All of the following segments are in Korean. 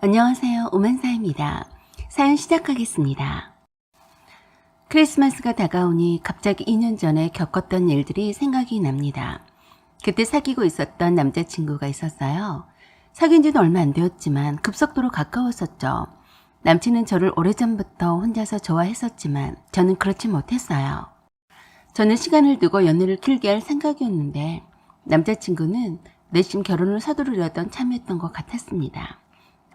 안녕하세요. 오만사입니다. 사연 시작하겠습니다. 크리스마스가 다가오니 갑자기 2년 전에 겪었던 일들이 생각이 납니다. 그때 사귀고 있었던 남자친구가 있었어요. 사귄 지는 얼마 안 되었지만 급속도로 가까웠었죠. 남친은 저를 오래전부터 혼자서 좋아했었지만 저는 그렇지 못했어요. 저는 시간을 두고 연애를 길게 할 생각이었는데 남자친구는 내심 결혼을 서두르려던 참이었던 것 같았습니다.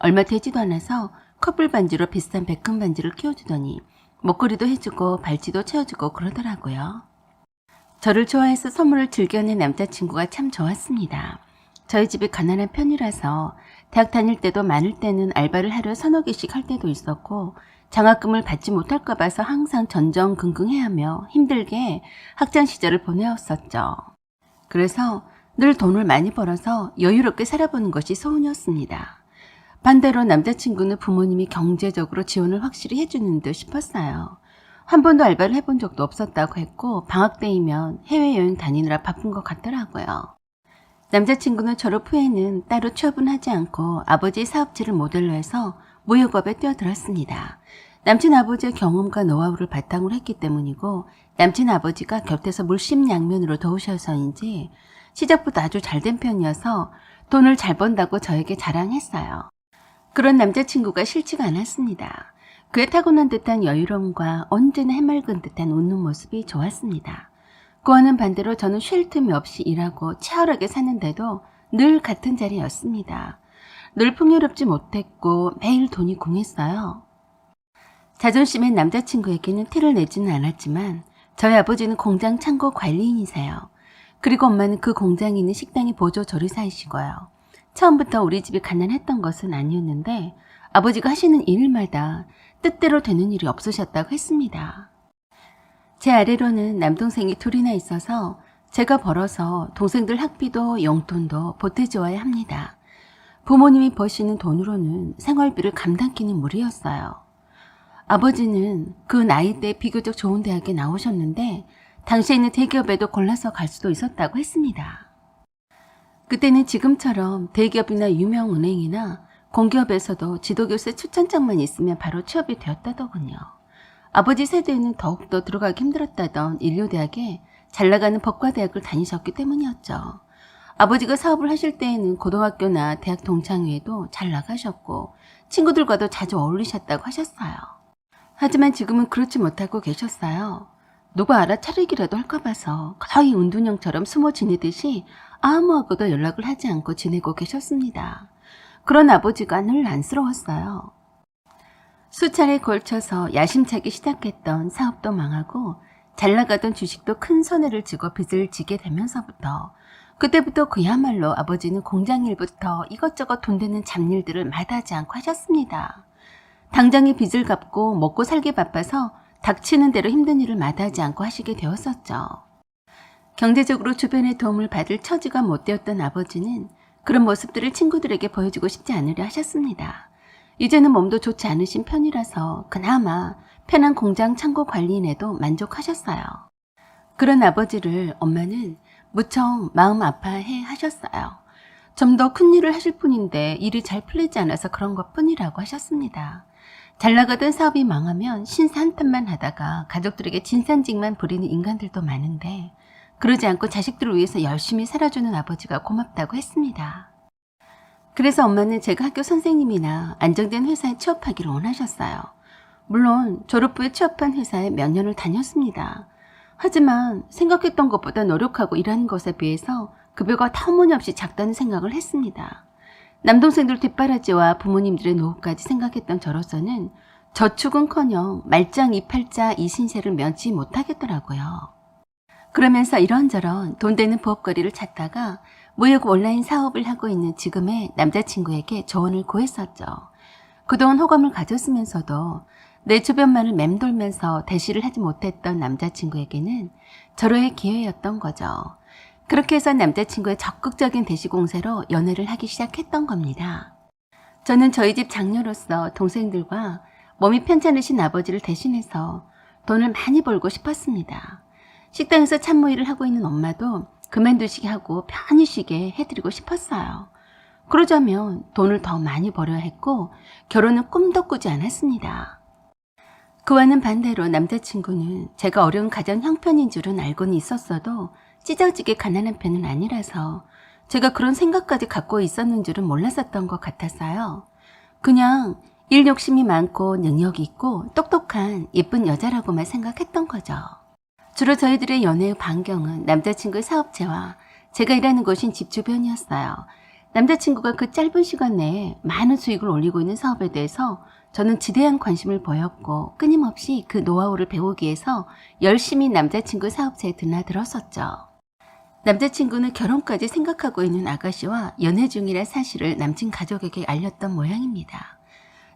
얼마 되지도 않아서 커플 반지로 비싼 백금 반지를 끼워주더니 목걸이도 해주고 발찌도 채워주고 그러더라고요. 저를 좋아해서 선물을 즐겨낸 남자친구가 참 좋았습니다. 저희 집이 가난한 편이라서 대학 다닐 때도 많을 때는 알바를 하루 서너 개씩 할 때도 있었고 장학금을 받지 못할까 봐서 항상 전전긍긍해하며 힘들게 학창 시절을 보내었었죠. 그래서 늘 돈을 많이 벌어서 여유롭게 살아보는 것이 소원이었습니다. 반대로 남자친구는 부모님이 경제적으로 지원을 확실히 해주는 듯 싶었어요. 한 번도 알바를 해본 적도 없었다고 했고 방학 때이면 해외여행 다니느라 바쁜 것 같더라고요. 남자친구는 졸업 후에는 따로 취업은 하지 않고 아버지의 사업체를 모델로 해서 무역업에 뛰어들었습니다. 남친 아버지의 경험과 노하우를 바탕으로 했기 때문이고 남친 아버지가 곁에서 물심양면으로 도우셔서인지 시작부터 아주 잘된 편이어서 돈을 잘 번다고 저에게 자랑했어요. 그런 남자친구가 싫지가 않았습니다. 그의 타고난 듯한 여유로움과 언제나 해맑은 듯한 웃는 모습이 좋았습니다. 그와는 반대로 저는 쉴 틈이 없이 일하고 치열하게 사는데도 늘 같은 자리였습니다. 늘 풍요롭지 못했고 매일 돈이 궁했어요. 자존심엔 남자친구에게는 티를 내지는 않았지만 저희 아버지는 공장 창고 관리인이세요. 그리고 엄마는 그 공장에 있는 식당의 보조 조리사이시고요. 처음부터 우리 집이 가난했던 것은 아니었는데 아버지가 하시는 일마다 뜻대로 되는 일이 없으셨다고 했습니다. 제 아래로는 남동생이 둘이나 있어서 제가 벌어서 동생들 학비도 용돈도 보태주어야 합니다. 부모님이 버시는 돈으로는 생활비를 감당키는 무리였어요. 아버지는 그 나이 때 비교적 좋은 대학에 나오셨는데 당시에 있는 대기업에도 골라서 갈 수도 있었다고 했습니다. 그때는 지금처럼 대기업이나 유명 은행이나 공기업에서도 지도교수 추천장만 있으면 바로 취업이 되었다더군요. 아버지 세대에는 더욱더 들어가기 힘들었다던 인류대학에 잘나가는 법과대학을 다니셨기 때문이었죠. 아버지가 사업을 하실 때에는 고등학교나 대학 동창회에도 잘 나가셨고 친구들과도 자주 어울리셨다고 하셨어요. 하지만 지금은 그렇지 못하고 계셨어요. 누가 알아차리기라도 할까 봐서 거의 운둔형처럼 숨어 지내듯이 아무하고도 연락을 하지 않고 지내고 계셨습니다. 그런 아버지가 늘 안쓰러웠어요. 수차례 걸쳐서 야심차게 시작했던 사업도 망하고 잘 나가던 주식도 큰 손해를 지고 빚을 지게 되면서부터 그때부터 그야말로 아버지는 공장 일부터 이것저것 돈 되는 잡일들을 마다하지 않고 하셨습니다. 당장의 빚을 갚고 먹고 살기 바빠서 닥치는 대로 힘든 일을 마다하지 않고 하시게 되었었죠. 경제적으로 주변의 도움을 받을 처지가 못 되었던 아버지는 그런 모습들을 친구들에게 보여주고 싶지 않으려 하셨습니다. 이제는 몸도 좋지 않으신 편이라서 그나마 편한 공장 창고 관리인에도 만족하셨어요. 그런 아버지를 엄마는 무척 마음 아파해 하셨어요. 좀 더 큰 일을 하실 뿐인데 일이 잘 풀리지 않아서 그런 것뿐이라고 하셨습니다. 잘 나가던 사업이 망하면 신사 한탄만 하다가 가족들에게 진산직만 부리는 인간들도 많은데 그러지 않고 자식들을 위해서 열심히 살아주는 아버지가 고맙다고 했습니다. 그래서 엄마는 제가 학교 선생님이나 안정된 회사에 취업하기를 원하셨어요. 물론 졸업 후에 취업한 회사에 몇 년을 다녔습니다. 하지만 생각했던 것보다 노력하고 일하는 것에 비해서 급여가 터무니없이 작다는 생각을 했습니다. 남동생들 뒷바라지와 부모님들의 노후까지 생각했던 저로서는 저축은커녕 말짱 이팔자 이 신세를 면치 못하겠더라고요. 그러면서 이런저런 돈 되는 부업거리를 찾다가 무역 온라인 사업을 하고 있는 지금의 남자친구에게 조언을 구했었죠. 그동안 호감을 가졌으면서도 내 주변만을 맴돌면서 대시를 하지 못했던 남자친구에게는 절호의 기회였던 거죠. 그렇게 해서 남자친구의 적극적인 대시 공세로 연애를 하기 시작했던 겁니다. 저는 저희 집 장녀로서 동생들과 몸이 편찮으신 아버지를 대신해서 돈을 많이 벌고 싶었습니다. 식당에서 참모 일을 하고 있는 엄마도 그만두시게 하고 편히 쉬게 해드리고 싶었어요. 그러자면 돈을 더 많이 벌어야 했고 결혼은 꿈도 꾸지 않았습니다. 그와는 반대로 남자친구는 제가 어려운 가정 형편인 줄은 알고는 있었어도 찢어지게 가난한 편은 아니라서 제가 그런 생각까지 갖고 있었는 줄은 몰랐었던 것 같았어요. 그냥 일 욕심이 많고 능력이 있고 똑똑한 예쁜 여자라고만 생각했던 거죠. 주로 저희들의 연애의 반경은 남자친구의 사업체와 제가 일하는 곳인 집 주변이었어요. 남자친구가 그 짧은 시간 내에 많은 수익을 올리고 있는 사업에 대해서 저는 지대한 관심을 보였고 끊임없이 그 노하우를 배우기 위해서 열심히 남자친구 사업체에 드나들었었죠. 남자친구는 결혼까지 생각하고 있는 아가씨와 연애 중이란 사실을 남친 가족에게 알렸던 모양입니다.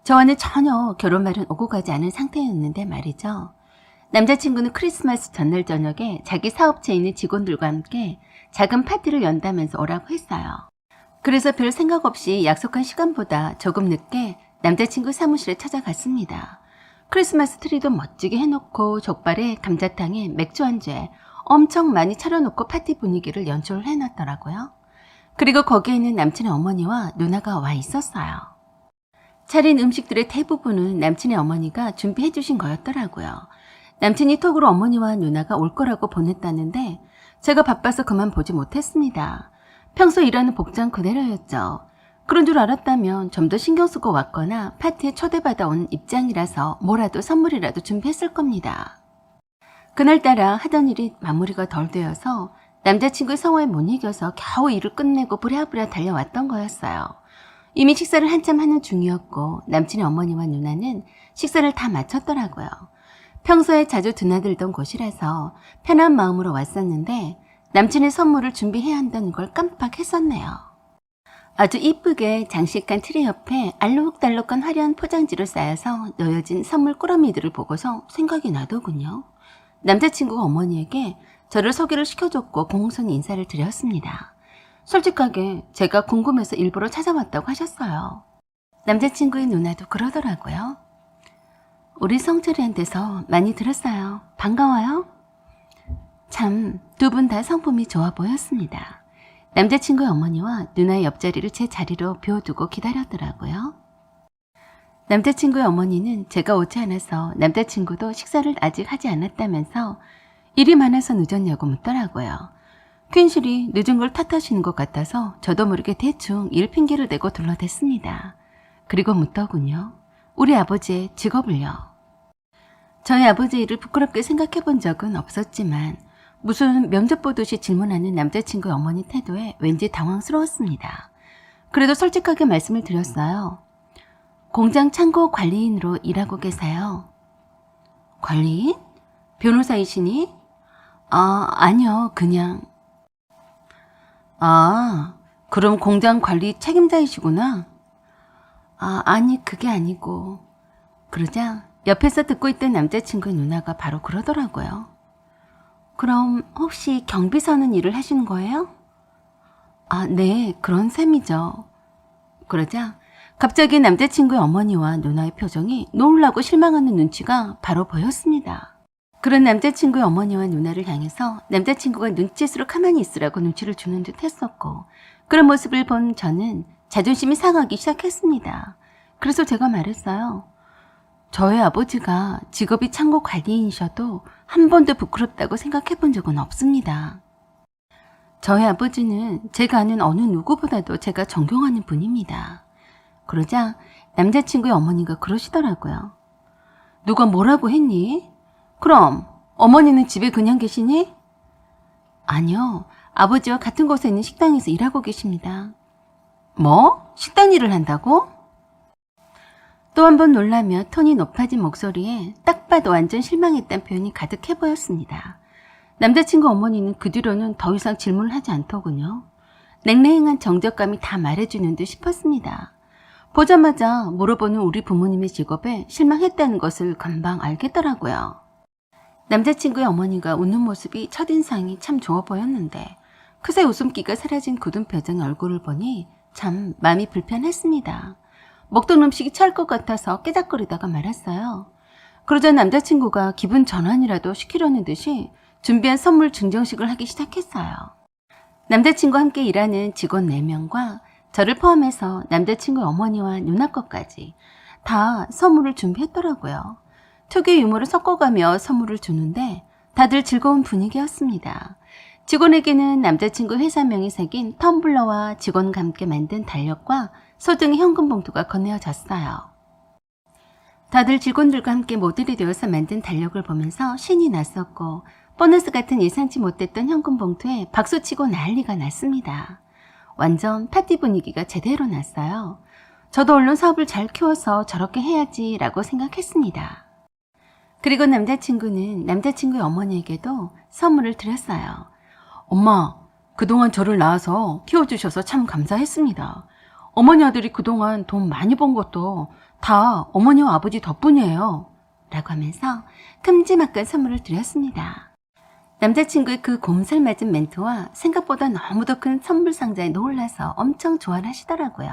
저와는 전혀 결혼 말은 오고 가지 않은 상태였는데 말이죠. 남자친구는 크리스마스 전날 저녁에 자기 사업체에 있는 직원들과 함께 작은 파티를 연다면서 오라고 했어요. 그래서 별 생각 없이 약속한 시간보다 조금 늦게 남자친구 사무실에 찾아갔습니다. 크리스마스 트리도 멋지게 해놓고 족발에 감자탕에 맥주 안주에 엄청 많이 차려놓고 파티 분위기를 연출을 해놨더라고요. 그리고 거기에 있는 남친의 어머니와 누나가 와 있었어요. 차린 음식들의 대부분은 남친의 어머니가 준비해 주신 거였더라고요. 남친이 톡으로 어머니와 누나가 올 거라고 보냈다는데 제가 바빠서 그만 보지 못했습니다. 평소 일하는 복장 그대로였죠. 그런 줄 알았다면 좀 더 신경 쓰고 왔거나 파티에 초대받아 온 입장이라서 뭐라도 선물이라도 준비했을 겁니다. 그날따라 하던 일이 마무리가 덜 되어서 남자친구의 성화에 못 이겨서 겨우 일을 끝내고 부랴부랴 달려왔던 거였어요. 이미 식사를 한참 하는 중이었고 남친의 어머니와 누나는 식사를 다 마쳤더라고요. 평소에 자주 드나들던 곳이라서 편한 마음으로 왔었는데 남친의 선물을 준비해야 한다는 걸 깜빡했었네요. 아주 이쁘게 장식한 트리 옆에 알록달록한 화려한 포장지로 쌓여서 놓여진 선물 꾸러미들을 보고서 생각이 나더군요. 남자친구가 어머니에게 저를 소개를 시켜줬고 공손히 인사를 드렸습니다. 솔직하게 제가 궁금해서 일부러 찾아왔다고 하셨어요. 남자친구의 누나도 그러더라고요. 우리 성철이한테서 많이 들었어요. 반가워요. 참 두 분 다 성품이 좋아 보였습니다. 남자친구의 어머니와 누나의 옆자리를 제 자리로 비워두고 기다렸더라고요. 남자친구의 어머니는 제가 오지 않아서 남자친구도 식사를 아직 하지 않았다면서 일이 많아서 늦었냐고 묻더라고요. 괜시리 늦은 걸 탓하시는 것 같아서 저도 모르게 대충 일 핑계를 대고 둘러댔습니다. 그리고 묻더군요. 우리 아버지의 직업을요. 저희 아버지 일을 부끄럽게 생각해 본 적은 없었지만 무슨 면접 보듯이 질문하는 남자친구의 어머니 태도에 왠지 당황스러웠습니다. 그래도 솔직하게 말씀을 드렸어요. 공장 창고 관리인으로 일하고 계세요. 관리인? 변호사이시니? 아니요, 그냥. 그럼 공장 관리 책임자이시구나? 아니, 그게 아니고. 그러자 옆에서 듣고 있던 남자친구의 누나가 바로 그러더라고요. 그럼 혹시 경비서는 일을 하시는 거예요? 네, 그런 셈이죠. 그러자 갑자기 남자친구의 어머니와 누나의 표정이 놀라고 실망하는 눈치가 바로 보였습니다. 그런 남자친구의 어머니와 누나를 향해서 남자친구가 눈짓으로 가만히 있으라고 눈치를 주는 듯 했었고 그런 모습을 본 저는 자존심이 상하기 시작했습니다. 그래서 제가 말했어요. 저희 아버지가 직업이 창고 관리인이셔도 한 번도 부끄럽다고 생각해 본 적은 없습니다. 저희 아버지는 제가 아는 어느 누구보다도 제가 존경하는 분입니다. 그러자 남자친구의 어머니가 그러시더라고요. 누가 뭐라고 했니? 그럼 어머니는 집에 그냥 계시니? 아니요. 아버지와 같은 곳에 있는 식당에서 일하고 계십니다. 뭐? 식당 일을 한다고? 또 한 번 놀라며 톤이 높아진 목소리에 딱 봐도 완전 실망했다는 표현이 가득해 보였습니다. 남자친구 어머니는 그 뒤로는 더 이상 질문을 하지 않더군요. 냉랭한 정적감이 다 말해주는 듯 싶었습니다. 보자마자 물어보는 우리 부모님의 직업에 실망했다는 것을 금방 알겠더라고요. 남자친구의 어머니가 웃는 모습이 첫인상이 참 좋아 보였는데 그새 웃음기가 사라진 굳은 표정의 얼굴을 보니 참 마음이 불편했습니다. 먹던 음식이 찰 것 같아서 깨작거리다가 말았어요. 그러자 남자친구가 기분 전환이라도 시키려는 듯이 준비한 선물 증정식을 하기 시작했어요. 남자친구와 함께 일하는 직원 4명과 저를 포함해서 남자친구의 어머니와 누나 것까지 다 선물을 준비했더라고요. 특유의 유머를 섞어가며 선물을 주는데 다들 즐거운 분위기였습니다. 직원에게는 남자친구 회사명이 새긴 텀블러와 직원과 함께 만든 달력과 소정의 현금 봉투가 건네어졌어요. 다들 직원들과 함께 모델이 되어서 만든 달력을 보면서 신이 났었고 보너스 같은 예상치 못했던 현금 봉투에 박수치고 난리가 났습니다. 완전 파티 분위기가 제대로 났어요. 저도 얼른 사업을 잘 키워서 저렇게 해야지 라고 생각했습니다. 그리고 남자친구는 남자친구의 어머니에게도 선물을 드렸어요. 엄마, 그동안 저를 낳아서 키워주셔서 참 감사했습니다. 어머니 아들이 그동안 돈 많이 번 것도 다 어머니와 아버지 덕분이에요. 라고 하면서 큼지막한 선물을 드렸습니다. 남자친구의 그 곰살맞은 멘트와 생각보다 너무도 큰 선물 상자에 놀라서 엄청 좋아를 하시더라고요.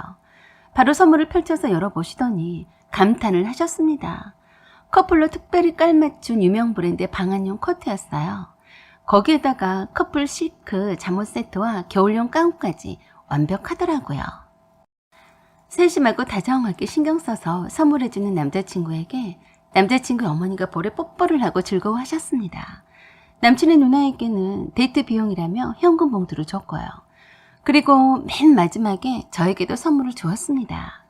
바로 선물을 펼쳐서 열어보시더니 감탄을 하셨습니다. 커플로 특별히 깔맞춘 유명 브랜드의 방한용 코트였어요. 거기에다가 커플 시크 잠옷 세트와 겨울용 가운까지 완벽하더라고요. 세심하고 다정하게 신경 써서 선물해주는 남자친구에게 남자친구의 어머니가 볼에 뽀뽀를 하고 즐거워하셨습니다. 남친의 누나에게는 데이트 비용이라며 현금 봉투를 줬고요. 그리고 맨 마지막에 저에게도 선물을 주었습니다.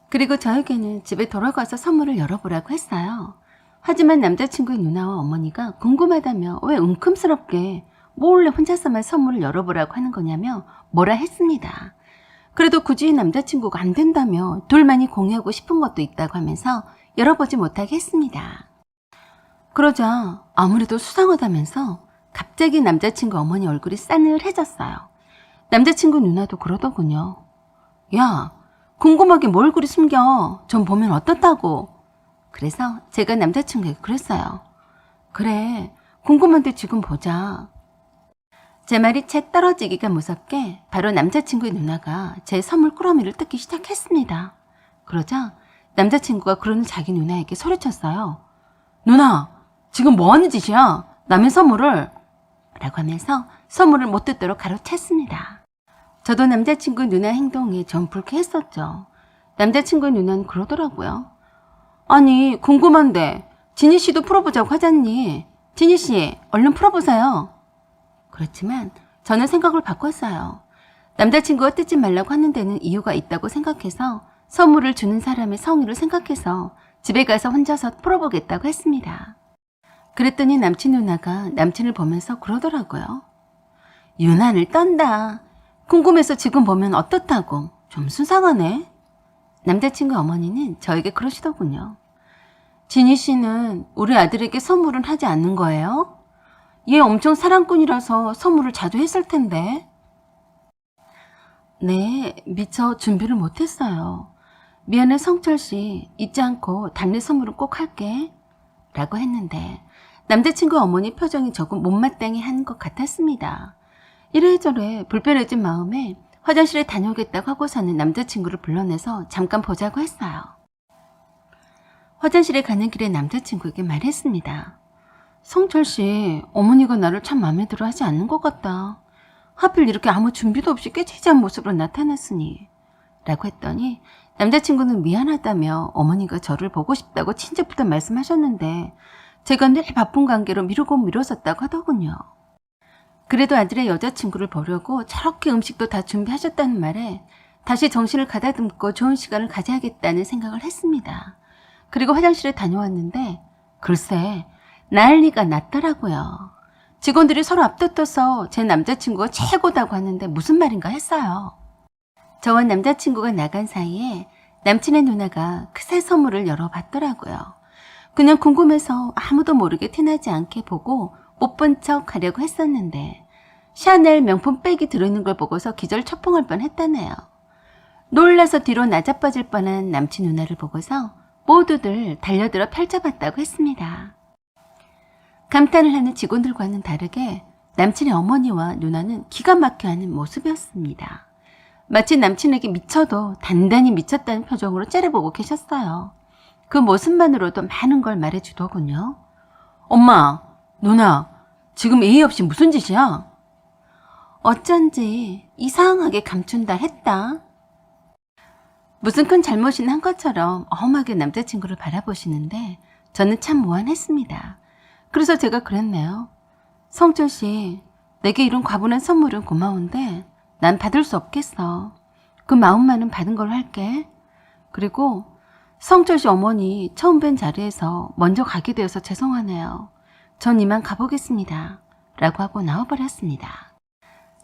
그리고 저에게는 집에 돌아가서 선물을 열어보라고 했어요. 하지만 남자친구의 누나와 어머니가 궁금하다며 왜 웅큼스럽게 몰래 혼자서만 선물을 열어보라고 하는 거냐며 뭐라 했습니다. 그래도 굳이 남자친구가 안 된다며 둘만이 공유하고 싶은 것도 있다고 하면서 열어보지 못하게 했습니다. 그러자 아무래도 수상하다면서 갑자기 남자친구 어머니 얼굴이 싸늘해졌어요. 남자친구 누나도 그러더군요. 야, 궁금하게 뭘 그리 숨겨. 좀 보면 어떻다고. 그래서 제가 남자친구에게 그랬어요. 그래, 궁금한데 지금 보자. 제 말이 채 떨어지기가 무섭게 바로 남자친구의 누나가 제 선물 꾸러미를 뜯기 시작했습니다. 그러자 남자친구가 그러는 자기 누나에게 소리쳤어요. 누나, 지금 뭐하는 짓이야? 남의 선물을. 라고 하면서 선물을 못 뜯도록 가로챘습니다. 저도 남자친구 누나 행동에 좀 불쾌했었죠. 남자친구의 누나는 그러더라고요. 아니, 궁금한데 지니 씨도 풀어보자고 하잖니. 지니 씨, 얼른 풀어보세요. 그렇지만 저는 생각을 바꿨어요. 남자친구가 뜯지 말라고 하는 데는 이유가 있다고 생각해서 선물을 주는 사람의 성의를 생각해서 집에 가서 혼자서 풀어보겠다고 했습니다. 그랬더니 남친 누나가 남친을 보면서 그러더라고요. 유난을 떤다. 궁금해서 지금 보면 어떻다고. 좀 수상하네. 남자친구 어머니는 저에게 그러시더군요. 지니 씨는 우리 아들에게 선물은 하지 않는 거예요? 얘 엄청 사랑꾼이라서 선물을 자주 했을 텐데. 네, 미처 준비를 못했어요. 미안해 성철 씨, 잊지 않고 달래 선물은 꼭 할게. 라고 했는데 남자친구 어머니 표정이 조금 못마땅해 한 것 같았습니다. 이래저래 불편해진 마음에 화장실에 다녀오겠다고 하고서는 남자친구를 불러내서 잠깐 보자고 했어요. 화장실에 가는 길에 남자친구에게 말했습니다. 성철 씨, 어머니가 나를 참 마음에 들어 하지 않는 것 같다. 하필 이렇게 아무 준비도 없이 깨치지한 모습으로 나타났으니. 라고 했더니 남자친구는 미안하다며 어머니가 저를 보고 싶다고 친척부터 말씀하셨는데 제가 늘 바쁜 관계로 미루고 미뤄졌다고 하더군요. 그래도 아들의 여자친구를 보려고 저렇게 음식도 다 준비하셨다는 말에 다시 정신을 가다듬고 좋은 시간을 가져야겠다는 생각을 했습니다. 그리고 화장실에 다녀왔는데 글쎄 난리가 났더라고요. 직원들이 서로 앞다퉈서 제 남자친구가 최고다고 하는데 무슨 말인가 했어요. 저와 남자친구가 나간 사이에 남친의 누나가 그 새 선물을 열어봤더라고요. 그냥 궁금해서 아무도 모르게 티나지 않게 보고 못 본 척 하려고 했었는데 샤넬 명품 백이 들어있는 걸 보고서 기절 초풍할 뻔했다네요. 놀라서 뒤로 나자빠질 뻔한 남친 누나를 보고서 모두들 달려들어 펼쳐봤다고 했습니다. 감탄을 하는 직원들과는 다르게 남친의 어머니와 누나는 기가 막혀하는 모습이었습니다. 마치 남친에게 미쳐도 단단히 미쳤다는 표정으로 째려보고 계셨어요. 그 모습만으로도 많은 걸 말해주더군요. 엄마, 누나, 지금 예의 없이 무슨 짓이야? 어쩐지 이상하게 감춘다 했다. 무슨 큰 잘못이나 한 것처럼 엄하게 남자친구를 바라보시는데 저는 참 무안했습니다. 그래서 제가 그랬네요. 성철 씨, 내게 이런 과분한 선물은 고마운데 난 받을 수 없겠어. 그 마음만은 받은 걸로 할게. 그리고 성철 씨 어머니 처음 뵌 자리에서 먼저 가게 되어서 죄송하네요. 전 이만 가보겠습니다. 라고 하고 나와버렸습니다.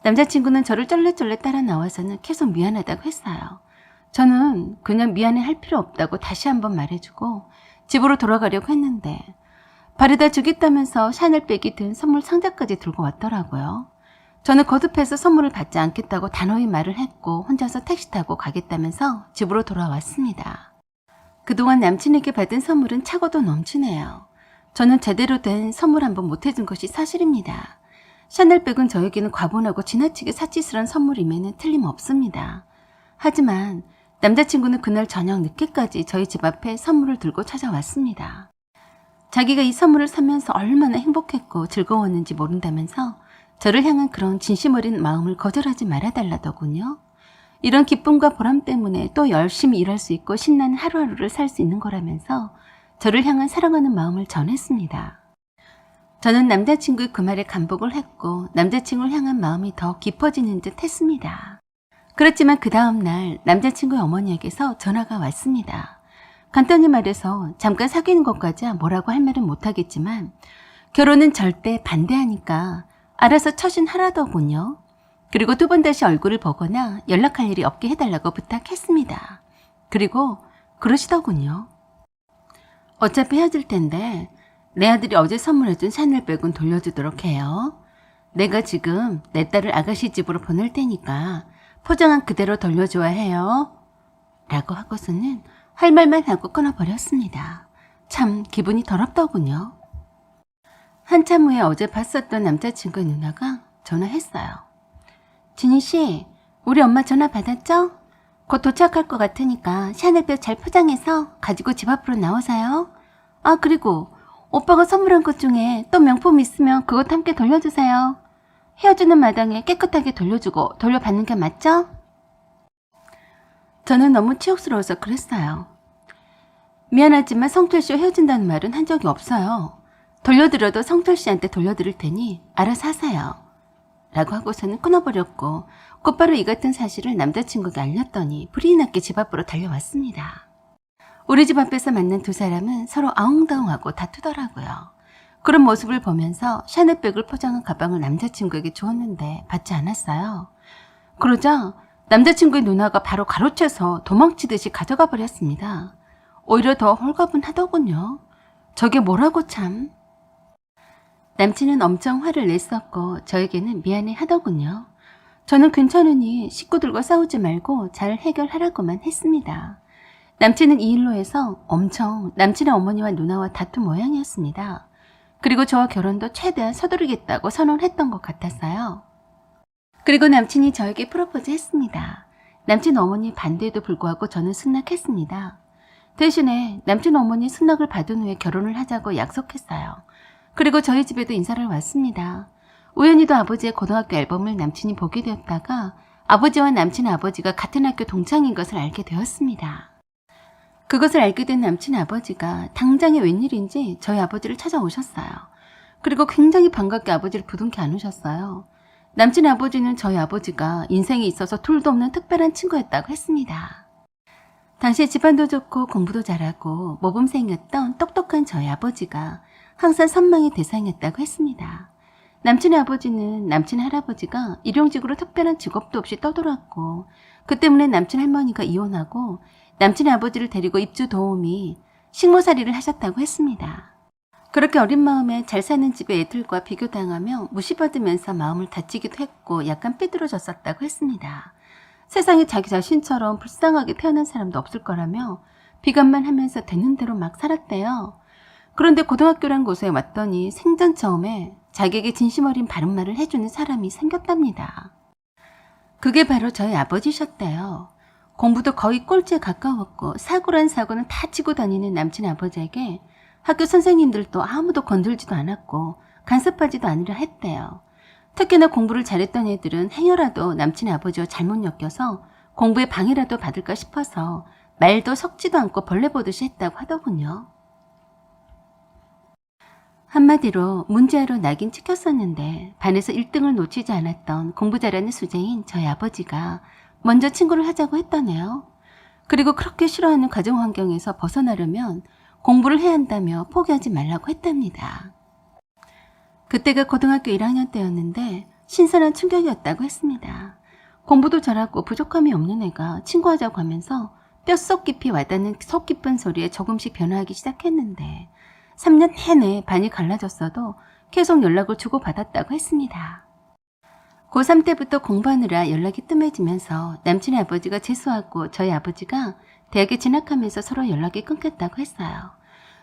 남자친구는 저를 쩔레쩔레 따라 나와서는 계속 미안하다고 했어요. 저는 그냥 미안해 할 필요 없다고 다시 한번 말해주고 집으로 돌아가려고 했는데 바래다 주겠다면서 샤넬백이 든 선물 상자까지 들고 왔더라고요. 저는 거듭해서 선물을 받지 않겠다고 단호히 말을 했고 혼자서 택시 타고 가겠다면서 집으로 돌아왔습니다. 그동안 남친에게 받은 선물은 차고도 넘치네요. 저는 제대로 된 선물 한 번 못 해준 것이 사실입니다. 샤넬백은 저에게는 과분하고 지나치게 사치스러운 선물임에는 틀림없습니다. 하지만 남자친구는 그날 저녁 늦게까지 저희 집 앞에 선물을 들고 찾아왔습니다. 자기가 이 선물을 사면서 얼마나 행복했고 즐거웠는지 모른다면서 저를 향한 그런 진심 어린 마음을 거절하지 말아달라더군요. 이런 기쁨과 보람 때문에 또 열심히 일할 수 있고 신나는 하루하루를 살 수 있는 거라면서 저를 향한 사랑하는 마음을 전했습니다. 저는 남자친구의 그 말에 감복을 했고 남자친구를 향한 마음이 더 깊어지는 듯 했습니다. 그렇지만 그 다음 날 남자친구의 어머니에게서 전화가 왔습니다. 간단히 말해서 잠깐 사귀는 것까지야 뭐라고 할 말은 못하겠지만 결혼은 절대 반대하니까 알아서 처신하라더군요. 그리고 두 번 다시 얼굴을 보거나 연락할 일이 없게 해달라고 부탁했습니다. 그리고 그러시더군요. 어차피 헤어질 텐데 내 아들이 어제 선물해준 샤넬백은 돌려주도록 해요. 내가 지금 내 딸을 아가씨 집으로 보낼 테니까 포장한 그대로 돌려줘야 해요. 라고 하고서는 할 말만 하고 끊어버렸습니다. 참 기분이 더럽더군요. 한참 후에 어제 봤었던 남자친구의 누나가 전화했어요. 진희씨, 우리 엄마 전화 받았죠? 곧 도착할 것 같으니까 샤넬백 잘 포장해서 가지고 집 앞으로 나오세요. 아, 그리고 오빠가 선물한 것 중에 또 명품 있으면 그것 함께 돌려주세요. 헤어지는 마당에 깨끗하게 돌려주고 돌려받는 게 맞죠? 저는 너무 치욕스러워서 그랬어요. 미안하지만 성철씨와 헤어진다는 말은 한 적이 없어요. 돌려드려도 성철씨한테 돌려드릴 테니 알아서 하세요. 라고 하고서는 끊어버렸고 곧바로 이 같은 사실을 남자친구에게 알렸더니 불이 났게 집 앞으로 달려왔습니다. 우리 집 앞에서 만난 두 사람은 서로 아웅다웅하고 다투더라고요. 그런 모습을 보면서 샤넬백을 포장한 가방을 남자친구에게 주었는데 받지 않았어요. 그러자 남자친구의 누나가 바로 가로채서 도망치듯이 가져가 버렸습니다. 오히려 더 홀가분하더군요. 저게 뭐라고 참. 남친은 엄청 화를 냈었고 저에게는 미안해 하더군요. 저는 괜찮으니 식구들과 싸우지 말고 잘 해결하라고만 했습니다. 남친은 이 일로 해서 엄청 남친의 어머니와 누나와 다툰 모양이었습니다. 그리고 저와 결혼도 최대한 서두르겠다고 선언했던 것 같았어요. 그리고 남친이 저에게 프로포즈 했습니다. 남친 어머니 반대에도 불구하고 저는 승낙했습니다. 대신에 남친 어머니 승낙을 받은 후에 결혼을 하자고 약속했어요. 그리고 저희 집에도 인사를 왔습니다. 우연히도 아버지의 고등학교 앨범을 남친이 보게 되었다가 아버지와 남친의 아버지가 같은 학교 동창인 것을 알게 되었습니다. 그것을 알게 된 남친 아버지가 당장에 웬일인지 저희 아버지를 찾아오셨어요. 그리고 굉장히 반갑게 아버지를 부둥켜 안으셨어요. 남친 아버지는 저희 아버지가 인생에 있어서 둘도 없는 특별한 친구였다고 했습니다. 당시 집안도 좋고 공부도 잘하고 모범생이었던 똑똑한 저희 아버지가 항상 선망의 대상이었다고 했습니다. 남친의 아버지는 남친 할아버지가 일용직으로 특별한 직업도 없이 떠돌았고 그 때문에 남친 할머니가 이혼하고 남친의 아버지를 데리고 입주 도우미 식모살이를 하셨다고 했습니다. 그렇게 어린 마음에 잘 사는 집의 애들과 비교당하며 무시받으면서 마음을 다치기도 했고 약간 삐뚤어졌었다고 했습니다. 세상에 자기 자신처럼 불쌍하게 태어난 사람도 없을 거라며 비관만 하면서 되는 대로 막 살았대요. 그런데 고등학교란 곳에 왔더니 생전 처음에 자기에게 진심 어린 바른 말을 해주는 사람이 생겼답니다. 그게 바로 저희 아버지셨대요. 공부도 거의 꼴찌에 가까웠고 사고란 사고는 다 치고 다니는 남친 아버지에게 학교 선생님들도 아무도 건들지도 않았고 간섭하지도 않으려 했대요. 특히나 공부를 잘했던 애들은 행여라도 남친의 아버지와 잘못 엮여서 공부에 방해라도 받을까 싶어서 말도 섞지도 않고 벌레 보듯이 했다고 하더군요. 한마디로 문제아로 낙인 찍혔었는데 반에서 1등을 놓치지 않았던 공부 잘하는 수재인 저희 아버지가 먼저 친구를 하자고 했다네요. 그리고 그렇게 싫어하는 가정 환경에서 벗어나려면 공부를 해야 한다며 포기하지 말라고 했답니다. 그때가 고등학교 1학년 때였는데 신선한 충격이었다고 했습니다. 공부도 잘하고 부족함이 없는 애가 친구하자고 하면서 뼛속 깊이 와닿는 속 깊은 소리에 조금씩 변화하기 시작했는데 3년 내내 반이 갈라졌어도 계속 연락을 주고받았다고 했습니다. 고3 때부터 공부하느라 연락이 뜸해지면서 남친의 아버지가 재수하고 저희 아버지가 대학에 진학하면서 서로 연락이 끊겼다고 했어요.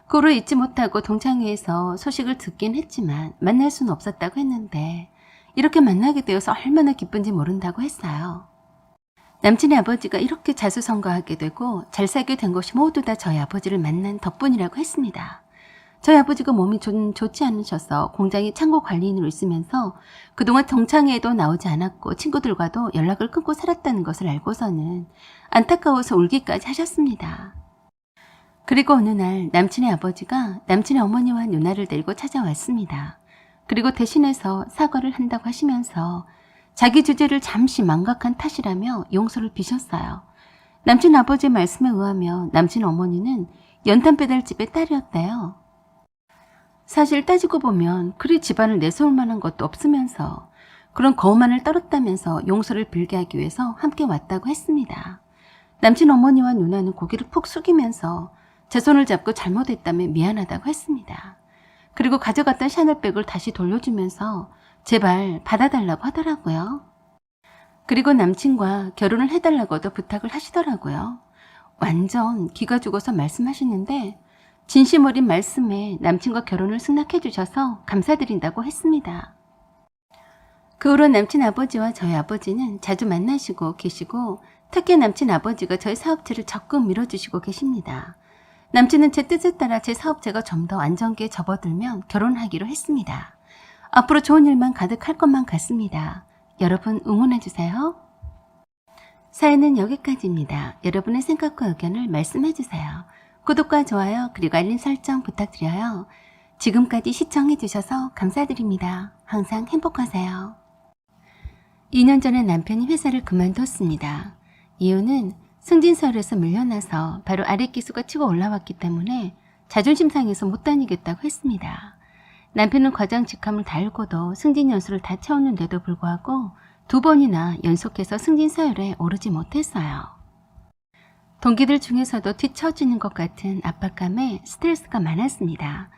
그 후로 잊지 못하고 동창회에서 소식을 듣긴 했지만 만날 수는 없었다고 했는데 이렇게 만나게 되어서 얼마나 기쁜지 모른다고 했어요. 남친의 아버지가 이렇게 자수성가하게 되고 잘 살게 된 것이 모두 다 저희 아버지를 만난 덕분이라고 했습니다. 저희 아버지가 몸이 좀 좋지 않으셔서 공장에 창고 관리인으로 있으면서 그동안 동창회에도 나오지 않았고 친구들과도 연락을 끊고 살았다는 것을 알고서는 안타까워서 울기까지 하셨습니다. 그리고 어느 날 남친의 아버지가 남친의 어머니와 누나를 데리고 찾아왔습니다. 그리고 대신해서 사과를 한다고 하시면서 자기 주제를 잠시 망각한 탓이라며 용서를 비셨어요. 남친 아버지의 말씀에 의하면 남친 어머니는 연탄 배달집의 딸이었대요. 사실 따지고 보면 그리 집안을 내세울 만한 것도 없으면서 그런 거만을 떨었다면서 용서를 빌게 하기 위해서 함께 왔다고 했습니다. 남친 어머니와 누나는 고개를 푹 숙이면서 제 손을 잡고 잘못했다며 미안하다고 했습니다. 그리고 가져갔던 샤넬백을 다시 돌려주면서 제발 받아달라고 하더라고요. 그리고 남친과 결혼을 해달라고도 부탁을 하시더라고요. 완전 기가 죽어서 말씀하시는데 진심 어린 말씀에 남친과 결혼을 승낙해 주셔서 감사드린다고 했습니다. 그 후로 남친 아버지와 저희 아버지는 자주 만나시고 계시고 특히 남친 아버지가 저희 사업체를 적극 밀어주시고 계십니다. 남친은 제 뜻에 따라 제 사업체가 좀 더 안정기에 접어들면 결혼하기로 했습니다. 앞으로 좋은 일만 가득할 것만 같습니다. 여러분 응원해주세요. 사연은 여기까지입니다. 여러분의 생각과 의견을 말씀해주세요. 구독과 좋아요 그리고 알림 설정 부탁드려요. 지금까지 시청해주셔서 감사드립니다. 항상 행복하세요. 2년 전에 남편이 회사를 그만뒀습니다. 이유는 승진서열에서 밀려나서 바로 아랫기수가 치고 올라왔기 때문에 자존심 상해서 못 다니겠다고 했습니다. 남편은 과장 직함을 달고도 승진 연수를 다 채웠는데도 불구하고 2번이나 연속해서 승진서열에 오르지 못했어요. 동기들 중에서도 뒤처지는 것 같은 압박감에 스트레스가 많았습니다.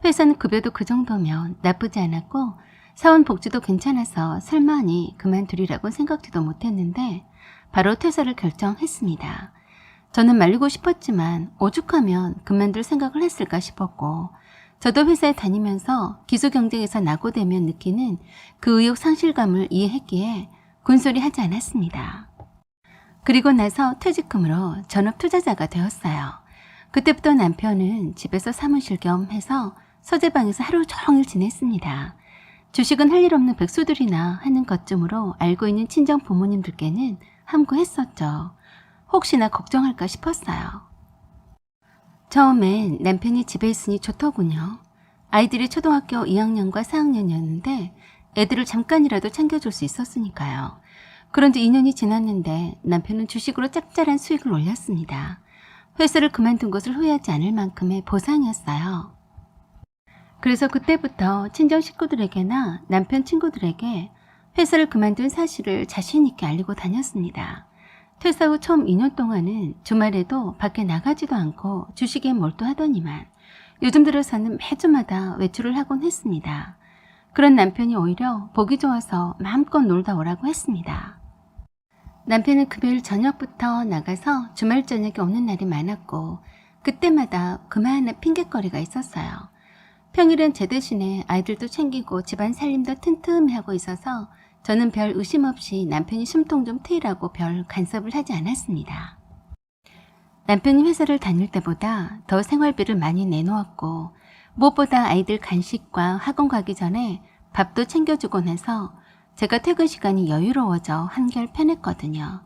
회사는 급여도 그 정도면 나쁘지 않았고 사원 복지도 괜찮아서 설마니 그만두리라고 생각지도 못했는데 바로 퇴사를 결정했습니다. 저는 말리고 싶었지만 오죽하면 그만둘 생각을 했을까 싶었고 저도 회사에 다니면서 기수 경쟁에서 낙오되면 느끼는 그 의욕 상실감을 이해했기에 군소리 하지 않았습니다. 그리고 나서 퇴직금으로 전업 투자자가 되었어요. 그때부터 남편은 집에서 사무실 겸 해서 서재방에서 하루 종일 지냈습니다. 주식은 할 일 없는 백수들이나 하는 것쯤으로 알고 있는 친정 부모님들께는 함구했었죠. 혹시나 걱정할까 싶었어요. 처음엔 남편이 집에 있으니 좋더군요. 아이들이 초등학교 2학년과 4학년이었는데 애들을 잠깐이라도 챙겨줄 수 있었으니까요. 그런지 2년이 지났는데 남편은 주식으로 짭짤한 수익을 올렸습니다. 회사를 그만둔 것을 후회하지 않을 만큼의 보상이었어요. 그래서 그때부터 친정 식구들에게나 남편 친구들에게 회사를 그만둔 사실을 자신 있게 알리고 다녔습니다. 퇴사 후 처음 2년 동안은 주말에도 밖에 나가지도 않고 주식에 몰두하더니만 요즘 들어서는 매주마다 외출을 하곤 했습니다. 그런 남편이 오히려 보기 좋아서 마음껏 놀다 오라고 했습니다. 남편은 금요일 저녁부터 나가서 주말 저녁에 오는 날이 많았고 그때마다 그만한 핑곗거리가 있었어요. 평일엔 제 대신에 아이들도 챙기고 집안 살림도 튼튼히 하고 있어서 저는 별 의심 없이 남편이 숨통 좀 트이라고 별 간섭을 하지 않았습니다. 남편이 회사를 다닐 때보다 더 생활비를 많이 내놓았고 무엇보다 아이들 간식과 학원 가기 전에 밥도 챙겨주곤 해서 제가 퇴근 시간이 여유로워져 한결 편했거든요.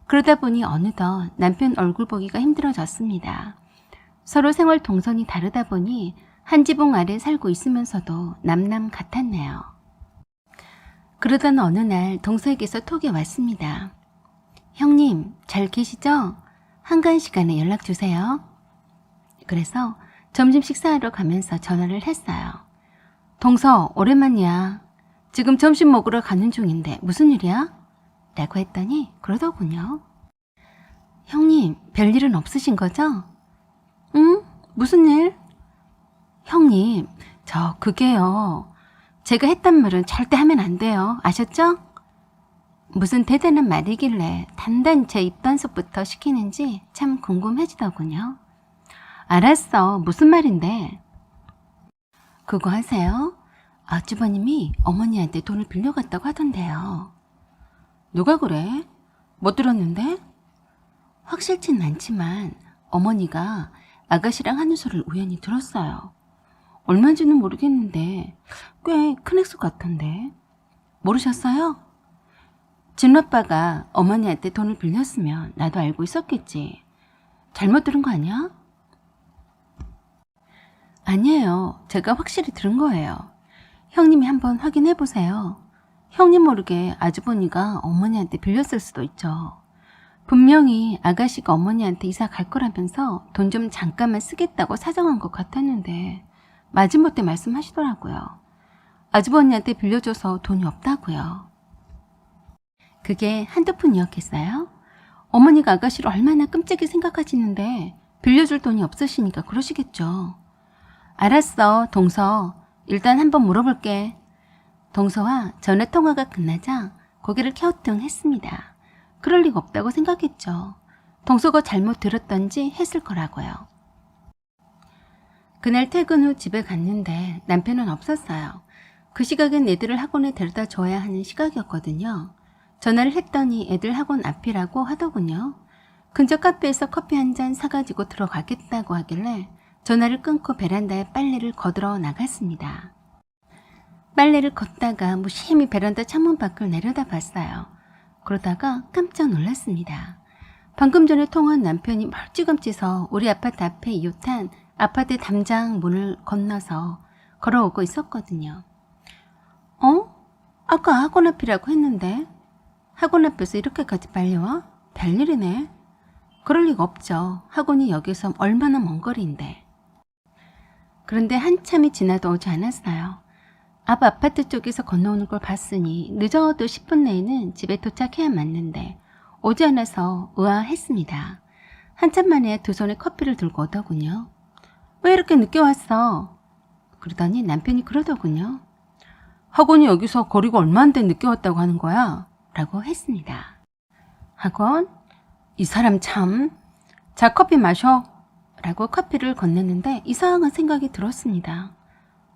그러다 보니 어느덧 남편 얼굴 보기가 힘들어졌습니다. 서로 생활 동선이 다르다 보니 한 지붕 아래 살고 있으면서도 남남 같았네요. 그러던 어느 날 동서에게서 톡이 왔습니다. 형님, 잘 계시죠? 한가한 시간에 연락 주세요. 그래서 점심 식사하러 가면서 전화를 했어요. 동서, 오랜만이야. 지금 점심 먹으러 가는 중인데 무슨 일이야? 라고 했더니 그러더군요. 형님, 별일은 없으신 거죠? 응? 무슨 일? 형님, 그게요. 제가 했단 말은 절대 하면 안 돼요. 아셨죠? 무슨 대단한 말이길래 단단히 제 입단속부터 시키는지 참 궁금해지더군요. 알았어. 무슨 말인데? 그거 하세요? 아주버님이 어머니한테 돈을 빌려갔다고 하던데요. 누가 그래? 못 들었는데? 확실치는 않지만 어머니가 아가씨랑 하는 소리를 우연히 들었어요. 얼마인지는 모르겠는데 꽤 큰 액수 같던데. 모르셨어요? 진아빠가 어머니한테 돈을 빌렸으면 나도 알고 있었겠지. 잘못 들은 거 아니야? 아니에요. 제가 확실히 들은 거예요. 형님이 한번 확인해 보세요. 형님 모르게 아주버니가 어머니한테 빌렸을 수도 있죠. 분명히 아가씨가 어머니한테 이사 갈 거라면서 돈 좀 잠깐만 쓰겠다고 사정한 것 같았는데 마지못해 말씀하시더라고요. 아주버니한테 빌려줘서 돈이 없다고요. 그게 한두 푼이었겠어요? 어머니가 아가씨를 얼마나 끔찍히 생각하시는데 빌려줄 돈이 없으시니까 그러시겠죠. 알았어, 동서. 일단 한번 물어볼게. 동서와 전화 통화가 끝나자 고개를 갸우뚱했습니다. 그럴 리가 없다고 생각했죠. 동서가 잘못 들었던지 했을 거라고요. 그날 퇴근 후 집에 갔는데 남편은 없었어요. 그 시각엔 애들을 학원에 데려다 줘야 하는 시각이었거든요. 전화를 했더니 애들 학원 앞이라고 하더군요. 근처 카페에서 커피 한 잔 사가지고 들어가겠다고 하길래 전화를 끊고 베란다에 빨래를 거들어 나갔습니다. 빨래를 걷다가 무심히 베란다 창문 밖을 내려다봤어요. 그러다가 깜짝 놀랐습니다. 방금 전에 통화한 남편이 멀찌감치 서 우리 아파트 앞에 이웃한 아파트 담장 문을 건너서 걸어오고 있었거든요. 아까 학원 앞이라고 했는데 학원 앞에서 이렇게까지 빨리 와? 별일이네. 그럴 리가 없죠. 학원이 여기서 얼마나 먼 거리인데. 그런데 한참이 지나도 오지 않았어요. 앞 아파트 쪽에서 건너오는 걸 봤으니 늦어도 10분 내에는 집에 도착해야 맞는데 오지 않아서 의아했습니다. 한참 만에 두 손에 커피를 들고 오더군요. 왜 이렇게 늦게 왔어? 그러더니 남편이 그러더군요. 학원이 여기서 거리가 얼마 안 돼 늦게 왔다고 하는 거야? 라고 했습니다. 학원? 이 사람 참. 자, 커피 마셔. 라고 커피를 건넸는데 이상한 생각이 들었습니다.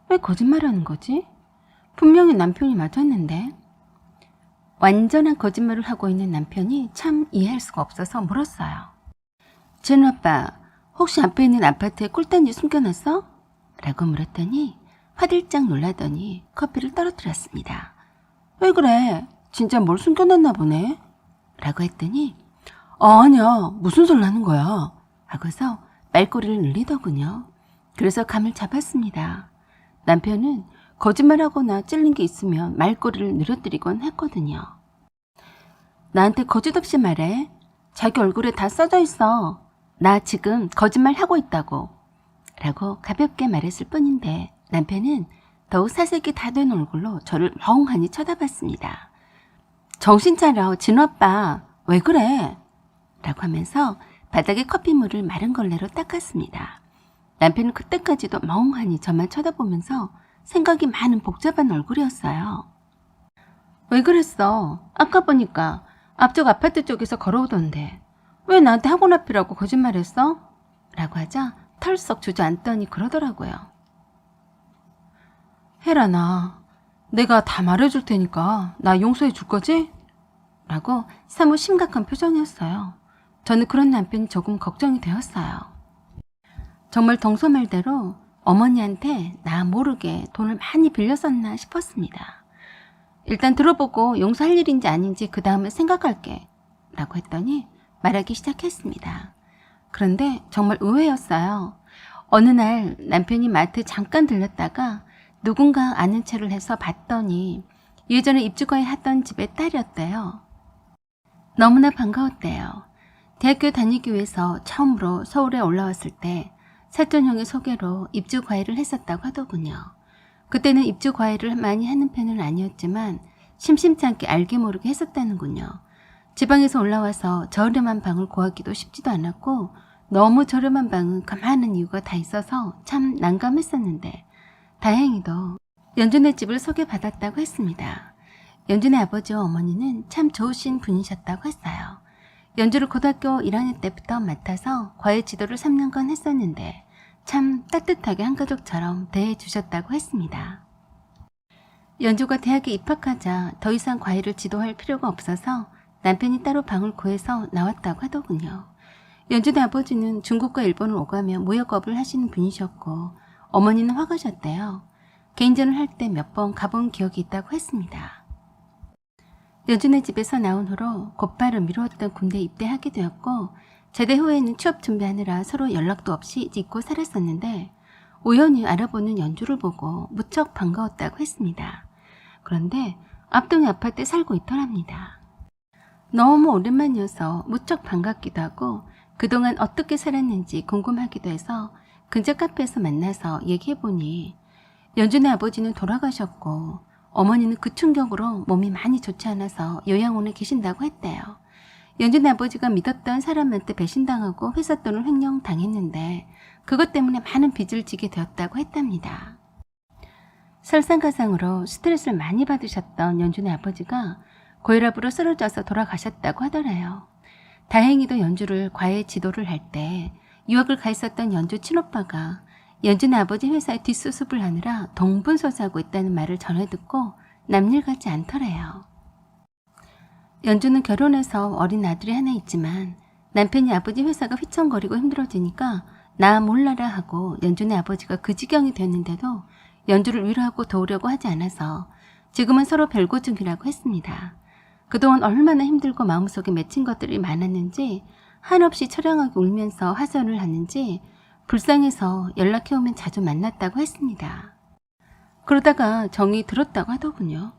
왜 거짓말하는 거지? 분명히 남편이 맞았는데. 완전한 거짓말을 하고 있는 남편이 참 이해할 수가 없어서 물었어요. 진우 오빠, 혹시 앞에 있는 아파트에 꿀단지 숨겨놨어? 라고 물었더니 화들짝 놀라더니 커피를 떨어뜨렸습니다. 왜 그래? 진짜 뭘 숨겨놨나 보네? 라고 했더니 아니야, 무슨 소리를 하는 거야? 하고서 말꼬리를 늘리더군요. 그래서 감을 잡았습니다. 남편은 거짓말하거나 찔린 게 있으면 말꼬리를 늘어뜨리곤 했거든요. 나한테 거짓 없이 말해. 자기 얼굴에 다 써져 있어. 나 지금 거짓말하고 있다고. 라고 가볍게 말했을 뿐인데 남편은 더욱 사색이 다 된 얼굴로 저를 멍하니 쳐다봤습니다. 정신 차려, 진우 오빠. 왜 그래? 라고 하면서 바닥에 커피물을 마른 걸레로 닦았습니다. 남편은 그때까지도 멍하니 저만 쳐다보면서 생각이 많은 복잡한 얼굴이었어요. 왜 그랬어? 아까 보니까 앞쪽 아파트 쪽에서 걸어오던데 왜 나한테 학원 앞이라고 거짓말했어? 라고 하자 털썩 주저앉더니 그러더라고요. 혜란아, 내가 다 말해줄 테니까 나 용서해 줄 거지? 라고 사뭇 심각한 표정이었어요. 저는 그런 남편이 조금 걱정이 되었어요. 정말 동서 말대로 어머니한테 나 모르게 돈을 많이 빌렸었나 싶었습니다. 일단 들어보고 용서할 일인지 아닌지 그 다음에 생각할게. 라고 했더니 말하기 시작했습니다. 그런데 정말 의외였어요. 어느 날 남편이 마트에 잠깐 들렸다가 누군가 아는 체를 해서 봤더니 예전에 입주과에 하던 집의 딸이었대요. 너무나 반가웠대요. 대학교 다니기 위해서 처음으로 서울에 올라왔을 때 사촌형의 소개로 입주 과외를 했었다고 하더군요. 그때는 입주 과외를 많이 하는 편은 아니었지만 심심치 않게 알게 모르게 했었다는군요. 지방에서 올라와서 저렴한 방을 구하기도 쉽지도 않았고 너무 저렴한 방은 그만한 이유가 다 있어서 참 난감했었는데 다행히도 연준의 집을 소개받았다고 했습니다. 연준의 아버지와 어머니는 참 좋으신 분이셨다고 했어요. 연주를 고등학교 1학년 때부터 맡아서 과외 지도를 3년간 했었는데 참 따뜻하게 한 가족처럼 대해주셨다고 했습니다. 연주가 대학에 입학하자 더 이상 과외를 지도할 필요가 없어서 남편이 따로 방을 구해서 나왔다고 하더군요. 연준의 아버지는 중국과 일본을 오가며 무역업을 하시는 분이셨고 어머니는 화가셨대요. 개인전을 할 때 몇 번 가본 기억이 있다고 했습니다. 연준의 집에서 나온 후로 곧바로 미루었던 군대에 입대하게 되었고 제대 후에는 취업 준비하느라 서로 연락도 없이 잊고 살았었는데 우연히 알아보는 연주를 보고 무척 반가웠다고 했습니다. 그런데 앞동의 아파트에 살고 있더랍니다. 너무 오랜만이어서 무척 반갑기도 하고 그동안 어떻게 살았는지 궁금하기도 해서 근처 카페에서 만나서 얘기해보니 연준의 아버지는 돌아가셨고 어머니는 그 충격으로 몸이 많이 좋지 않아서 요양원에 계신다고 했대요. 연준의 아버지가 믿었던 사람한테 배신당하고 회사 돈을 횡령당했는데 그것 때문에 많은 빚을 지게 되었다고 했답니다. 설상가상으로 스트레스를 많이 받으셨던 연준의 아버지가 고혈압으로 쓰러져서 돌아가셨다고 하더래요. 다행히도 연주를 과외 지도를 할 때 유학을 가 있었던 연주 친오빠가 연준의 아버지 회사에 뒷수습을 하느라 동분서주하고 있다는 말을 전해 듣고 남일 같지 않더래요. 연주는 결혼해서 어린 아들이 하나 있지만 남편이 아버지 회사가 휘청거리고 힘들어지니까 나 몰라라 하고 연준의 아버지가 그 지경이 됐는데도 연주를 위로하고 도우려고 하지 않아서 지금은 서로 별거 중이라고 했습니다. 그동안 얼마나 힘들고 마음속에 맺힌 것들이 많았는지 한없이 처량하게 울면서 하소연을 하는지 불쌍해서 연락해오면 자주 만났다고 했습니다. 그러다가 정이 들었다고 하더군요.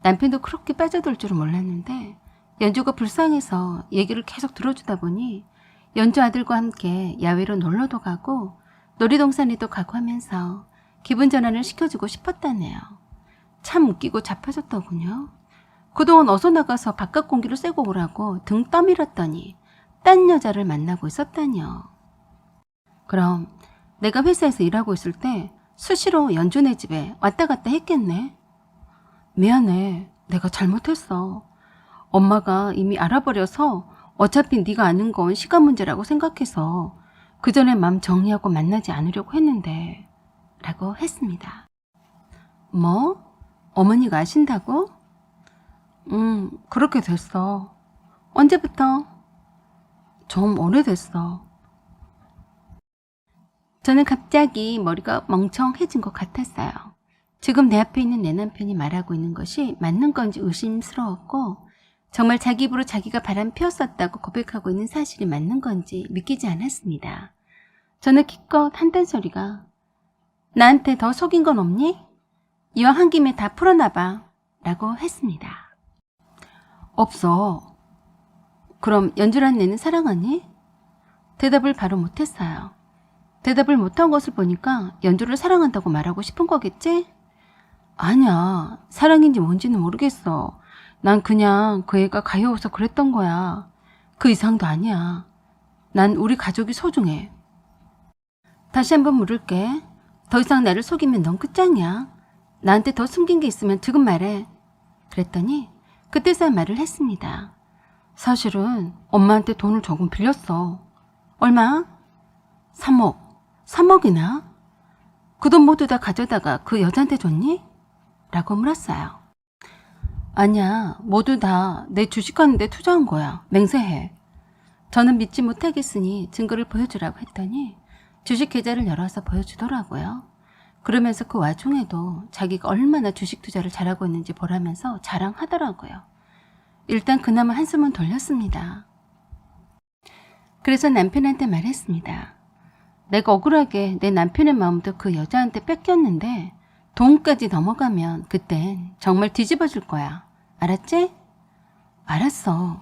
남편도 그렇게 빠져들 줄은 몰랐는데 연주가 불쌍해서 얘기를 계속 들어주다 보니 연주 아들과 함께 야외로 놀러도 가고 놀이동산에도 가고 하면서 기분 전환을 시켜주고 싶었다네요. 참 웃기고 자빠졌더군요. 그동안 어서 나가서 바깥 공기를 쐬고 오라고 등 떠밀었더니 딴 여자를 만나고 있었다니요. 그럼 내가 회사에서 일하고 있을 때 수시로 연준의 집에 왔다 갔다 했겠네. 미안해. 내가 잘못했어. 엄마가 이미 알아버려서 어차피 네가 아는 건 시간 문제라고 생각해서 그 전에 맘 정리하고 만나지 않으려고 했는데 라고 했습니다. 뭐? 어머니가 아신다고? 그렇게 됐어. 언제부터? 좀 오래됐어. 저는 갑자기 머리가 멍청해진 것 같았어요. 지금 내 앞에 있는 내 남편이 말하고 있는 것이 맞는 건지 의심스러웠고 정말 자기 입으로 자기가 바람 피웠었다고 고백하고 있는 사실이 맞는 건지 믿기지 않았습니다. 저는 기껏 한단 소리가 나한테 더 속인 건 없니? 이왕 한 김에 다 풀어놔봐 라고 했습니다. 없어. 그럼 연주란 내는 사랑하니? 대답을 바로 못했어요. 대답을 못한 것을 보니까 연주를 사랑한다고 말하고 싶은 거겠지? 아니야. 사랑인지 뭔지는 모르겠어. 난 그냥 그 애가 가여워서 그랬던 거야. 그 이상도 아니야. 난 우리 가족이 소중해. 다시 한번 물을게. 더 이상 나를 속이면 넌 끝장이야. 나한테 더 숨긴 게 있으면 지금 말해. 그랬더니 그때서야 말을 했습니다. 사실은 엄마한테 돈을 조금 빌렸어. 얼마? 3억. 3억이나? 그 돈 모두 다 가져다가 그 여자한테 줬니? 라고 물었어요. 아니야. 모두 다 내 주식하는데 투자한 거야. 맹세해. 저는 믿지 못하겠으니 증거를 보여주라고 했더니 주식 계좌를 열어서 보여주더라고요. 그러면서 그 와중에도 자기가 얼마나 주식 투자를 잘하고 있는지 보라면서 자랑하더라고요. 일단 그나마 한숨은 돌렸습니다. 그래서 남편한테 말했습니다. 내가 억울하게 내 남편의 마음도 그 여자한테 뺏겼는데 돈까지 넘어가면 그땐 정말 뒤집어 줄 거야. 알았지? 알았어.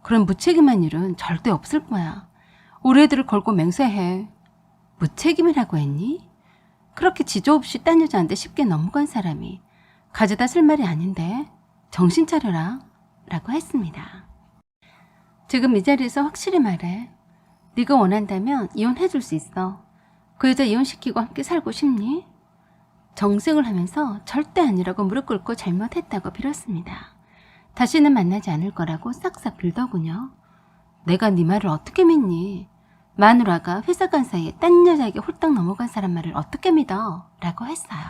그런 무책임한 일은 절대 없을 거야. 우리 애들을 걸고 맹세해. 무책임이라고 했니? 그렇게 지조 없이 딴 여자한테 쉽게 넘어간 사람이 가져다 쓸 말이 아닌데 정신 차려라 라고 했습니다. 지금 이 자리에서 확실히 말해. 네가 원한다면 이혼해줄 수 있어. 그 여자 이혼시키고 함께 살고 싶니? 정색을 하면서 절대 아니라고 무릎 꿇고 잘못했다고 빌었습니다. 다시는 만나지 않을 거라고 싹싹 빌더군요. 내가 네 말을 어떻게 믿니? 마누라가 회사 간 사이에 딴 여자에게 홀딱 넘어간 사람 말을 어떻게 믿어? 라고 했어요.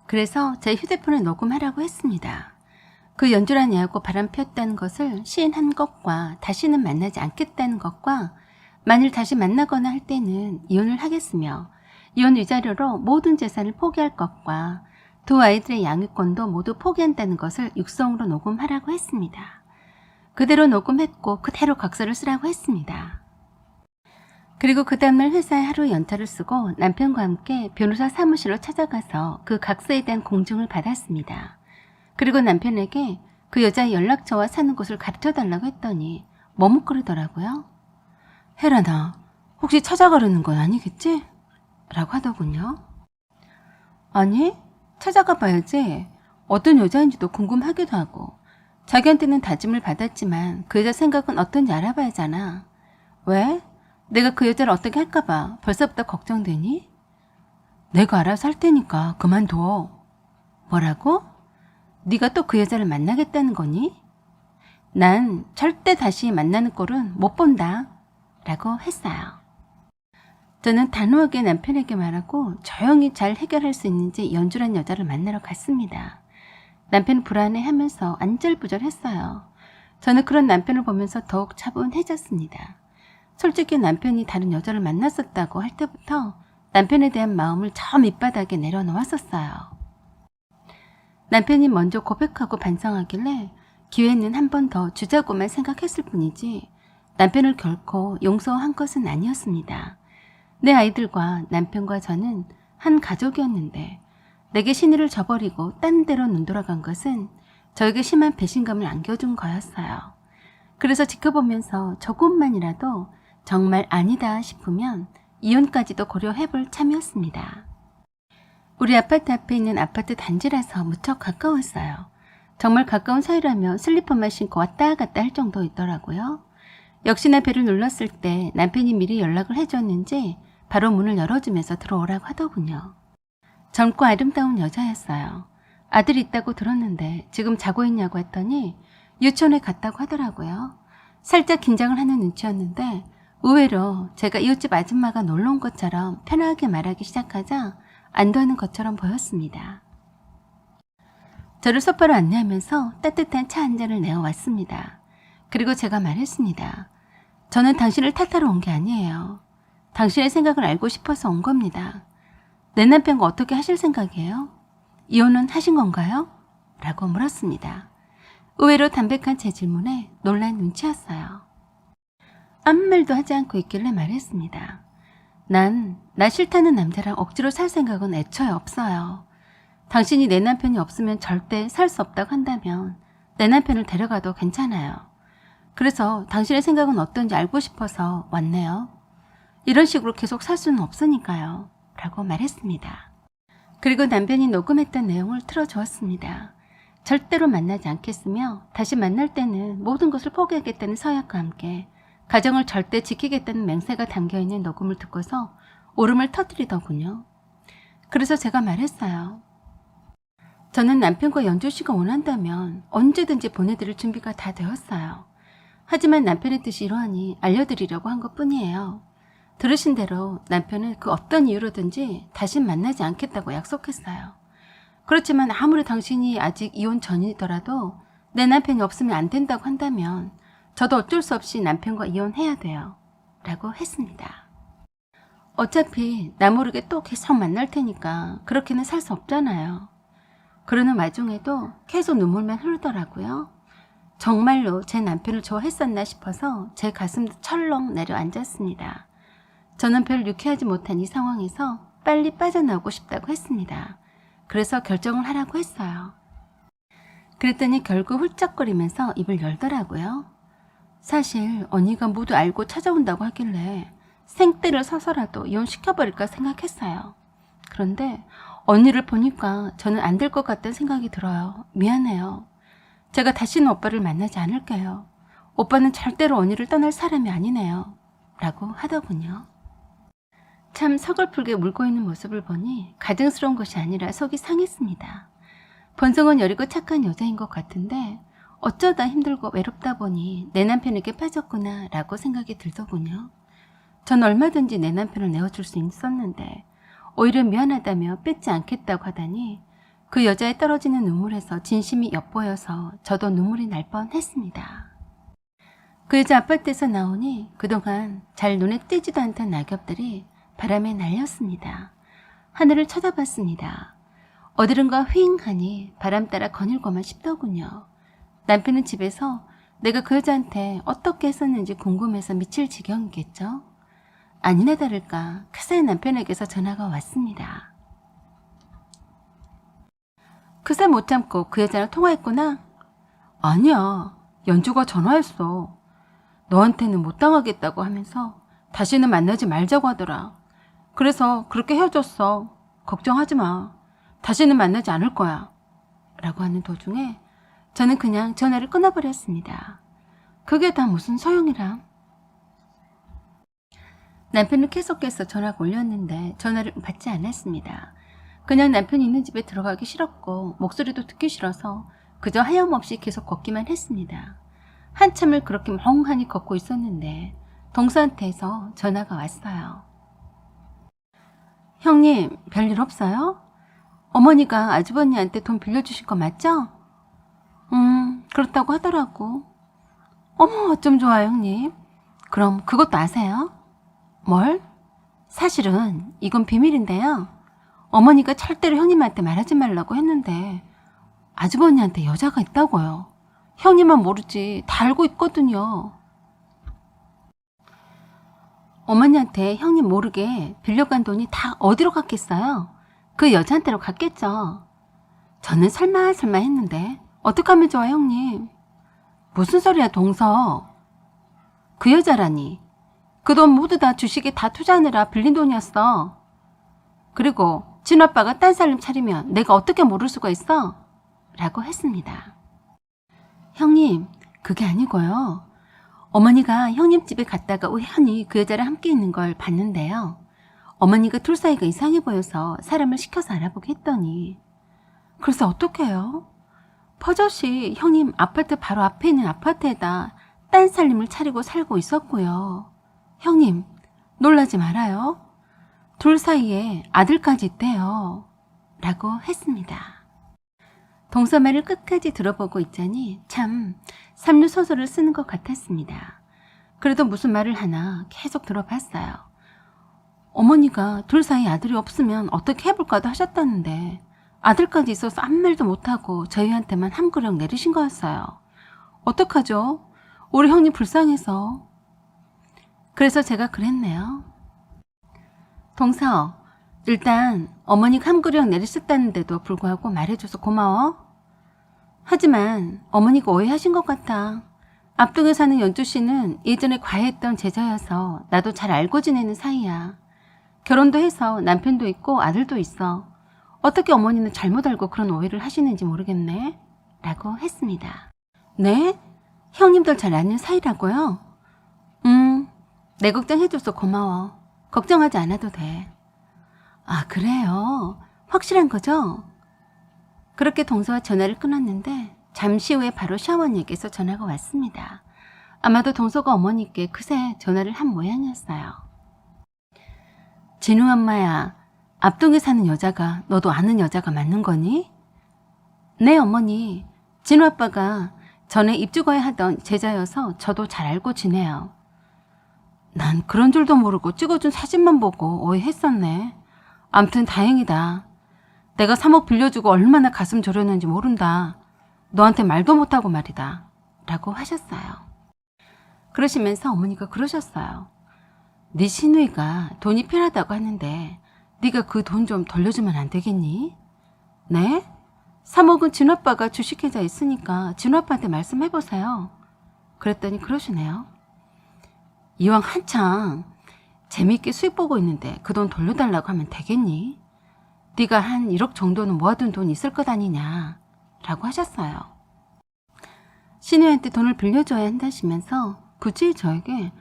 그래서 제 휴대폰에 녹음하라고 했습니다. 그 연주란 애하고 바람 피웠다는 것을 시인한 것과 다시는 만나지 않겠다는 것과 만일 다시 만나거나 할 때는 이혼을 하겠으며 이혼 위자료로 모든 재산을 포기할 것과 두 아이들의 양육권도 모두 포기한다는 것을 육성으로 녹음하라고 했습니다. 그대로 녹음했고 그대로 각서를 쓰라고 했습니다. 그리고 그 다음날 회사에 하루 연차를 쓰고 남편과 함께 변호사 사무실로 찾아가서 그 각서에 대한 공증을 받았습니다. 그리고 남편에게 그 여자의 연락처와 사는 곳을 가르쳐달라고 했더니 머뭇거리더라고요. 혜란아, 혹시 찾아가려는 건 아니겠지? 라고 하더군요. 아니, 찾아가 봐야지. 어떤 여자인지도 궁금하기도 하고 자기한테는 다짐을 받았지만 그 여자 생각은 어떤지 알아봐야잖아. 왜? 내가 그 여자를 어떻게 할까봐 벌써부터 걱정되니? 내가 알아서 할 테니까 그만둬. 뭐라고? 네가 또 그 여자를 만나겠다는 거니? 난 절대 다시 만나는 꼴은 못 본다 라고 했어요. 저는 단호하게 남편에게 말하고 조용히 잘 해결할 수 있는지 연주란 여자를 만나러 갔습니다. 남편은 불안해하면서 안절부절했어요. 저는 그런 남편을 보면서 더욱 차분해졌습니다. 솔직히 남편이 다른 여자를 만났었다고 할 때부터 남편에 대한 마음을 저 밑바닥에 내려놓았었어요. 남편이 먼저 고백하고 반성하길래 기회는 한 번 더 주자고만 생각했을 뿐이지 남편을 결코 용서한 것은 아니었습니다. 내 아이들과 남편과 저는 한 가족이었는데 내게 신의를 저버리고 딴 데로 눈돌아간 것은 저에게 심한 배신감을 안겨준 거였어요. 그래서 지켜보면서 조금만이라도 정말 아니다 싶으면 이혼까지도 고려해볼 참이었습니다. 우리 아파트 앞에 있는 아파트 단지라서 무척 가까웠어요. 정말 가까운 사이라면 슬리퍼만 신고 왔다 갔다 할 정도였더라고요. 역시나 배를 눌렀을 때 남편이 미리 연락을 해줬는지 바로 문을 열어주면서 들어오라고 하더군요. 젊고 아름다운 여자였어요. 아들이 있다고 들었는데 지금 자고 있냐고 했더니 유치원에 갔다고 하더라고요. 살짝 긴장을 하는 눈치였는데 의외로 제가 이웃집 아줌마가 놀러 온 것처럼 편하게 말하기 시작하자 안도하는 것처럼 보였습니다. 저를 소파로 안내하면서 따뜻한 차 한 잔을 내어왔습니다. 그리고 제가 말했습니다. 저는 당신을 탓하러 온 게 아니에요. 당신의 생각을 알고 싶어서 온 겁니다. 내 남편과 어떻게 하실 생각이에요? 이혼은 하신 건가요? 라고 물었습니다. 의외로 담백한 제 질문에 놀란 눈치였어요. 아무 말도 하지 않고 있길래 말했습니다. 나 싫다는 남자랑 억지로 살 생각은 애초에 없어요. 당신이 내 남편이 없으면 절대 살 수 없다고 한다면 내 남편을 데려가도 괜찮아요. 그래서 당신의 생각은 어떤지 알고 싶어서 왔네요. 이런 식으로 계속 살 수는 없으니까요. 라고 말했습니다. 그리고 남편이 녹음했던 내용을 틀어주었습니다. 절대로 만나지 않겠으며 다시 만날 때는 모든 것을 포기하겠다는 서약과 함께 가정을 절대 지키겠다는 맹세가 담겨있는 녹음을 듣고서 울음을 터뜨리더군요. 그래서 제가 말했어요. 저는 남편과 연주 씨가 원한다면 언제든지 보내드릴 준비가 다 되었어요. 하지만 남편의 뜻이 이러하니 알려드리려고 한 것뿐이에요. 들으신 대로 남편은 그 어떤 이유로든지 다시 만나지 않겠다고 약속했어요. 그렇지만 아무리 당신이 아직 이혼 전이더라도 내 남편이 없으면 안 된다고 한다면 저도 어쩔 수 없이 남편과 이혼해야 돼요. 라고 했습니다. 어차피 나 모르게 또 계속 만날 테니까 그렇게는 살 수 없잖아요. 그러는 와중에도 계속 눈물만 흐르더라고요. 정말로 제 남편을 좋아했었나 싶어서 제 가슴도 철렁 내려앉았습니다. 저는 별 유쾌하지 못한 이 상황에서 빨리 빠져나오고 싶다고 했습니다. 그래서 결정을 하라고 했어요. 그랬더니 결국 훌쩍거리면서 입을 열더라고요. 사실 언니가 모두 알고 찾아온다고 하길래 생떼를 서서라도 이혼시켜버릴까 생각했어요. 그런데 언니를 보니까 저는 안 될 것 같다는 생각이 들어요. 미안해요. 제가 다시는 오빠를 만나지 않을게요. 오빠는 절대로 언니를 떠날 사람이 아니네요. 라고 하더군요. 참 서글프게 울고 있는 모습을 보니 가증스러운 것이 아니라 속이 상했습니다. 본성은 여리고 착한 여자인 것 같은데 어쩌다 힘들고 외롭다 보니 내 남편에게 빠졌구나 라고 생각이 들더군요. 전 얼마든지 내 남편을 내어줄 수 있었는데 오히려 미안하다며 뺏지 않겠다고 하다니 그 여자의 떨어지는 눈물에서 진심이 엿보여서 저도 눈물이 날 뻔했습니다. 그 여자 아파트에서 나오니 그동안 잘 눈에 띄지도 않던 낙엽들이 바람에 날렸습니다. 하늘을 쳐다봤습니다. 어디론가 휘잉하니 바람 따라 거닐고만 싶더군요. 남편은 집에서 내가 그 여자한테 어떻게 했었는지 궁금해서 미칠 지경이겠죠. 아니나 다를까 그새 남편에게서 전화가 왔습니다. 그새 못 참고 그 여자랑 통화했구나? 아니야, 연주가 전화했어. 너한테는 못 당하겠다고 하면서 다시는 만나지 말자고 하더라. 그래서 그렇게 헤어졌어. 걱정하지 마. 다시는 만나지 않을 거야. 라고 하는 도중에 저는 그냥 전화를 끊어버렸습니다. 그게 다 무슨 소용이람? 남편은 계속해서 전화가 올렸는데 전화를 받지 않았습니다. 그냥 남편이 있는 집에 들어가기 싫었고 목소리도 듣기 싫어서 그저 하염없이 계속 걷기만 했습니다. 한참을 그렇게 멍하니 걷고 있었는데 동서한테서 전화가 왔어요. 형님, 별일 없어요? 어머니가 아주버니한테 돈 빌려주신 거 맞죠? 그렇다고 하더라고. 어머, 어쩜 좋아요, 형님. 그럼 그것도 아세요? 뭘? 사실은 이건 비밀인데요. 어머니가 절대로 형님한테 말하지 말라고 했는데 아주버니한테 여자가 있다고요. 형님만 모르지 다 알고 있거든요. 어머니한테 형님 모르게 빌려간 돈이 다 어디로 갔겠어요? 그 여자한테로 갔겠죠. 저는 설마 했는데 어떡하면 좋아, 형님? 무슨 소리야, 동서. 그 여자라니. 그 돈 모두 다 주식에 다 투자하느라 빌린 돈이었어. 그리고 진아빠가 딴 살림 차리면 내가 어떻게 모를 수가 있어? 라고 했습니다. 형님, 그게 아니고요. 어머니가 형님 집에 갔다가 우연히 그 여자랑 함께 있는 걸 봤는데요. 어머니가 둘 사이가 이상해 보여서 사람을 시켜서 알아보게 했더니 글쎄 어떡해요? 버젓이 형님 아파트 바로 앞에 있는 아파트에다 딴 살림을 차리고 살고 있었고요. 형님, 놀라지 말아요. 둘 사이에 아들까지 있대요. 라고 했습니다. 동서 말을 끝까지 들어보고 있자니 참 삼류소설을 쓰는 것 같았습니다. 그래도 무슨 말을 하나 계속 들어봤어요. 어머니가 둘 사이 아들이 없으면 어떻게 해볼까도 하셨다는데 아들까지 있어서 아무 말도 못하고 저희한테만 함구령 내리신 거였어요. 어떡하죠? 우리 형님 불쌍해서. 그래서 제가 그랬네요. 동서, 일단 어머니가 함구령 내리셨다는데도 불구하고 말해줘서 고마워. 하지만 어머니가 오해하신 것 같아. 앞동에 사는 연주씨는 예전에 과외했던 제자여서 나도 잘 알고 지내는 사이야. 결혼도 해서 남편도 있고 아들도 있어. 어떻게 어머니는 잘못 알고 그런 오해를 하시는지 모르겠네. 라고 했습니다. 네? 형님들 잘 아는 사이라고요? 내 걱정해줘서 고마워. 걱정하지 않아도 돼. 아, 그래요? 확실한 거죠? 그렇게 동서와 전화를 끊었는데 잠시 후에 바로 시어머니에게서 전화가 왔습니다. 아마도 동서가 어머니께 그새 전화를 한 모양이었어요. 진우 엄마야, 앞동에 사는 여자가 너도 아는 여자가 맞는 거니? 네, 어머니. 진우 아빠가 전에 입주거에 하던 제자여서 저도 잘 알고 지내요. 난 그런 줄도 모르고 찍어준 사진만 보고 오해했었네. 암튼 다행이다. 내가 3억 빌려주고 얼마나 가슴 졸였는지 모른다. 너한테 말도 못하고 말이다. 라고 하셨어요. 그러시면서 어머니가 그러셨어요. 네 시누이가 돈이 필요하다고 하는데 네가 그 돈 좀 돌려주면 안 되겠니? 네? 3억은 진오빠가 주식회사에 있으니까 진오빠한테 말씀해보세요. 그랬더니 그러시네요. 이왕 한창 재미있게 수익 보고 있는데 그 돈 돌려달라고 하면 되겠니? 네가 한 1억 정도는 모아둔 돈 있을 것 아니냐 라고 하셨어요. 시누이한테 돈을 빌려줘야 한다시면서 굳이 저에게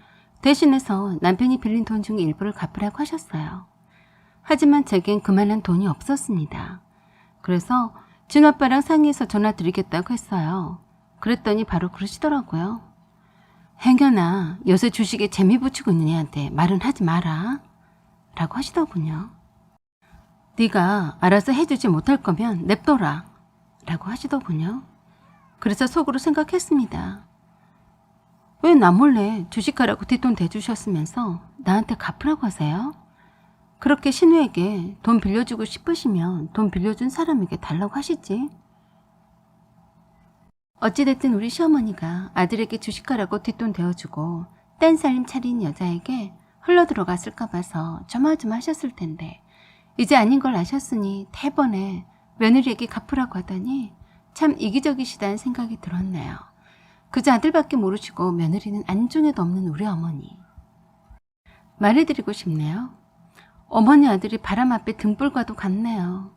대신해서 남편이 빌린 돈 중에 일부를 갚으라고 하셨어요. 하지만 제겐 그만한 돈이 없었습니다. 그래서 진오빠랑 상의해서 전화 드리겠다고 했어요. 그랬더니 바로 그러시더라고요. 행여나 요새 주식에 재미 붙이고 있는 애한테 말은 하지 마라 라고 하시더군요. 네가 알아서 해주지 못할 거면 냅둬라 라고 하시더군요. 그래서 속으로 생각했습니다. 왜 나 몰래 주식하라고 뒷돈 대주셨으면서 나한테 갚으라고 하세요? 그렇게 신우에게 돈 빌려주고 싶으시면 돈 빌려준 사람에게 달라고 하시지. 어찌됐든 우리 시어머니가 아들에게 주식하라고 뒷돈 대어주고 딴 살림 차린 여자에게 흘러들어갔을까 봐서 조마조마하셨을 텐데 이제 아닌 걸 아셨으니 대번에 며느리에게 갚으라고 하더니 참 이기적이시다는 생각이 들었네요. 그저 아들밖에 모르시고 며느리는 안중에도 없는 우리 어머니. 말해드리고 싶네요. 어머니 아들이 바람 앞에 등불과도 같네요.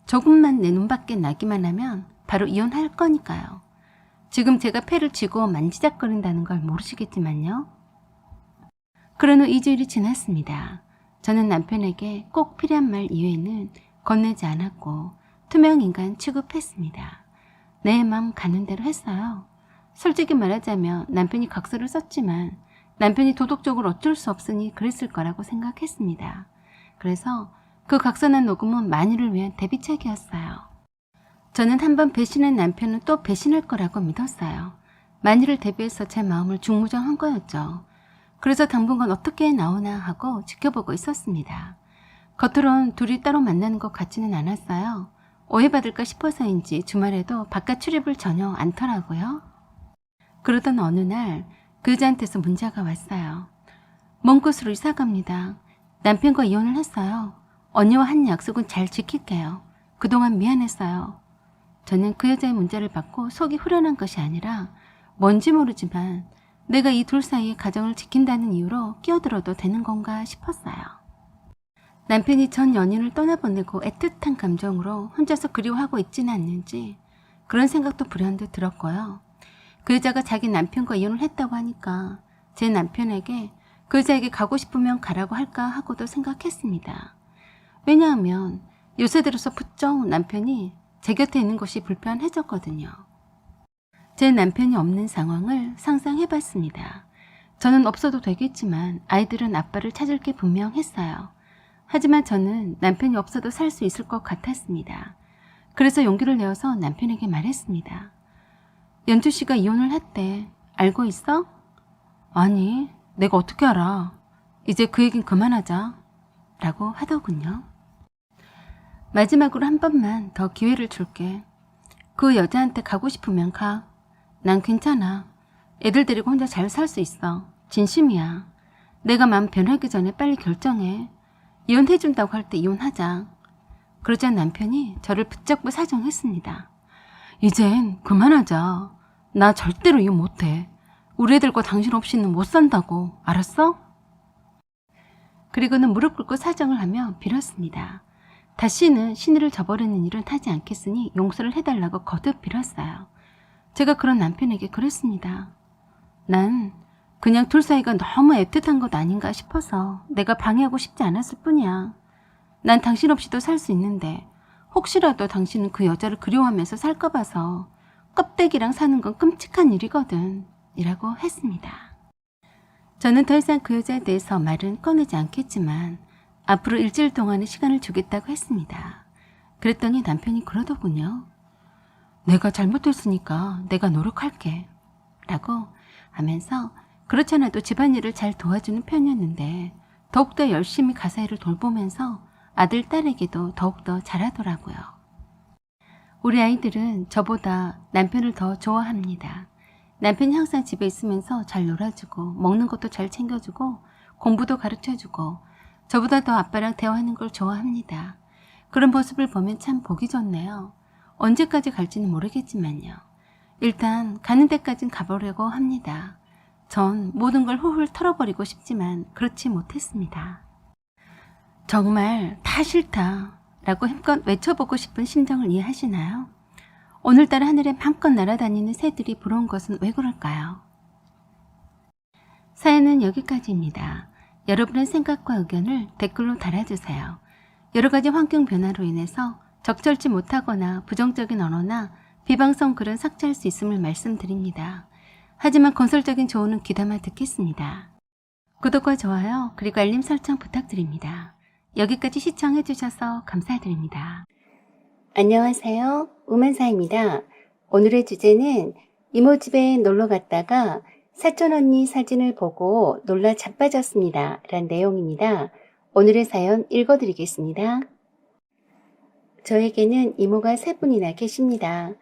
조금만 내 눈밖에 나기만 하면 바로 이혼할 거니까요. 지금 제가 패를 쥐고 만지작거린다는 걸 모르시겠지만요. 그런 후 2주일이 지났습니다. 저는 남편에게 꼭 필요한 말 이외에는 건네지 않았고 투명인간 취급했습니다. 내 맘 가는 대로 했어요. 솔직히 말하자면 남편이 각서를 썼지만 남편이 도덕적으로 어쩔 수 없으니 그랬을 거라고 생각했습니다. 그래서 그 각서난 녹음은 만일을 위한 대비책이었어요. 저는 한번 배신한 남편은 또 배신할 거라고 믿었어요. 만일을 대비해서 제 마음을 중무정한 거였죠. 그래서 당분간 어떻게 나오나 하고 지켜보고 있었습니다. 겉으론 둘이 따로 만나는 것 같지는 않았어요. 오해받을까 싶어서인지 주말에도 바깥 출입을 전혀 않더라고요. 그러던 어느 날 그 여자한테서 문자가 왔어요. 먼 곳으로 이사 갑니다. 남편과 이혼을 했어요. 언니와 한 약속은 잘 지킬게요. 그동안 미안했어요. 저는 그 여자의 문자를 받고 속이 후련한 것이 아니라 뭔지 모르지만 내가 이 둘 사이의 가정을 지킨다는 이유로 끼어들어도 되는 건가 싶었어요. 남편이 전 연인을 떠나보내고 애틋한 감정으로 혼자서 그리워하고 있지는 않는지 그런 생각도 불현듯 들었고요. 그 여자가 자기 남편과 이혼을 했다고 하니까 제 남편에게 그 여자에게 가고 싶으면 가라고 할까 하고도 생각했습니다. 왜냐하면 요새 들어서 부쩍 남편이 제 곁에 있는 것이 불편해졌거든요. 제 남편이 없는 상황을 상상해봤습니다. 저는 없어도 되겠지만 아이들은 아빠를 찾을 게 분명했어요. 하지만 저는 남편이 없어도 살 수 있을 것 같았습니다. 그래서 용기를 내어서 남편에게 말했습니다. 연주 씨가 이혼을 했대. 알고 있어? 아니, 내가 어떻게 알아. 이제 그 얘긴 그만하자. 라고 하더군요. 마지막으로 한 번만 더 기회를 줄게. 그 여자한테 가고 싶으면 가. 난 괜찮아. 애들 데리고 혼자 잘 살 수 있어. 진심이야. 내가 마음 변하기 전에 빨리 결정해. 이혼해준다고 할 때 이혼하자. 그러자 남편이 저를 붙잡고 사정했습니다. 이젠 그만하자. 나 절대로 이혼 못해. 우리 애들과 당신 없이는 못 산다고. 알았어? 그리고는 무릎 꿇고 사정을 하며 빌었습니다. 다시는 신의를 저버리는 일은 하지 않겠으니 용서를 해달라고 거듭 빌었어요. 제가 그런 남편에게 그랬습니다. 난 그냥 둘 사이가 너무 애틋한 것 아닌가 싶어서 내가 방해하고 싶지 않았을 뿐이야. 난 당신 없이도 살 수 있는데 혹시라도 당신은 그 여자를 그리워하면서 살까 봐서 껍데기랑 사는 건 끔찍한 일이거든. 이라고 했습니다. 저는 더 이상 그 여자에 대해서 말은 꺼내지 않겠지만 앞으로 일주일 동안의 시간을 주겠다고 했습니다. 그랬더니 남편이 그러더군요. 내가 잘못했으니까 내가 노력할게. 라고 하면서 그렇지 않아도 집안일을 잘 도와주는 편이었는데 더욱더 열심히 가사일을 돌보면서 아들, 딸에게도 더욱더 잘하더라고요. 우리 아이들은 저보다 남편을 더 좋아합니다. 남편이 항상 집에 있으면서 잘 놀아주고 먹는 것도 잘 챙겨주고 공부도 가르쳐주고 저보다 더 아빠랑 대화하는 걸 좋아합니다. 그런 모습을 보면 참 보기 좋네요. 언제까지 갈지는 모르겠지만요. 일단 가는 데까진 가보려고 합니다. 전 모든 걸 훌훌 털어버리고 싶지만 그렇지 못했습니다. 정말 다 싫다 라고 힘껏 외쳐보고 싶은 심정을 이해하시나요? 오늘따라 하늘에 맘껏 날아다니는 새들이 부러운 것은 왜 그럴까요? 사연은 여기까지입니다. 여러분의 생각과 의견을 댓글로 달아주세요. 여러가지 환경 변화로 인해서 적절치 못하거나 부정적인 언어나 비방성 글은 삭제할 수 있음을 말씀드립니다. 하지만 건설적인 조언은 귀담아 듣겠습니다. 구독과 좋아요 그리고 알림 설정 부탁드립니다. 여기까지 시청해주셔서 감사드립니다. 안녕하세요. 우만사입니다. 오늘의 주제는 이모 집에 놀러 갔다가 사촌언니 사진을 보고 놀라 자빠졌습니다. 란 내용입니다. 오늘의 사연 읽어드리겠습니다. 저에게는 이모가 3분이나 계십니다.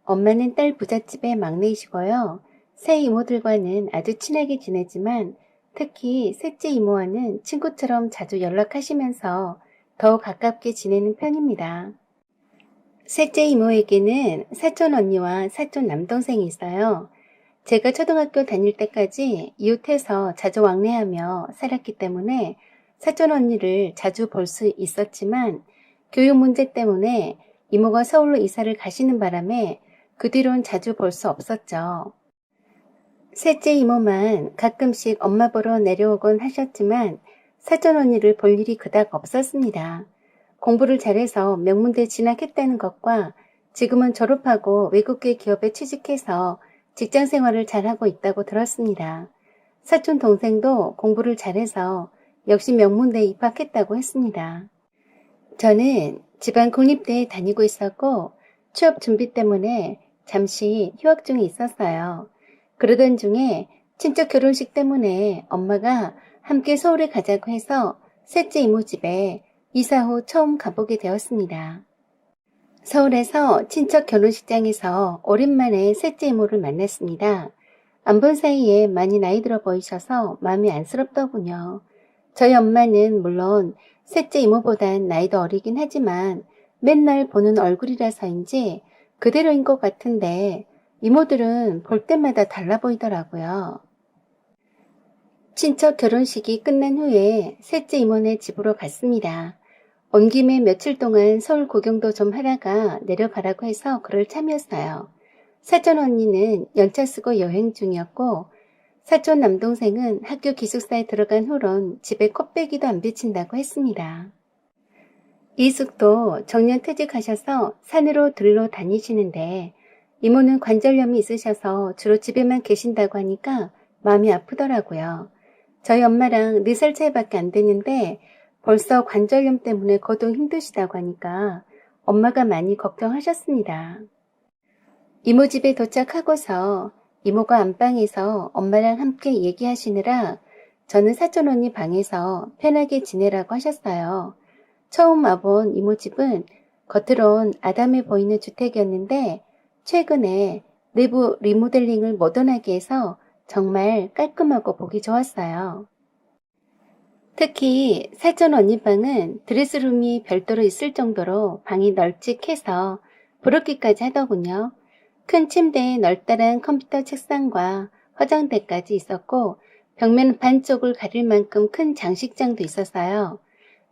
엄마는 딸 부잣집의 막내이시고요. 새 이모들과는 아주 친하게 지내지만 특히 셋째 이모와는 친구처럼 자주 연락하시면서 더 가깝게 지내는 편입니다. 셋째 이모에게는 사촌 언니와 사촌 남동생이 있어요. 제가 초등학교 다닐 때까지 이웃해서 자주 왕래하며 살았기 때문에 사촌 언니를 자주 볼 수 있었지만 교육 문제 때문에 이모가 서울로 이사를 가시는 바람에 그 뒤론 자주 볼 수 없었죠. 셋째 이모만 가끔씩 엄마 보러 내려오곤 하셨지만 사촌 언니를 볼 일이 그닥 없었습니다. 공부를 잘해서 명문대 진학했다는 것과 지금은 졸업하고 외국계 기업에 취직해서 직장 생활을 잘하고 있다고 들었습니다. 사촌 동생도 공부를 잘해서 역시 명문대에 입학했다고 했습니다. 저는 집안 국립대에 다니고 있었고 취업 준비 때문에 잠시 휴학 중에 있었어요. 그러던 중에 친척 결혼식 때문에 엄마가 함께 서울에 가자고 해서 셋째 이모 집에 이사 후 처음 가보게 되었습니다. 서울에서 친척 결혼식장에서 오랜만에 셋째 이모를 만났습니다. 안 본 사이에 많이 나이 들어 보이셔서 마음이 안쓰럽더군요. 저희 엄마는 물론 셋째 이모보단 나이도 어리긴 하지만 맨날 보는 얼굴이라서인지 그대로인 것 같은데 이모들은 볼 때마다 달라 보이더라고요. 친척 결혼식이 끝난 후에 셋째 이모네 집으로 갔습니다. 온 김에 며칠 동안 서울 구경도 좀 하다가 내려가라고 해서 그를 참였어요. 사촌 언니는 연차 쓰고 여행 중이었고 사촌 남동생은 학교 기숙사에 들어간 후론 집에 콧배기도 안 비친다고 했습니다. 이숙도 정년 퇴직하셔서 산으로 들러 다니시는데 이모는 관절염이 있으셔서 주로 집에만 계신다고 하니까 마음이 아프더라고요. 저희 엄마랑 4살 차이밖에 안 되는데 벌써 관절염 때문에 거동 힘드시다고 하니까 엄마가 많이 걱정하셨습니다. 이모 집에 도착하고서 이모가 안방에서 엄마랑 함께 얘기하시느라 저는 사촌 언니 방에서 편하게 지내라고 하셨어요. 처음 와본 이모 집은 겉으론 아담해 보이는 주택이었는데 최근에 내부 리모델링을 모던하게 해서 정말 깔끔하고 보기 좋았어요. 특히 사촌 언니 방은 드레스룸이 별도로 있을 정도로 방이 널찍해서 부럽기까지 하더군요. 큰 침대에 널따란 컴퓨터 책상과 화장대까지 있었고 벽면 반쪽을 가릴 만큼 큰 장식장도 있었어요.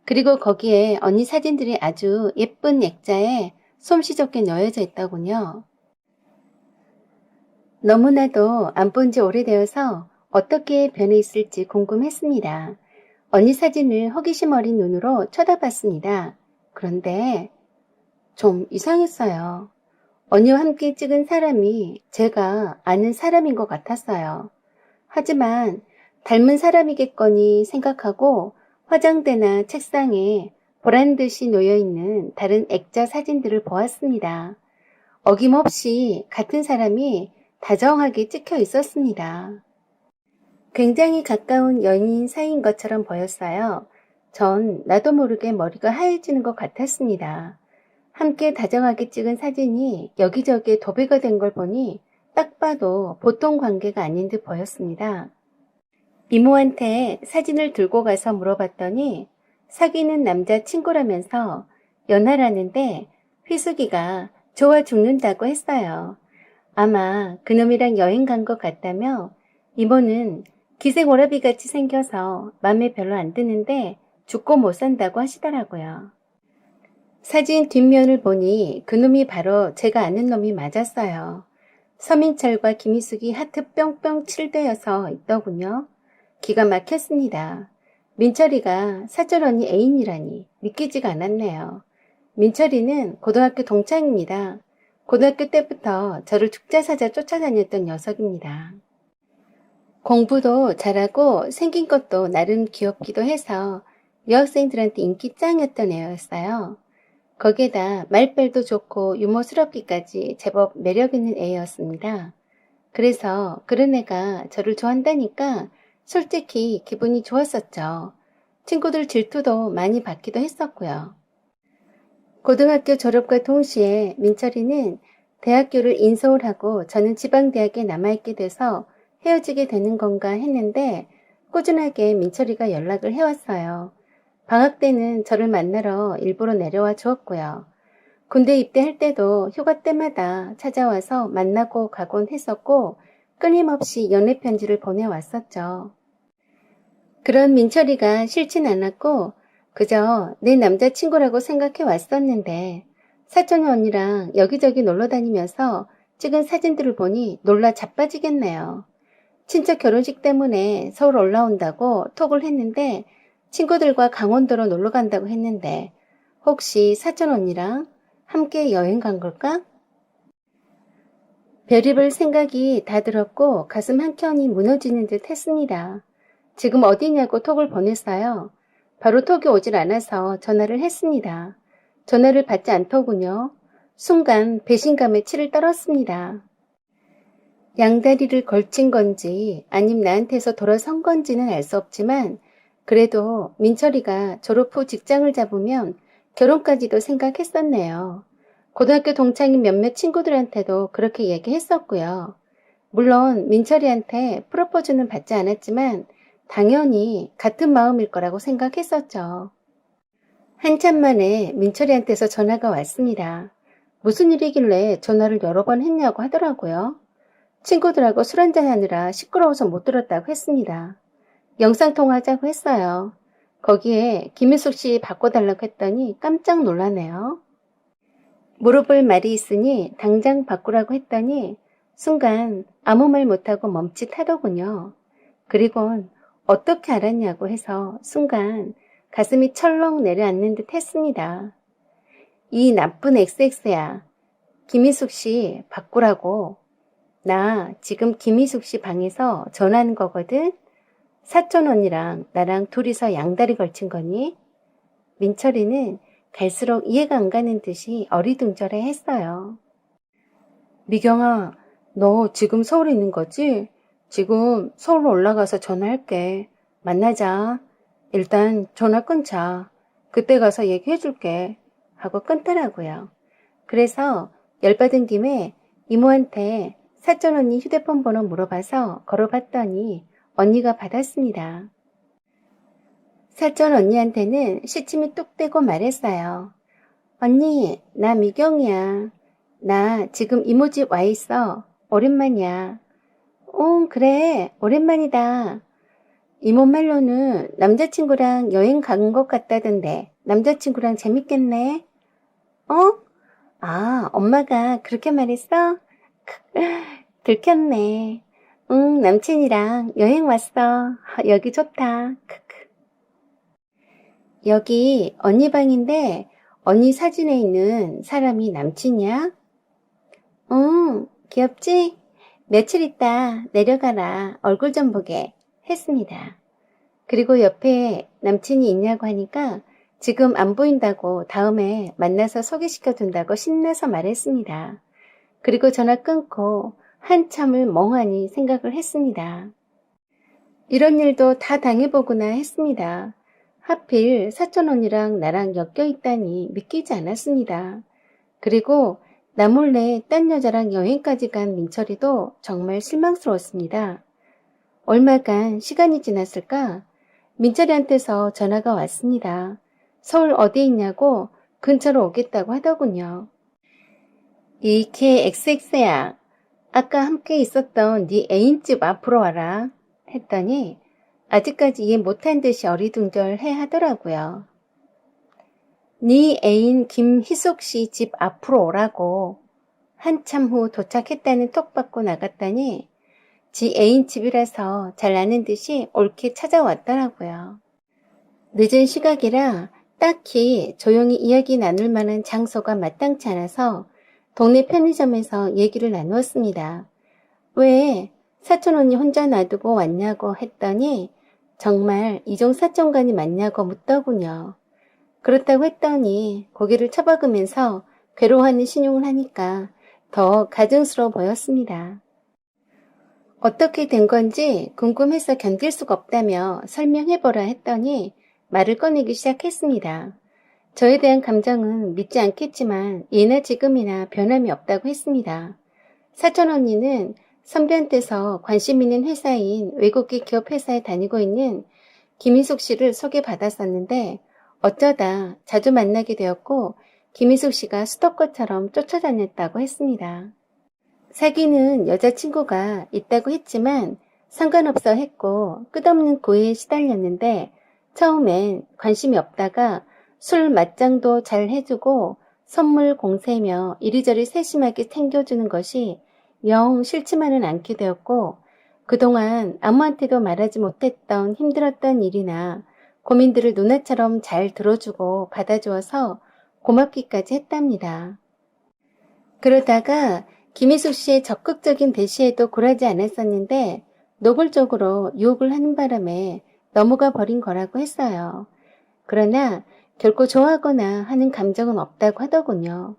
그리고 거기에 언니 사진들이 아주 예쁜 액자에 솜씨 좋게 놓여져 있더군요. 너무나도 안 본 지 오래되어서 어떻게 변해 있을지 궁금했습니다. 언니 사진을 호기심 어린 눈으로 쳐다봤습니다. 그런데 좀 이상했어요. 언니와 함께 찍은 사람이 제가 아는 사람인 것 같았어요. 하지만 닮은 사람이겠거니 생각하고 화장대나 책상에 보란듯이 놓여있는 다른 액자 사진들을 보았습니다. 어김없이 같은 사람이 다정하게 찍혀 있었습니다. 굉장히 가까운 연인 사이인 것처럼 보였어요. 전 나도 모르게 머리가 하얘지는 것 같았습니다. 함께 다정하게 찍은 사진이 여기저기에 도배가 된 걸 보니 딱 봐도 보통 관계가 아닌 듯 보였습니다. 이모한테 사진을 들고 가서 물어봤더니 사귀는 남자 친구라면서 연하라는데 휘숙이가 좋아 죽는다고 했어요. 아마 그놈이랑 여행 간 것 같다며 이모는 기생오라비같이 생겨서 맘에 별로 안 드는데 죽고 못 산다고 하시더라고요. 사진 뒷면을 보니 그놈이 바로 제가 아는 놈이 맞았어요. 서민철과 김희숙이 하트 뿅뿅 칠대어서 있더군요. 기가 막혔습니다. 민철이가 사촌 언니 애인이라니 믿기지가 않았네요. 민철이는 고등학교 동창입니다. 고등학교 때부터 저를 죽자사자 쫓아다녔던 녀석입니다. 공부도 잘하고 생긴 것도 나름 귀엽기도 해서 여학생들한테 인기 짱이었던 애였어요. 거기에다 말빨도 좋고 유머스럽기까지 제법 매력있는 애였습니다. 그래서 그런 애가 저를 좋아한다니까 솔직히 기분이 좋았었죠. 친구들 질투도 많이 받기도 했었고요. 고등학교 졸업과 동시에 민철이는 대학교를 인서울하고 저는 지방대학에 남아있게 돼서 헤어지게 되는 건가 했는데 꾸준하게 민철이가 연락을 해왔어요. 방학 때는 저를 만나러 일부러 내려와 주었고요. 군대 입대할 때도 휴가 때마다 찾아와서 만나고 가곤 했었고 끊임없이 연애 편지를 보내왔었죠. 그런 민철이가 싫진 않았고 그저 내 남자친구라고 생각해 왔었는데 사촌 언니랑 여기저기 놀러 다니면서 찍은 사진들을 보니 놀라 자빠지겠네요. 친척 결혼식 때문에 서울 올라온다고 톡을 했는데 친구들과 강원도로 놀러 간다고 했는데 혹시 사촌 언니랑 함께 여행 간 걸까? 별의별 생각이 다 들었고 가슴 한켠이 무너지는 듯 했습니다. 지금 어디냐고 톡을 보냈어요. 바로 톡이 오질 않아서 전화를 했습니다. 전화를 받지 않더군요. 순간 배신감에 치를 떨었습니다. 양다리를 걸친 건지 아님 나한테서 돌아선 건지는 알 수 없지만 그래도 민철이가 졸업 후 직장을 잡으면 결혼까지도 생각했었네요. 고등학교 동창인 몇몇 친구들한테도 그렇게 얘기했었고요. 물론 민철이한테 프로포즈는 받지 않았지만 당연히 같은 마음일 거라고 생각했었죠. 한참 만에 민철이한테서 전화가 왔습니다. 무슨 일이길래 전화를 여러 번 했냐고 하더라고요. 친구들하고 술 한잔하느라 시끄러워서 못 들었다고 했습니다. 영상통화하자고 했어요. 거기에 김희숙 씨 바꿔달라고 했더니 깜짝 놀라네요. 물어볼 말이 있으니 당장 바꾸라고 했더니 순간 아무 말 못하고 멈칫하더군요. 그리곤 어떻게 알았냐고 해서 순간 가슴이 철렁 내려앉는 듯 했습니다. 이 나쁜 XX야. 김희숙 씨 바꾸라고. 나 지금 김희숙 씨 방에서 전화하는 거거든. 사촌 언니랑 나랑 둘이서 양다리 걸친 거니? 민철이는 갈수록 이해가 안 가는 듯이 어리둥절해 했어요. 미경아, 너 지금 서울에 있는 거지? 지금 서울로 올라가서 전화할게. 만나자. 일단 전화 끊자. 그때 가서 얘기해줄게. 하고 끊더라고요. 그래서 열받은 김에 이모한테 사촌 언니 휴대폰 번호 물어봐서 걸어봤더니 언니가 받았습니다. 사촌 언니한테는 시침이 뚝 떼고 말했어요. 언니, 나 미경이야. 나 지금 이모 집 와 있어. 오랜만이야. 그래. 오랜만이다. 이모 말로는 남자친구랑 여행 간 것 같다던데 남자친구랑 재밌겠네. 엄마가 그렇게 말했어? 들켰네. 응, 남친이랑 여행 왔어. 여기 좋다. 여기 언니 방인데 언니 사진에 있는 사람이 남친이야? 응, 귀엽지? 며칠 있다 내려가라. 얼굴 좀 보게 했습니다. 그리고 옆에 남친이 있냐고 하니까 지금 안 보인다고 다음에 만나서 소개시켜준다고 신나서 말했습니다. 그리고 전화 끊고 한참을 멍하니 생각을 했습니다. 이런 일도 다 당해보구나 했습니다. 하필 사촌 언니랑 나랑 엮여 있다니 믿기지 않았습니다. 그리고 나 몰래 딴 여자랑 여행까지 간 민철이도 정말 실망스러웠습니다. 얼마간 시간이 지났을까? 민철이한테서 전화가 왔습니다. 서울 어디에 있냐고 근처로 오겠다고 하더군요. 이걔 XX야. 아까 함께 있었던 네 애인집 앞으로 와라. 했더니 아직까지 이해 못한 듯이 어리둥절해 하더라고요. 네 애인 김희숙 씨 집 앞으로 오라고. 한참 후 도착했다는 톡 받고 나갔더니 지 애인 집이라서 잘 아는 듯이 옳게 찾아왔더라고요. 늦은 시각이라 딱히 조용히 이야기 나눌 만한 장소가 마땅치 않아서 동네 편의점에서 얘기를 나누었습니다. 왜 사촌 언니 혼자 놔두고 왔냐고 했더니 정말 이종 사촌간이 맞냐고 묻더군요. 그렇다고 했더니 고개를 쳐박으면서 괴로워하는 신용을 하니까 더 가증스러워 보였습니다. 어떻게 된 건지 궁금해서 견딜 수가 없다며 설명해보라 했더니 말을 꺼내기 시작했습니다. 저에 대한 감정은 믿지 않겠지만 예나 지금이나 변함이 없다고 했습니다. 사촌 언니는 선배한테서 관심 있는 회사인 외국계 기업 회사에 다니고 있는 김희숙 씨를 소개받았었는데 어쩌다 자주 만나게 되었고 김희숙 씨가 스토커처럼 쫓아다녔다고 했습니다. 사귀는 여자친구가 있다고 했지만 상관없어 했고 끝없는 고해에 시달렸는데 처음엔 관심이 없다가 술 맞장도 잘 해주고 선물 공세며 이리저리 세심하게 챙겨주는 것이 영 싫지만은 않게 되었고 그동안 아무한테도 말하지 못했던 힘들었던 일이나 고민들을 누나처럼 잘 들어주고 받아주어서 고맙기까지 했답니다. 그러다가 김희숙 씨의 적극적인 대시에도 굴하지 않았었는데 노골적으로 유혹을 하는 바람에 넘어가 버린 거라고 했어요. 그러나 결코 좋아하거나 하는 감정은 없다고 하더군요.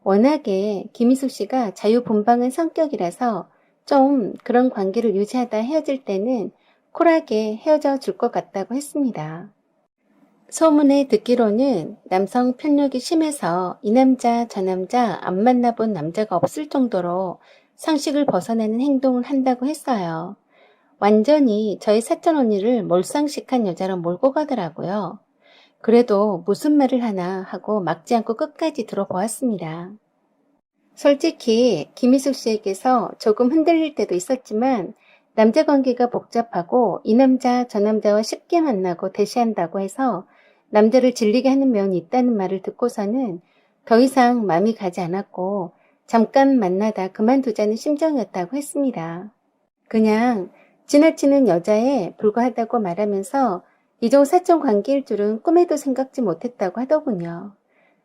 워낙에 김희숙 씨가 자유분방한 성격이라서 좀 그런 관계를 유지하다 헤어질 때는 쿨하게 헤어져 줄 것 같다고 했습니다. 소문에 듣기로는 남성 편력이 심해서 이 남자 저 남자 안 만나본 남자가 없을 정도로 상식을 벗어나는 행동을 한다고 했어요. 완전히 저희 사촌 언니를 몰상식한 여자로 몰고 가더라고요. 그래도 무슨 말을 하나 하고 막지 않고 끝까지 들어보았습니다. 솔직히 김희숙 씨에게서 조금 흔들릴 때도 있었지만 남자 관계가 복잡하고 이 남자 저 남자와 쉽게 만나고 대시한다고 해서 남자를 질리게 하는 면이 있다는 말을 듣고서는 더 이상 마음이 가지 않았고 잠깐 만나다 그만두자는 심정이었다고 했습니다. 그냥 지나치는 여자에 불과하다고 말하면서 이종 사촌 관계일 줄은 꿈에도 생각지 못했다고 하더군요.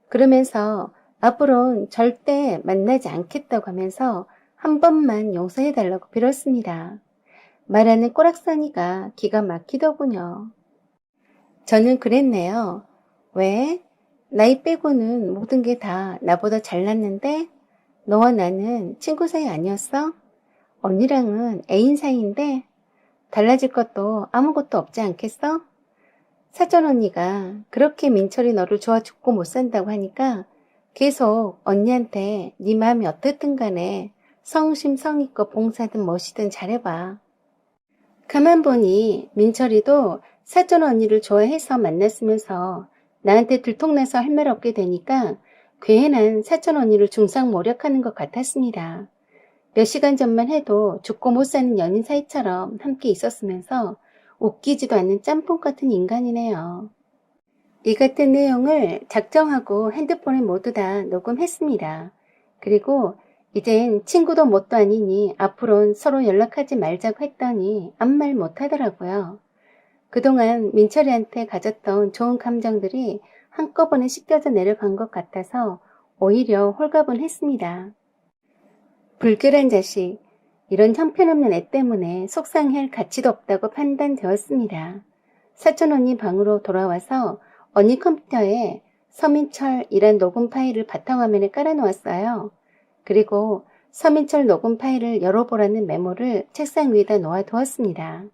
그러면서 앞으로는 절대 만나지 않겠다고 하면서 한 번만 용서해달라고 빌었습니다. 말하는 꼬락서니가 기가 막히더군요. 저는 그랬네요. 왜? 나이 빼고는 모든 게 다 나보다 잘났는데 너와 나는 친구 사이 아니었어? 언니랑은 애인 사이인데 달라질 것도 아무것도 없지 않겠어? 사촌 언니가 그렇게 민철이 너를 좋아 죽고 못 산다고 하니까 계속 언니한테 네 마음이 어떻든 간에 성심성의껏 봉사든 뭐시든 잘해봐. 가만 보니 민철이도 사촌 언니를 좋아해서 만났으면서 나한테 들통나서 할 말 없게 되니까 괜한 사촌 언니를 중상모략하는 것 같았습니다. 몇 시간 전만 해도 죽고 못 사는 연인 사이처럼 함께 있었으면서 웃기지도 않는 짬뽕 같은 인간이네요. 이 같은 내용을 작정하고 핸드폰에 모두 다 녹음했습니다. 그리고 이젠 친구도 뭣도 아니니 앞으로는 서로 연락하지 말자고 했더니 아무 말 못하더라고요. 그동안 민철이한테 가졌던 좋은 감정들이 한꺼번에 씻겨져 내려간 것 같아서 오히려 홀가분했습니다. 불결한 자식, 이런 형편없는 애 때문에 속상해할 가치도 없다고 판단되었습니다. 사촌 언니 방으로 돌아와서 언니 컴퓨터에 서민철이란 녹음 파일을 바탕화면에 깔아놓았어요. 그리고 서민철 녹음 파일을 열어보라는 메모를 책상 위에다 놓아두었습니다.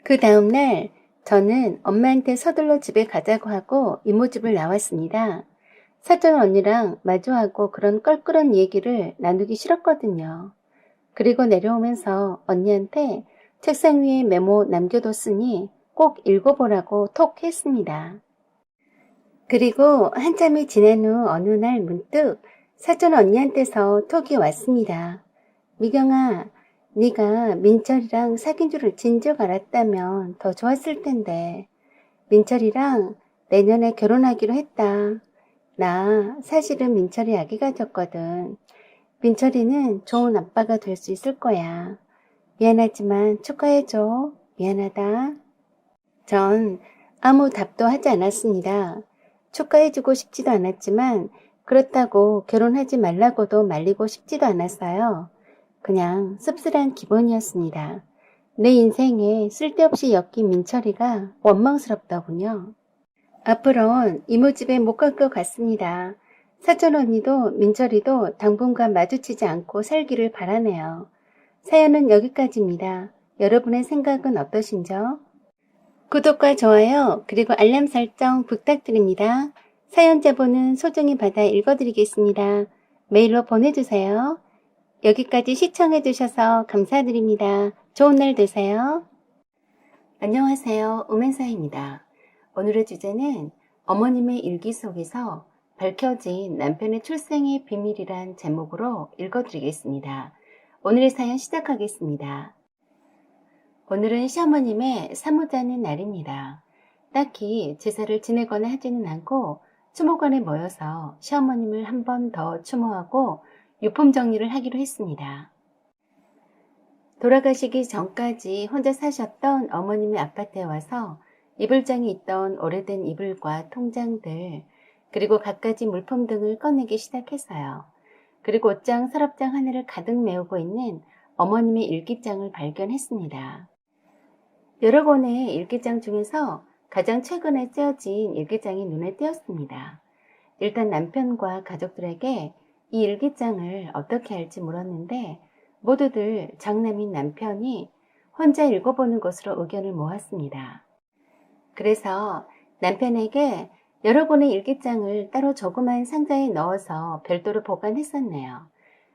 그 다음날 저는 엄마한테 서둘러 집에 가자고 하고 이모 집을 나왔습니다. 사촌 언니랑 마주하고 그런 껄끄런 얘기를 나누기 싫었거든요. 그리고 내려오면서 언니한테 책상 위에 메모 남겨뒀으니 꼭 읽어보라고 톡 했습니다. 그리고 한참이 지난 후 어느 날 문득 사촌 언니한테서 톡이 왔습니다. 미경아, 네가 민철이랑 사귄 줄을 진즉 알았다면 더 좋았을 텐데. 민철이랑 내년에 결혼하기로 했다. 나 사실은 민철이 아기 가졌거든. 민철이는 좋은 아빠가 될 수 있을 거야. 미안하지만 축하해줘. 미안하다. 전 아무 답도 하지 않았습니다. 축하해주고 싶지도 않았지만 그렇다고 결혼하지 말라고도 말리고 싶지도 않았어요. 그냥 씁쓸한 기분이었습니다. 내 인생에 쓸데없이 엮인 민철이가 원망스럽더군요. 앞으로는 이모 집에 못 갈 것 같습니다. 사촌 언니도 민철이도 당분간 마주치지 않고 살기를 바라네요. 사연은 여기까지입니다. 여러분의 생각은 어떠신죠? 구독과 좋아요 그리고 알람 설정 부탁드립니다. 사연 제보는 소중히 받아 읽어드리겠습니다. 메일로 보내주세요. 여기까지 시청해주셔서 감사드립니다. 좋은 날 되세요. 안녕하세요. 오멘사입니다. 오늘의 주제는 어머님의 일기 속에서 밝혀진 남편의 출생의 비밀이란 제목으로 읽어드리겠습니다. 오늘의 사연 시작하겠습니다. 오늘은 시어머님의 사모자는 날입니다. 딱히 제사를 지내거나 하지는 않고 추모관에 모여서 시어머님을 한 번 더 추모하고 유품 정리를 하기로 했습니다. 돌아가시기 전까지 혼자 사셨던 어머님의 아파트에 와서 이불장에 있던 오래된 이불과 통장들 그리고 갖가지 물품 등을 꺼내기 시작했어요. 그리고 옷장, 서랍장 하나를 가득 메우고 있는 어머님의 일기장을 발견했습니다. 여러 권의 일기장 중에서 가장 최근에 쓰여진 일기장이 눈에 띄었습니다. 일단 남편과 가족들에게 이 일기장을 어떻게 할지 물었는데 모두들 장남인 남편이 혼자 읽어보는 것으로 의견을 모았습니다. 그래서 남편에게 여러 권의 일기장을 따로 조그만 상자에 넣어서 별도로 보관했었네요.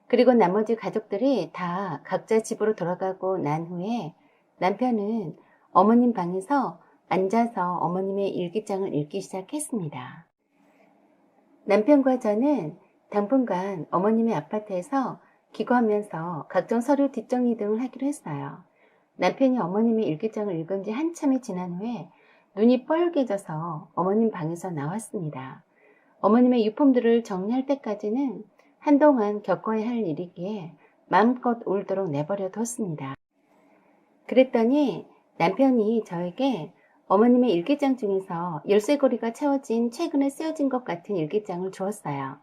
그리고 나머지 가족들이 다 각자 집으로 돌아가고 난 후에 남편은 어머님 방에서 앉아서 어머님의 일기장을 읽기 시작했습니다. 남편과 저는 당분간 어머님의 아파트에서 기거하면서 각종 서류 뒷정리 등을 하기로 했어요. 남편이 어머님의 일기장을 읽은 지 한참이 지난 후에 눈이 뻘개져서 어머님 방에서 나왔습니다. 어머님의 유품들을 정리할 때까지는 한동안 겪어야 할 일이기에 마음껏 울도록 내버려 뒀습니다. 그랬더니 남편이 저에게 어머님의 일기장 중에서 열쇠고리가 채워진 최근에 쓰여진 것 같은 일기장을 주었어요.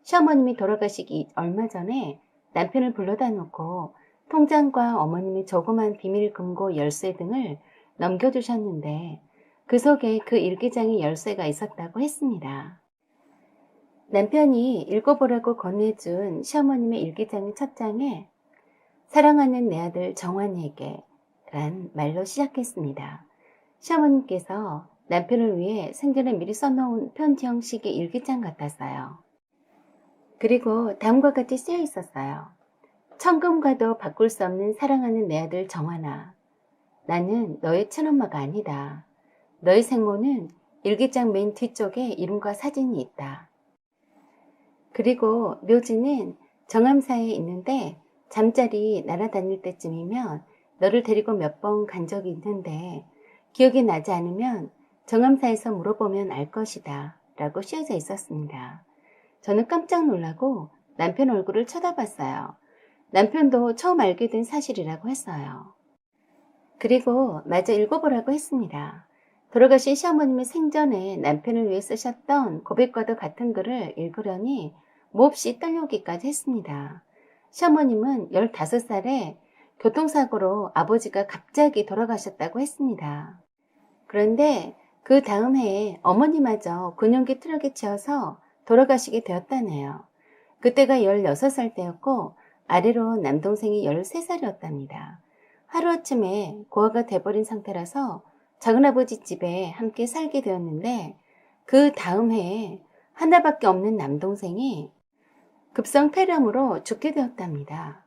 시어머님이 돌아가시기 얼마 전에 남편을 불러다 놓고 통장과 어머님의 조그만 비밀 금고 열쇠 등을 넘겨주셨는데 그 속에 그 일기장의 열쇠가 있었다고 했습니다. 남편이 읽어보라고 건네준 시어머님의 일기장의 첫 장에 사랑하는 내 아들 정환이에게 란 말로 시작했습니다. 시어머님께서 남편을 위해 생전에 미리 써놓은 편지 형식의 일기장 같았어요. 그리고 다음과 같이 쓰여 있었어요. 천금과도 바꿀 수 없는 사랑하는 내 아들 정환아. 나는 너의 친엄마가 아니다. 너의 생모는 일기장 맨 뒤쪽에 이름과 사진이 있다. 그리고 묘지는 정암사에 있는데 잠자리 날아다닐 때쯤이면 너를 데리고 몇 번 간 적이 있는데 기억이 나지 않으면 정암사에서 물어보면 알 것이다 라고 쓰여져 있었습니다. 저는 깜짝 놀라고 남편 얼굴을 쳐다봤어요. 남편도 처음 알게 된 사실이라고 했어요. 그리고 마저 읽어보라고 했습니다. 돌아가신 시어머님의 생전에 남편을 위해 쓰셨던 고백과도 같은 글을 읽으려니 몹시 떨려오기까지 했습니다. 시어머님은 15살에 교통사고로 아버지가 갑자기 돌아가셨다고 했습니다. 그런데 그 다음 해에 어머니마저 균형기 트럭에 치여서 돌아가시게 되었다네요. 그때가 16살 때였고 아래로 남동생이 13살이었답니다. 하루아침에 고아가 돼버린 상태라서 작은아버지 집에 함께 살게 되었는데 그 다음 해에 하나밖에 없는 남동생이 급성 폐렴으로 죽게 되었답니다.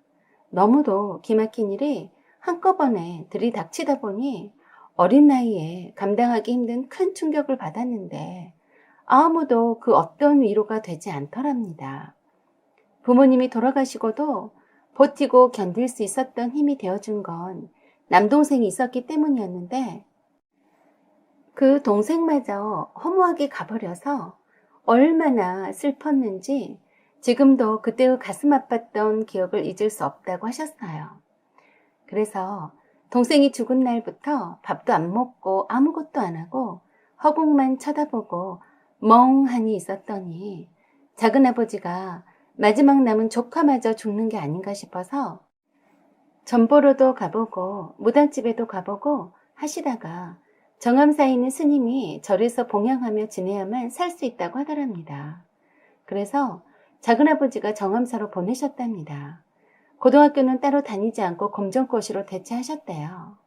너무도 기막힌 일이 한꺼번에 들이닥치다 보니 어린 나이에 감당하기 힘든 큰 충격을 받았는데 아무도 그 어떤 위로가 되지 않더랍니다. 부모님이 돌아가시고도 버티고 견딜 수 있었던 힘이 되어준 건 남동생이 있었기 때문이었는데 그 동생마저 허무하게 가버려서 얼마나 슬펐는지 지금도 그때의 가슴 아팠던 기억을 잊을 수 없다고 하셨어요. 그래서 동생이 죽은 날부터 밥도 안 먹고 아무것도 안 하고 허공만 쳐다보고 멍하니 있었더니 작은아버지가 마지막 남은 조카마저 죽는 게 아닌가 싶어서 전보로도 가보고 무당집에도 가보고 하시다가 정암사에 있는 스님이 절에서 봉양하며 지내야만 살 수 있다고 하더랍니다. 그래서 작은아버지가 정암사로 보내셨답니다. 고등학교는 따로 다니지 않고 검정고시로 대체하셨대요.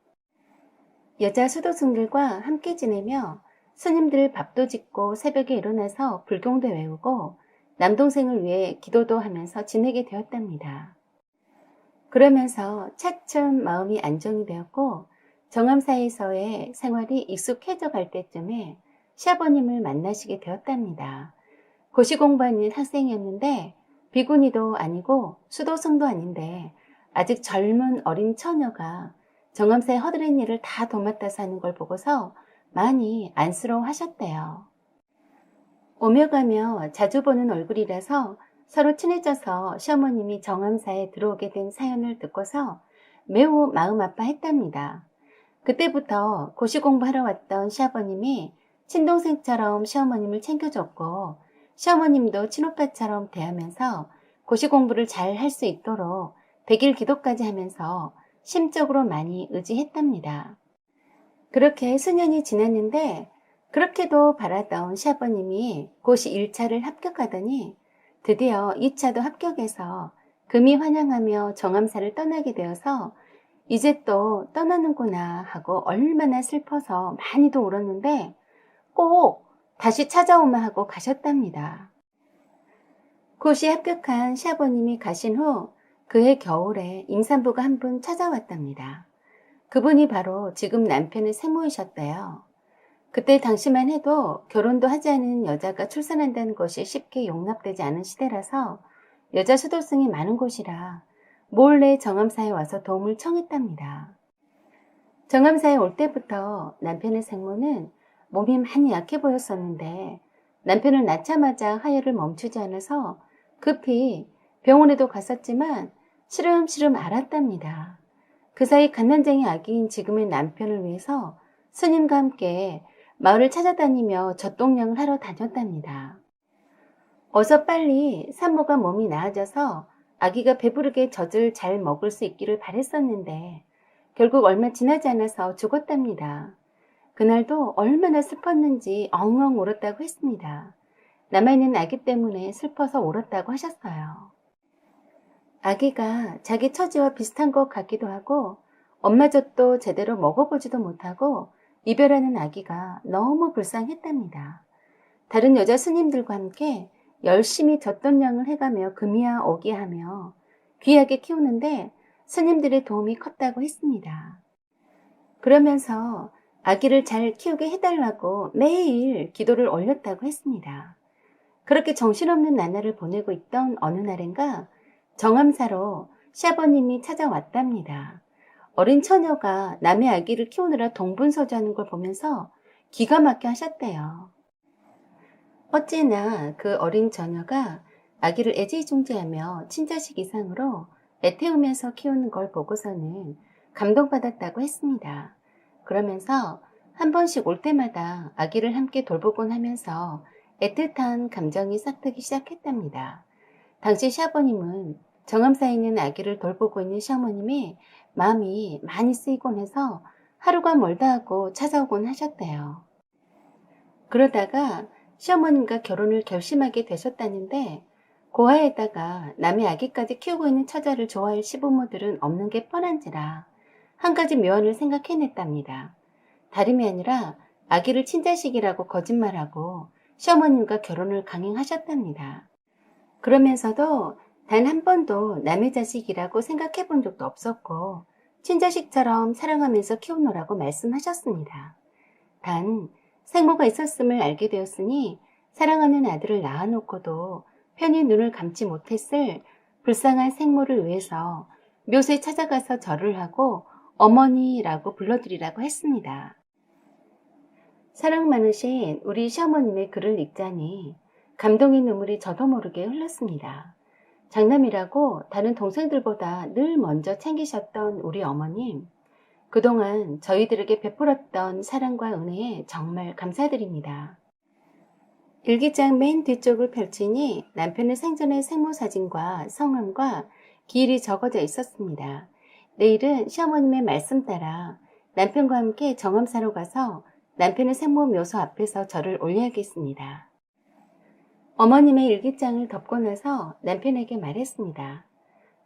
여자 수도승들과 함께 지내며 스님들 밥도 짓고 새벽에 일어나서 불경도 외우고 남동생을 위해 기도도 하면서 지내게 되었답니다. 그러면서 차츰 마음이 안정이 되었고 정암사에서의 생활이 익숙해져 갈 때쯤에 시아버님을 만나시게 되었답니다. 고시 공부하는 학생이었는데 비구니도 아니고 수도승도 아닌데 아직 젊은 어린 처녀가 정암사의 허드렛 일을 다 도맡아 사는 걸 보고서 많이 안쓰러워 하셨대요. 오며 가며 자주 보는 얼굴이라서 서로 친해져서 시어머님이 정암사에 들어오게 된 사연을 듣고서 매우 마음 아파했답니다. 그때부터 고시 공부하러 왔던 시아버님이 친동생처럼 시어머님을 챙겨줬고 시어머님도 친오빠처럼 대하면서 고시 공부를 잘 할 수 있도록 100일 기도까지 하면서 심적으로 많이 의지했답니다. 그렇게 수년이 지났는데 그렇게도 바라던 시아버님이 고시 1차를 합격하더니 드디어 2차도 합격해서 금이 환영하며 정암사를 떠나게 되어서 이제 또 떠나는구나 하고 얼마나 슬퍼서 많이도 울었는데 꼭 다시 찾아오마 하고 가셨답니다. 고시 합격한 시아버님이 가신 후 그해 겨울에 임산부가 한 분 찾아왔답니다. 그분이 바로 지금 남편의 생모이셨대요. 그때 당시만 해도 결혼도 하지 않은 여자가 출산한다는 것이 쉽게 용납되지 않은 시대라서 여자 수도승이 많은 곳이라 몰래 정암사에 와서 도움을 청했답니다. 정암사에 올 때부터 남편의 생모는 몸이 많이 약해 보였었는데 남편을 낳자마자 하혈을 멈추지 않아서 급히 병원에도 갔었지만 시름시름 앓았답니다. 그 사이 갓난쟁이 아기인 지금의 남편을 위해서 스님과 함께 마을을 찾아다니며 젖동량을 하러 다녔답니다. 어서 빨리 산모가 몸이 나아져서 아기가 배부르게 젖을 잘 먹을 수 있기를 바랬었는데 결국 얼마 지나지 않아서 죽었답니다. 그날도 얼마나 슬펐는지 엉엉 울었다고 했습니다. 남아있는 아기 때문에 슬퍼서 울었다고 하셨어요. 아기가 자기 처지와 비슷한 것 같기도 하고 엄마 젖도 제대로 먹어보지도 못하고 이별하는 아기가 너무 불쌍했답니다. 다른 여자 스님들과 함께 열심히 젖돈량을 해가며 금이야 오기하며 귀하게 키우는데 스님들의 도움이 컸다고 했습니다. 그러면서 아기를 잘 키우게 해달라고 매일 기도를 올렸다고 했습니다. 그렇게 정신없는 나날을 보내고 있던 어느 날인가 정암사로 시아버님이 찾아왔답니다. 어린 처녀가 남의 아기를 키우느라 동분서주하는 걸 보면서 기가 막혀 하셨대요. 어찌나 그 어린 처녀가 아기를 애지중지하며 친자식 이상으로 애태우면서 키우는 걸 보고서는 감동받았다고 했습니다. 그러면서 한 번씩 올 때마다 아기를 함께 돌보곤 하면서 애틋한 감정이 싹트기 시작했답니다. 당시 시아버님은 정암사에 있는 아기를 돌보고 있는 시어머님이 마음이 많이 쓰이곤 해서 하루가 멀다 하고 찾아오곤 하셨대요. 그러다가 시어머님과 결혼을 결심하게 되셨다는데 고아에다가 남의 아기까지 키우고 있는 처자를 좋아할 시부모들은 없는 게 뻔한지라 한 가지 묘안을 생각해냈답니다. 다름이 아니라 아기를 친자식이라고 거짓말하고 시어머님과 결혼을 강행하셨답니다. 그러면서도 단 한 번도 남의 자식이라고 생각해 본 적도 없었고 친자식처럼 사랑하면서 키우노라고 말씀하셨습니다. 단 생모가 있었음을 알게 되었으니 사랑하는 아들을 낳아놓고도 편히 눈을 감지 못했을 불쌍한 생모를 위해서 묘소에 찾아가서 절을 하고 어머니라고 불러드리라고 했습니다. 사랑 많으신 우리 시어머님의 글을 읽자니 감동의 눈물이 저도 모르게 흘렀습니다. 장남이라고 다른 동생들보다 늘 먼저 챙기셨던 우리 어머님, 그동안 저희들에게 베풀었던 사랑과 은혜에 정말 감사드립니다. 일기장 맨 뒤쪽을 펼치니 남편의 생전의 생모 사진과 성함과 기일이 적어져 있었습니다. 내일은 시어머님의 말씀 따라 남편과 함께 정암사로 가서 남편의 생모 묘소 앞에서 절을 올려야겠습니다. 어머님의 일기장을 덮고 나서 남편에게 말했습니다.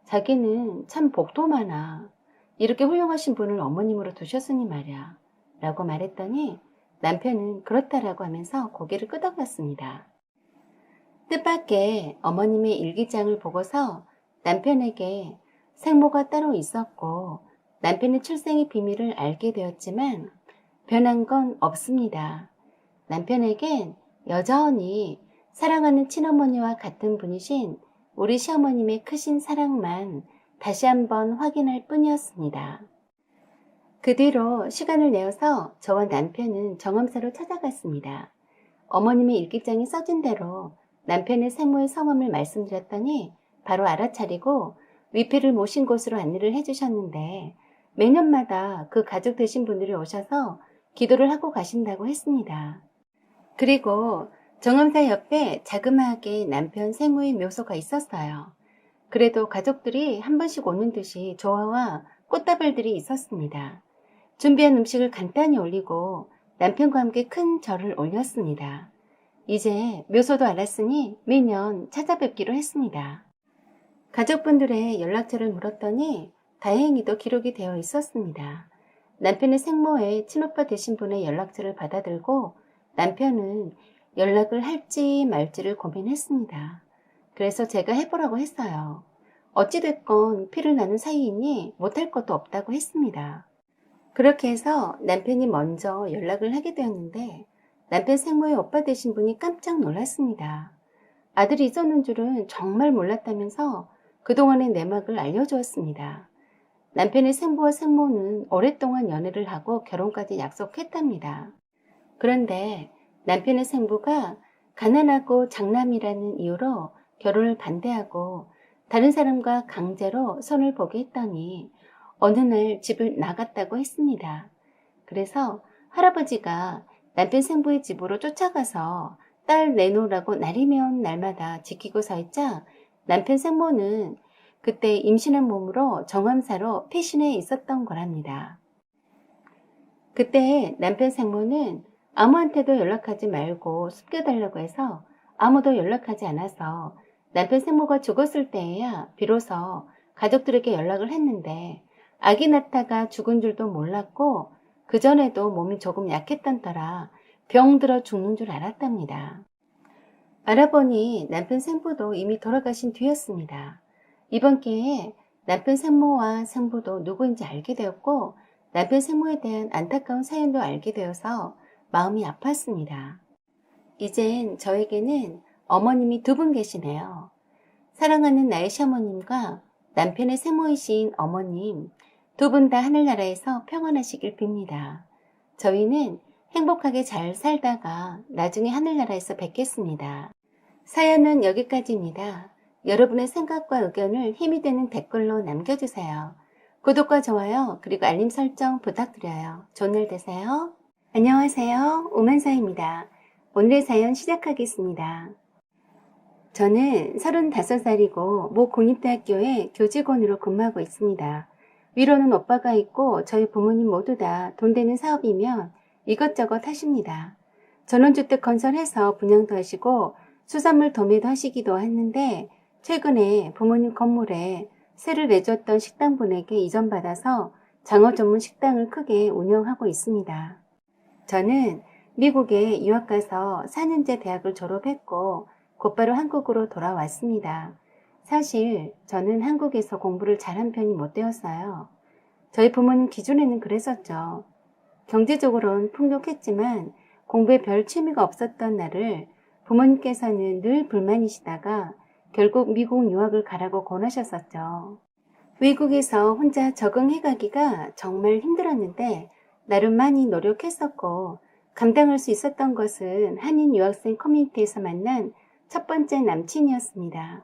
자기는 참 복도 많아. 이렇게 훌륭하신 분을 어머님으로 두셨으니 말이야. 라고 말했더니 남편은 그렇다라고 하면서 고개를 끄덕였습니다. 뜻밖의 어머님의 일기장을 보고서 남편에게 생모가 따로 있었고 남편의 출생의 비밀을 알게 되었지만 변한 건 없습니다. 남편에겐 여전히 사랑하는 친어머니와 같은 분이신 우리 시어머님의 크신 사랑만 다시 한번 확인할 뿐이었습니다. 그 뒤로 시간을 내어서 저와 남편은 정암사로 찾아갔습니다. 어머님의 일기장이 써진 대로 남편의 생모의 성함을 말씀드렸더니 바로 알아차리고 위패를 모신 곳으로 안내를 해주셨는데 매년마다 그 가족 되신 분들이 오셔서 기도를 하고 가신다고 했습니다. 그리고 정암사 옆에 자그마하게 남편 생모의 묘소가 있었어요. 그래도 가족들이 한 번씩 오는 듯이 조화와 꽃다발들이 있었습니다. 준비한 음식을 간단히 올리고 남편과 함께 큰 절을 올렸습니다. 이제 묘소도 알았으니 매년 찾아뵙기로 했습니다. 가족분들의 연락처를 물었더니 다행히도 기록이 되어 있었습니다. 남편의 생모의 친오빠 되신 분의 연락처를 받아들고 남편은 연락을 할지 말지를 고민했습니다. 그래서 제가 해보라고 했어요. 어찌됐건 피를 나눈 사이이니 못할 것도 없다고 했습니다. 그렇게 해서 남편이 먼저 연락을 하게 되었는데 남편 생모의 오빠 되신 분이 깜짝 놀랐습니다. 아들이 있었는 줄은 정말 몰랐다면서 그동안의 내막을 알려주었습니다. 남편의 생부와 생모는 오랫동안 연애를 하고 결혼까지 약속했답니다. 그런데 남편의 생부가 가난하고 장남이라는 이유로 결혼을 반대하고 다른 사람과 강제로 손을 보게 했더니 어느 날 집을 나갔다고 했습니다. 그래서 할아버지가 남편 생부의 집으로 쫓아가서 딸 내놓으라고 날이면 날마다 지키고 서 있자 남편 생모는 그때 임신한 몸으로 정암사로 피신해 있었던 거랍니다. 그때 남편 생모는 아무한테도 연락하지 말고 숨겨달라고 해서 아무도 연락하지 않아서 남편 생모가 죽었을 때에야 비로소 가족들에게 연락을 했는데 아기 낳다가 죽은 줄도 몰랐고 그전에도 몸이 조금 약했던 터라 병들어 죽는 줄 알았답니다. 알아보니 남편 생부도 이미 돌아가신 뒤였습니다. 이번 기회에 남편 생모와 생부도 누구인지 알게 되었고 남편 생모에 대한 안타까운 사연도 알게 되어서 마음이 아팠습니다. 이젠 저에게는 어머님이 두 분 계시네요. 사랑하는 나의 시어머님과 남편의 생모이신 어머님 두 분 다 하늘나라에서 평안하시길 빕니다. 저희는 행복하게 잘 살다가 나중에 하늘나라에서 뵙겠습니다. 사연은 여기까지입니다. 여러분의 생각과 의견을 힘이 되는 댓글로 남겨주세요. 구독과 좋아요 그리고 알림 설정 부탁드려요. 좋은 날 되세요. 안녕하세요. 오만사입니다. 오늘의 사연 시작하겠습니다. 저는 35살이고 모 공립대학교에 교직원으로 근무하고 있습니다. 위로는 오빠가 있고 저희 부모님 모두 다 돈 되는 사업이면 이것저것 하십니다. 전원주택 건설해서 분양도 하시고 수산물 도매도 하시기도 했는데 최근에 부모님 건물에 세를 내줬던 식당분에게 이전받아서 장어 전문 식당을 크게 운영하고 있습니다. 저는 미국에 유학 가서 4년제 대학을 졸업했고 곧바로 한국으로 돌아왔습니다. 사실 저는 한국에서 공부를 잘한 편이 못 되었어요. 저희 부모님 기준에는 그랬었죠. 경제적으로는 풍족했지만 공부에 별 취미가 없었던 나를 부모님께서는 늘 불만이시다가 결국 미국 유학을 가라고 권하셨었죠. 외국에서 혼자 적응해가기가 정말 힘들었는데 나름 많이 노력했었고 감당할 수 있었던 것은 한인 유학생 커뮤니티에서 만난 첫 번째 남친이었습니다.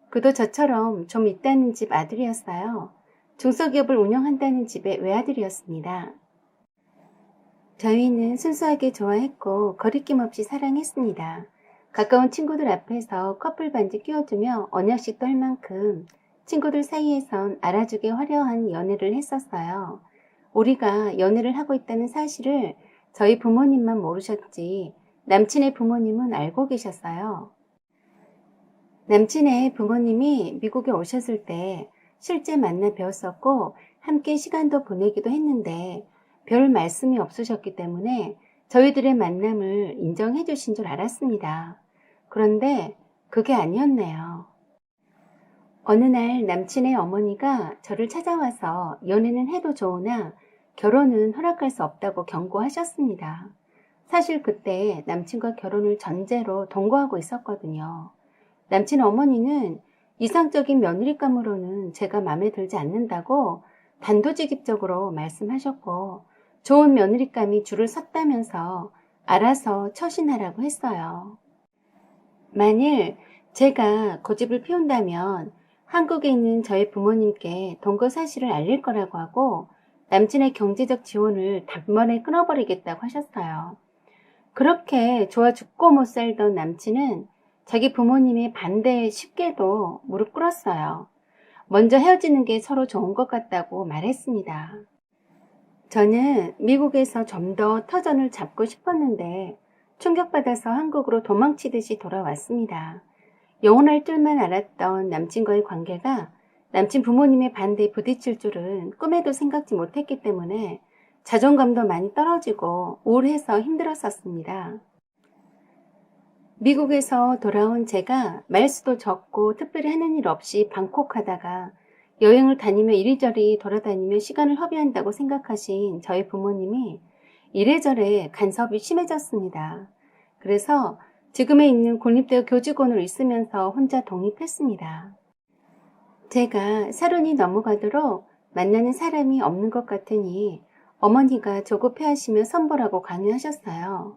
그도 저처럼 좀 있다는 집 아들이었어요. 중소기업을 운영한다는 집의 외아들이었습니다. 저희는 순수하게 좋아했고 거리낌 없이 사랑했습니다. 가까운 친구들 앞에서 커플 반지 끼워주며 언약식도 할 만큼 친구들 사이에선 알아주게 화려한 연애를 했었어요. 우리가 연애를 하고 있다는 사실을 저희 부모님만 모르셨지 남친의 부모님은 알고 계셨어요. 남친의 부모님이 미국에 오셨을 때 실제 만나 뵈었었고 함께 시간도 보내기도 했는데 별 말씀이 없으셨기 때문에 저희들의 만남을 인정해 주신 줄 알았습니다. 그런데 그게 아니었네요. 어느 날 남친의 어머니가 저를 찾아와서 연애는 해도 좋으나 결혼은 허락할 수 없다고 경고하셨습니다. 사실 그때 남친과 결혼을 전제로 동거하고 있었거든요. 남친 어머니는 이상적인 며느리감으로는 제가 마음에 들지 않는다고 단도직입적으로 말씀하셨고 좋은 며느리감이 줄을 섰다면서 알아서 처신하라고 했어요. 만일 제가 고집을 피운다면 한국에 있는 저희 부모님께 동거 사실을 알릴 거라고 하고 남친의 경제적 지원을 단번에 끊어버리겠다고 하셨어요. 그렇게 좋아 죽고 못 살던 남친은 자기 부모님의 반대에 쉽게도 무릎 꿇었어요. 먼저 헤어지는 게 서로 좋은 것 같다고 말했습니다. 저는 미국에서 좀 더 터전을 잡고 싶었는데 충격받아서 한국으로 도망치듯이 돌아왔습니다. 영원할 줄만 알았던 남친과의 관계가 남친 부모님의 반대에 부딪힐 줄은 꿈에도 생각지 못했기 때문에 자존감도 많이 떨어지고 우울해서 힘들었었습니다. 미국에서 돌아온 제가 말수도 적고 특별히 하는 일 없이 방콕하다가 여행을 다니며 이리저리 돌아다니며 시간을 허비한다고 생각하신 저희 부모님이 이래저래 간섭이 심해졌습니다. 그래서 지금에 있는 국립대학 교직원으로 있으면서 혼자 독립했습니다. 제가 서른이 넘어가도록 만나는 사람이 없는 것 같으니 어머니가 조급해하시며 선보라고 강요하셨어요.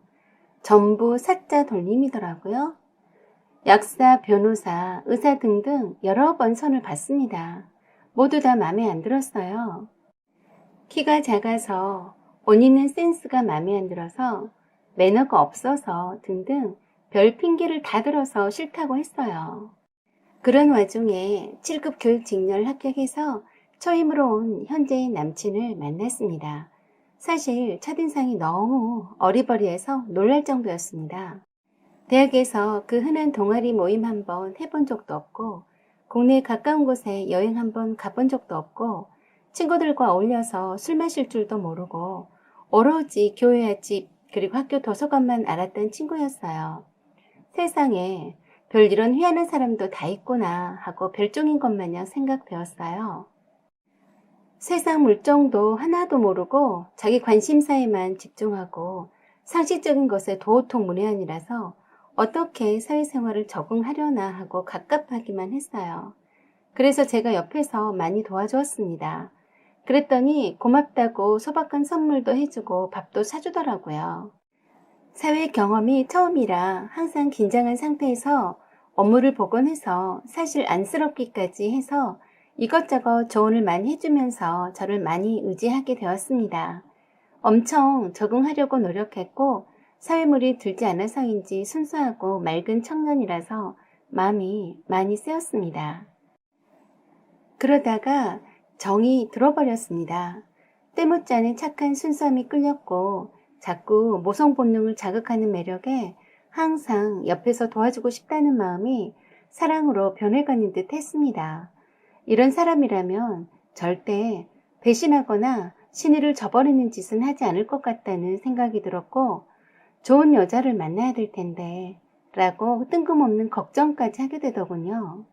전부 사자 돌림이더라고요. 약사, 변호사, 의사 등등 여러 번 선을 봤습니다. 모두 다 마음에 안 들었어요. 키가 작아서 옷 입는 센스가 마음에 안 들어서 매너가 없어서 등등 별 핑계를 다 들어서 싫다고 했어요. 그런 와중에 7급 교육 직렬 합격해서 초임으로 온 현재의 남친을 만났습니다. 사실 첫인상이 너무 어리버리해서 놀랄 정도였습니다. 대학에서 그 흔한 동아리 모임 한번 해본 적도 없고 국내 가까운 곳에 여행 한번 가본 적도 없고 친구들과 어울려서 술 마실 줄도 모르고 오로지 교회 앞집 그리고 학교 도서관만 알았던 친구였어요. 세상에 별 이런 희한한 사람도 다 있구나 하고 별종인 것 마냥 생각되었어요. 세상 물정도 하나도 모르고 자기 관심사에만 집중하고 상식적인 것에 도통 문외한이라서 어떻게 사회생활을 적응하려나 하고 갑갑하기만 했어요. 그래서 제가 옆에서 많이 도와주었습니다. 그랬더니 고맙다고 소박한 선물도 해주고 밥도 사주더라고요. 사회 경험이 처음이라 항상 긴장한 상태에서 업무를 보곤 해서 사실 안쓰럽기까지 해서 이것저것 조언을 많이 해주면서 저를 많이 의지하게 되었습니다. 엄청 적응하려고 노력했고 사회물이 들지 않아서인지 순수하고 맑은 청년이라서 마음이 많이 쓰였습니다. 그러다가 정이 들어버렸습니다. 때묻자는 착한 순수함이 끌렸고 자꾸 모성 본능을 자극하는 매력에 항상 옆에서 도와주고 싶다는 마음이 사랑으로 변해가는 듯 했습니다. 이런 사람이라면 절대 배신하거나 신의를 저버리는 짓은 하지 않을 것 같다는 생각이 들었고 좋은 여자를 만나야 될 텐데 라고 뜬금없는 걱정까지 하게 되더군요.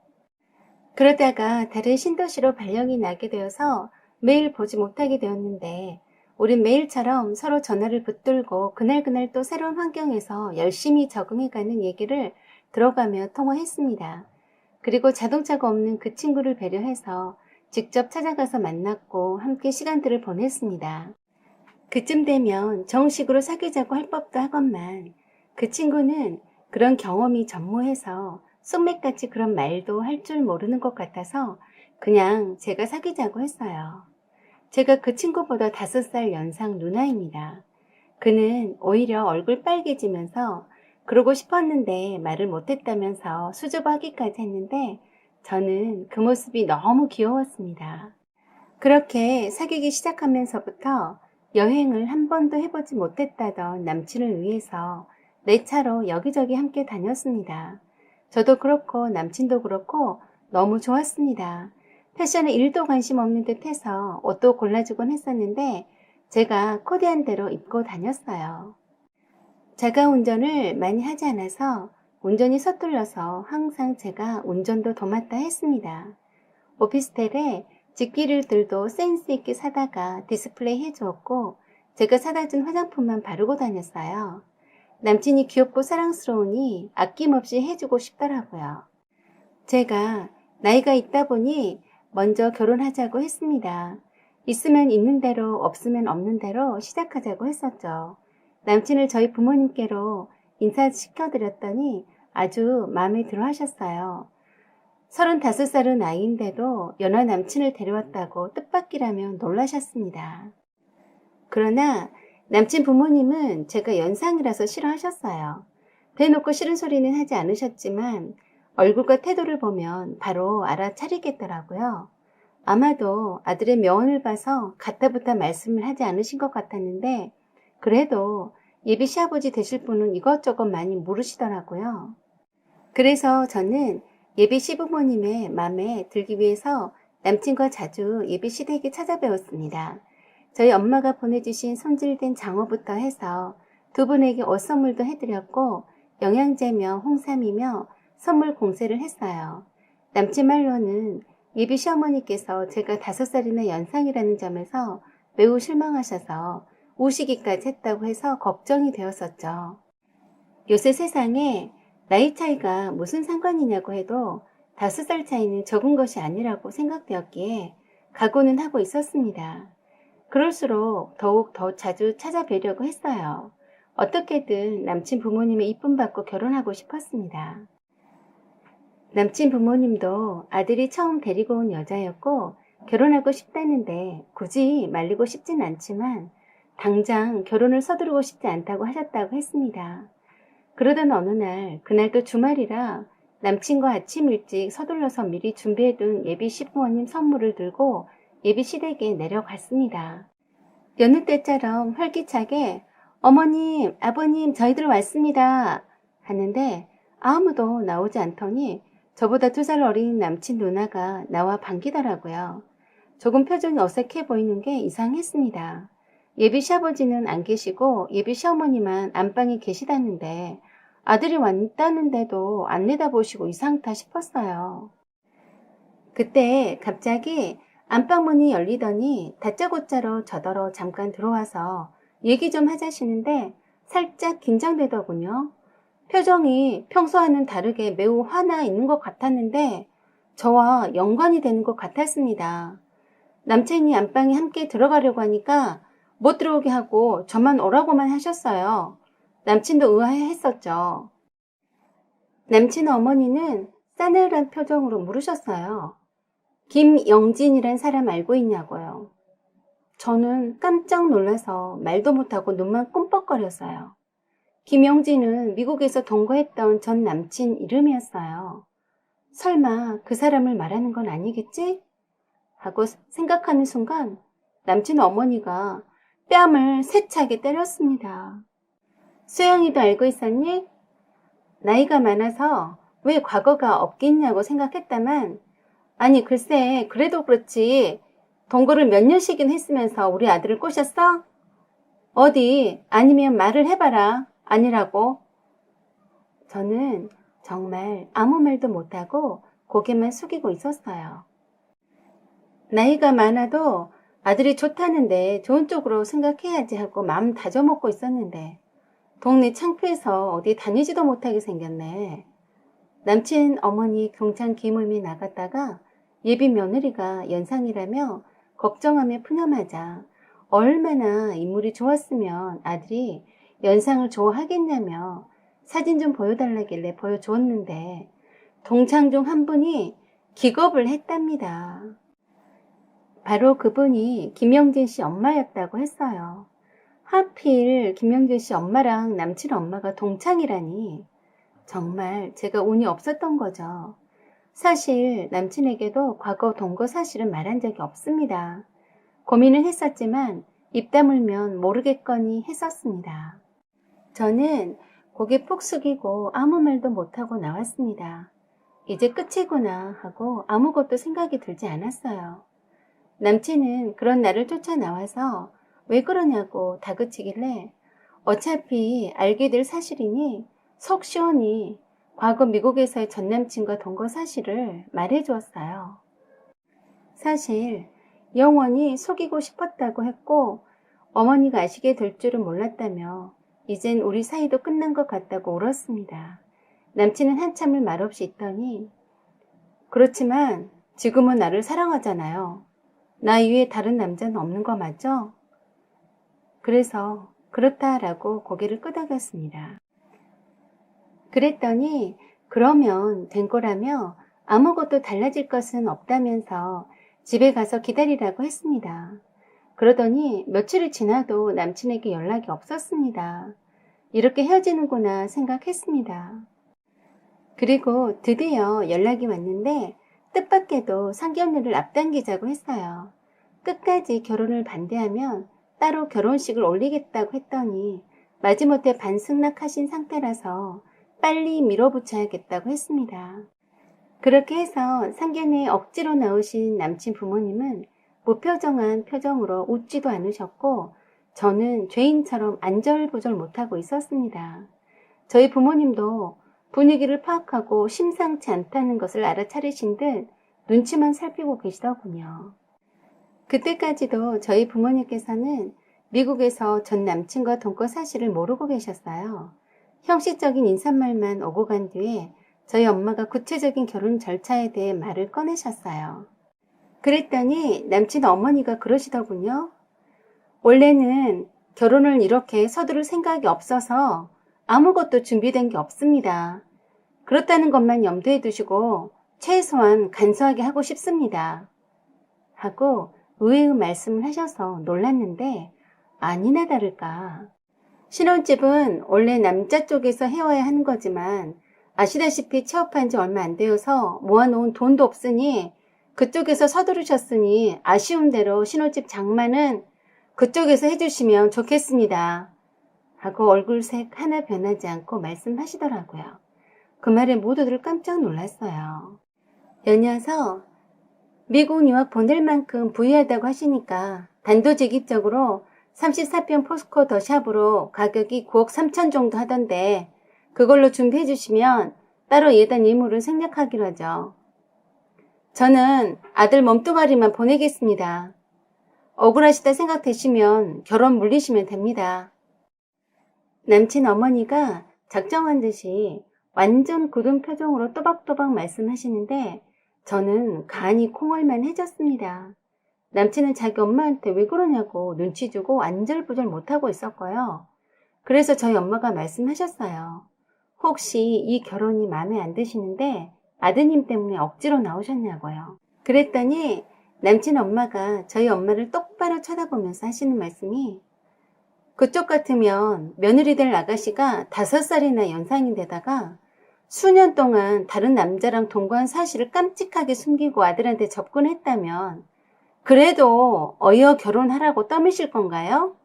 그러다가 다른 신도시로 발령이 나게 되어서 매일 보지 못하게 되었는데 우린 매일처럼 서로 전화를 붙들고 그날그날 또 새로운 환경에서 열심히 적응해가는 얘기를 들어가며 통화했습니다. 그리고 자동차가 없는 그 친구를 배려해서 직접 찾아가서 만났고 함께 시간들을 보냈습니다. 그쯤 되면 정식으로 사귀자고 할 법도 하건만 그 친구는 그런 경험이 전무해서 소맥같이 그런 말도 할 줄 모르는 것 같아서 그냥 제가 사귀자고 했어요. 제가 그 친구보다 5살 연상 누나입니다. 그는 오히려 얼굴 빨개지면서 그러고 싶었는데 말을 못했다면서 수줍어하기까지 했는데 저는 그 모습이 너무 귀여웠습니다. 그렇게 사귀기 시작하면서부터 여행을 한 번도 해보지 못했다던 남친을 위해서 내 차로 여기저기 함께 다녔습니다. 저도 그렇고 남친도 그렇고 너무 좋았습니다. 패션에 1도 관심 없는 듯 해서 옷도 골라주곤 했었는데 제가 코디한 대로 입고 다녔어요. 제가 운전을 많이 하지 않아서 운전이 서툴러서 항상 제가 운전도 도맡아 했습니다. 오피스텔에 집기류들도 센스 있게 사다가 디스플레이 해주었고 제가 사다 준 화장품만 바르고 다녔어요. 남친이 귀엽고 사랑스러우니 아낌없이 해주고 싶더라고요. 제가 나이가 있다 보니 먼저 결혼하자고 했습니다. 있으면 있는 대로 없으면 없는 대로 시작하자고 했었죠. 남친을 저희 부모님께로 인사시켜드렸더니 아주 마음에 들어 하셨어요. 35살은 나이인데도 연하 남친을 데려왔다고 뜻밖이라며 놀라셨습니다. 그러나 남친 부모님은 제가 연상이라서 싫어하셨어요. 대놓고 싫은 소리는 하지 않으셨지만 얼굴과 태도를 보면 바로 알아차리겠더라고요. 아마도 아들의 명언을 봐서 가타부타 말씀을 하지 않으신 것 같았는데 그래도 예비 시아버지 되실 분은 이것저것 많이 물으시더라고요. 그래서 저는 예비 시부모님의 마음에 들기 위해서 남친과 자주 예비 시댁에 찾아뵈었습니다. 저희 엄마가 보내주신 손질된 장어부터 해서 두 분에게 옷 선물도 해드렸고 영양제며 홍삼이며 선물 공세를 했어요. 남친 말로는 예비 시어머니께서 제가 5살이나 연상이라는 점에서 매우 실망하셔서 우시기까지 했다고 해서 걱정이 되었었죠. 요새 세상에 나이 차이가 무슨 상관이냐고 해도 5살 차이는 적은 것이 아니라고 생각되었기에 각오는 하고 있었습니다. 그럴수록 더욱 더 자주 찾아뵈려고 했어요. 어떻게든 남친 부모님의 이쁨 받고 결혼하고 싶었습니다. 남친 부모님도 아들이 처음 데리고 온 여자였고 결혼하고 싶다는데 굳이 말리고 싶진 않지만 당장 결혼을 서두르고 싶지 않다고 하셨다고 했습니다. 그러던 어느 날, 그날도 주말이라 남친과 아침 일찍 서둘러서 미리 준비해둔 예비 시부모님 선물을 들고 예비 시댁에 내려갔습니다. 여느 때처럼 활기차게 어머님, 아버님 저희들 왔습니다 하는데 아무도 나오지 않더니 저보다 2살 어린 남친 누나가 나와 반기더라고요. 조금 표정이 어색해 보이는 게 이상했습니다. 예비 시아버지는 안 계시고 예비 시어머니만 안방에 계시다는데 아들이 왔다는데도 안 내다보시고 이상하다 싶었어요. 그때 갑자기 안방문이 열리더니 다짜고짜로 저더러 잠깐 들어와서 얘기 좀 하자시는데 살짝 긴장되더군요. 표정이 평소와는 다르게 매우 화나 있는 것 같았는데 저와 연관이 되는 것 같았습니다. 남친이 안방에 함께 들어가려고 하니까 못 들어오게 하고 저만 오라고만 하셨어요. 남친도 의아해했었죠. 남친 어머니는 싸늘한 표정으로 물으셨어요. 김영진이란 사람 알고 있냐고요. 저는 깜짝 놀라서 말도 못하고 눈만 끔뻑거렸어요. 김영진은 미국에서 동거했던 전 남친 이름이었어요. 설마 그 사람을 말하는 건 아니겠지? 하고 생각하는 순간 남친 어머니가 뺨을 세차게 때렸습니다. 수영이도 알고 있었니? 나이가 많아서 왜 과거가 없겠냐고 생각했다만 아니 글쎄 그래도 그렇지 동거를 몇 년씩이나 했으면서 우리 아들을 꼬셨어? 어디 아니면 말을 해봐라. 아니라고? 저는 정말 아무 말도 못하고 고개만 숙이고 있었어요. 나이가 많아도 아들이 좋다는데 좋은 쪽으로 생각해야지 하고 마음 다져먹고 있었는데 동네 창피해서 어디 다니지도 못하게 생겼네. 남친 어머니 경찰 기물이 나갔다가 예비 며느리가 연상이라며 걱정하며 푸념하자 얼마나 인물이 좋았으면 아들이 연상을 좋아하겠냐며 사진 좀 보여달라길래 보여주었는데 동창 중 한 분이 기겁을 했답니다. 바로 그분이 김영진 씨 엄마였다고 했어요. 하필 김영진 씨 엄마랑 남친 엄마가 동창이라니 정말 제가 운이 없었던 거죠. 사실 남친에게도 과거 동거 사실은 말한 적이 없습니다. 고민은 했었지만 입 다물면 모르겠거니 했었습니다. 저는 고개 푹 숙이고 아무 말도 못하고 나왔습니다. 이제 끝이구나 하고 아무것도 생각이 들지 않았어요. 남친은 그런 나를 쫓아 나와서 왜 그러냐고 다그치길래 어차피 알게 될 사실이니 속 시원히 과거 미국에서의 전남친과 동거 사실을 말해주었어요. 사실 영원히 속이고 싶었다고 했고 어머니가 아시게 될 줄은 몰랐다며 이젠 우리 사이도 끝난 것 같다고 울었습니다. 남친은 한참을 말없이 있더니 그렇지만 지금은 나를 사랑하잖아요. 나 이외에 다른 남자는 없는 거 맞죠? 그래서 그렇다라고 고개를 끄덕였습니다. 그랬더니 그러면 된 거라며 아무것도 달라질 것은 없다면서 집에 가서 기다리라고 했습니다. 그러더니 며칠이 지나도 남친에게 연락이 없었습니다. 이렇게 헤어지는구나 생각했습니다. 그리고 드디어 연락이 왔는데 뜻밖에도 상견례를 앞당기자고 했어요. 끝까지 결혼을 반대하면 따로 결혼식을 올리겠다고 했더니 마지못해 반승낙하신 상태라서 빨리 밀어붙여야겠다고 했습니다. 그렇게 해서 상견례에 억지로 나오신 남친 부모님은 무표정한 표정으로 웃지도 않으셨고 저는 죄인처럼 안절부절 못하고 있었습니다. 저희 부모님도 분위기를 파악하고 심상치 않다는 것을 알아차리신 듯 눈치만 살피고 계시더군요. 그때까지도 저희 부모님께서는 미국에서 전 남친과 동거 사실을 모르고 계셨어요. 형식적인 인사말만 오고 간 뒤에 저희 엄마가 구체적인 결혼 절차에 대해 말을 꺼내셨어요. 그랬더니 남친 어머니가 그러시더군요. 원래는 결혼을 이렇게 서두를 생각이 없어서 아무것도 준비된 게 없습니다. 그렇다는 것만 염두에 두시고 최소한 간소하게 하고 싶습니다. 하고 의외의 말씀을 하셔서 놀랐는데 아니나 다를까. 신혼집은 원래 남자 쪽에서 해와야 하는 거지만 아시다시피 취업한 지 얼마 안 되어서 모아놓은 돈도 없으니 그쪽에서 서두르셨으니 아쉬운 대로 신혼집 장만은 그쪽에서 해주시면 좋겠습니다. 하고 얼굴색 하나 변하지 않고 말씀하시더라고요. 그 말에 모두들 깜짝 놀랐어요. 연이어서 미국 유학 보낼 만큼 부유하다고 하시니까 단도직입적으로 34편 포스코 더 샵으로 가격이 9억 3천 정도 하던데 그걸로 준비해 주시면 따로 예단 예물을 생략하기로 하죠. 저는 아들 몸뚱아리만 보내겠습니다. 억울하시다 생각되시면 결혼 물리시면 됩니다. 남친 어머니가 작정한 듯이 완전 굳은 표정으로 또박또박 말씀하시는데 저는 간이 콩얼만해졌습니다. 남친은 자기 엄마한테 왜 그러냐고 눈치 주고 안절부절 못하고 있었고요. 그래서 저희 엄마가 말씀하셨어요. 혹시 이 결혼이 마음에 안 드시는데 아드님 때문에 억지로 나오셨냐고요. 그랬더니 남친 엄마가 저희 엄마를 똑바로 쳐다보면서 하시는 말씀이 그쪽 같으면 며느리 될 아가씨가 5살이나 연상인데다가 수년 동안 다른 남자랑 동거한 사실을 깜찍하게 숨기고 아들한테 접근했다면 그래도 어여 결혼하라고 떠미실 건가요?